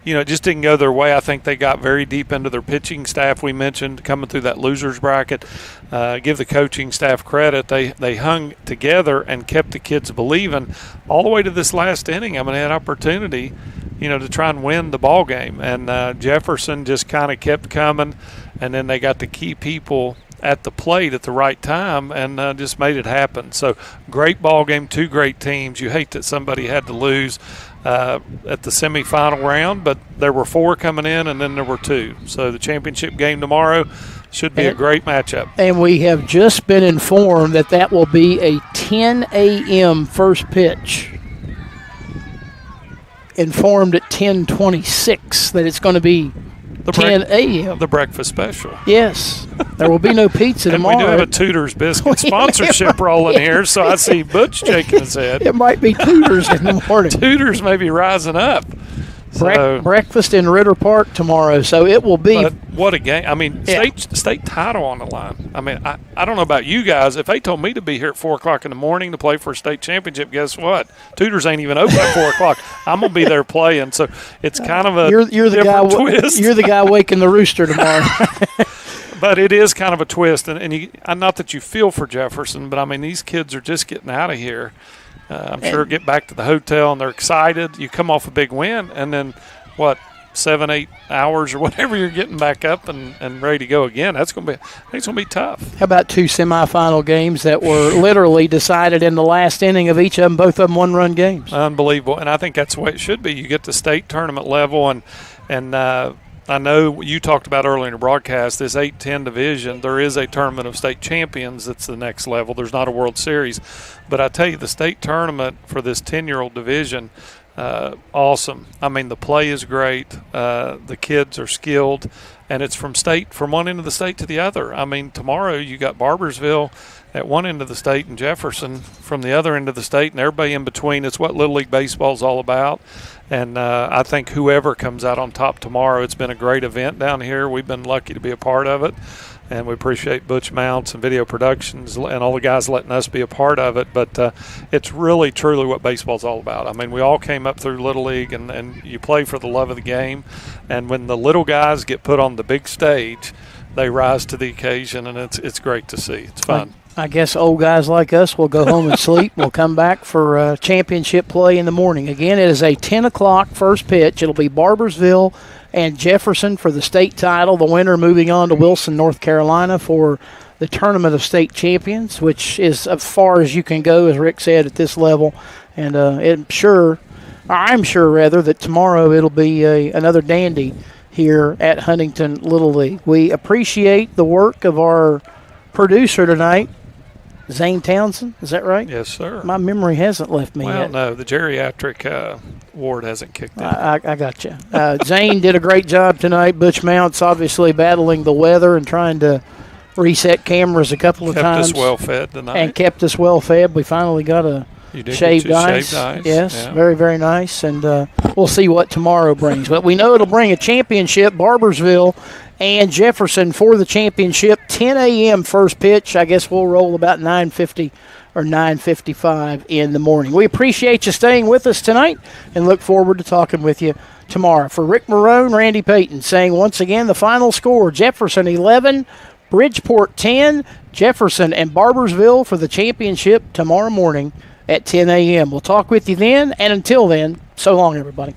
it just didn't go their way. I think they got very deep into their pitching staff. We mentioned coming through that losers bracket. Give the coaching staff credit. They hung together and kept the kids believing all the way to this last inning. I mean, they had opportunity, to try and win the ball game, and Jefferson just kind of kept coming, and then they got the key people at the plate at the right time and just made it happen. So great ball game, 2 great teams. You hate that somebody had to lose at the semifinal round, but there were 4 coming in, and then there were 2. So the championship game tomorrow should be a great matchup. And we have just been informed that will be a 10 a.m. first pitch. informed at 10:26 that it's going to be 10 a.m. The breakfast special. Yes. There will be no pizza and tomorrow. We do have a Tudor's Biscuit sponsorship rolling here, so I see Butch shaking his head. It might be Tudor's in the morning. Tudor's may be rising up. Breakfast in Ritter Park tomorrow, so it will be. But what a game. I mean, state title on the line. I mean, I don't know about you guys. If they told me to be here at 4 o'clock in the morning to play for a state championship, guess what? Tudor's ain't even open at 4 o'clock. I'm going to be there playing, so it's kind of a you're the different guy, twist. You're the guy waking the rooster tomorrow. But it is kind of a twist, and not that you feel for Jefferson, but, I mean, these kids are just getting out of here. I'm sure get back to the hotel, and they're excited. You come off a big win, and then, 7-8 hours or whatever, you're getting back up and ready to go again. It's going to be tough. How about 2 semifinal games that were literally decided in the last inning of each of them, both of them one-run games? Unbelievable, and I think that's the way it should be. You get to state tournament level, and I know you talked about earlier in the broadcast, this 8-10 division, there is a tournament of state champions that's the next level. There's not a World Series. But I tell you, the state tournament for this 10-year-old division, awesome. I mean, the play is great. The kids are skilled. And it's from one end of the state to the other. I mean, tomorrow you got Barbersville at one end of the state and Jefferson from the other end of the state, and everybody in between. It's what Little League Baseball is all about. And I think whoever comes out on top tomorrow, it's been a great event down here. We've been lucky to be a part of it. And we appreciate Butch Mounts and Video Productions and all the guys letting us be a part of it. But it's really, truly what baseball's all about. I mean, we all came up through Little League, and you play for the love of the game. And when the little guys get put on the big stage, they rise to the occasion, and it's great to see. It's fun. I guess old guys like us will go home and sleep. We'll come back for championship play in the morning. Again, it is a 10 o'clock first pitch. It'll be Barbersville and Jefferson for the state title. The winner moving on to Wilson, North Carolina for the Tournament of State Champions, which is as far as you can go, as Rick said, at this level. And I'm sure that tomorrow it'll be another dandy here at Huntington Little League. We appreciate the work of our producer tonight, Zane Townsend. Is that right? Yes, sir. My memory hasn't left me yet. Well, no, the geriatric ward hasn't kicked in. I got you. Zane did a great job tonight. Butch Mounts obviously battling the weather and trying to reset cameras a couple of times. Kept us well fed tonight. And kept us well fed. We finally got a shaved ice. Yes, yeah. Very, very nice. And we'll see what tomorrow brings. But we know it'll bring a championship, Barbersville and Jefferson for the championship. 10 a.m. first pitch. I guess we'll roll about 9:50 or 9:55 in the morning. We appreciate you staying with us tonight and look forward to talking with you tomorrow. For Rick Marone, Randy Payton saying once again the final score, Jefferson 11, Bridgeport 10, Jefferson and Barbersville for the championship tomorrow morning at 10 a.m. We'll talk with you then, and until then, so long, everybody.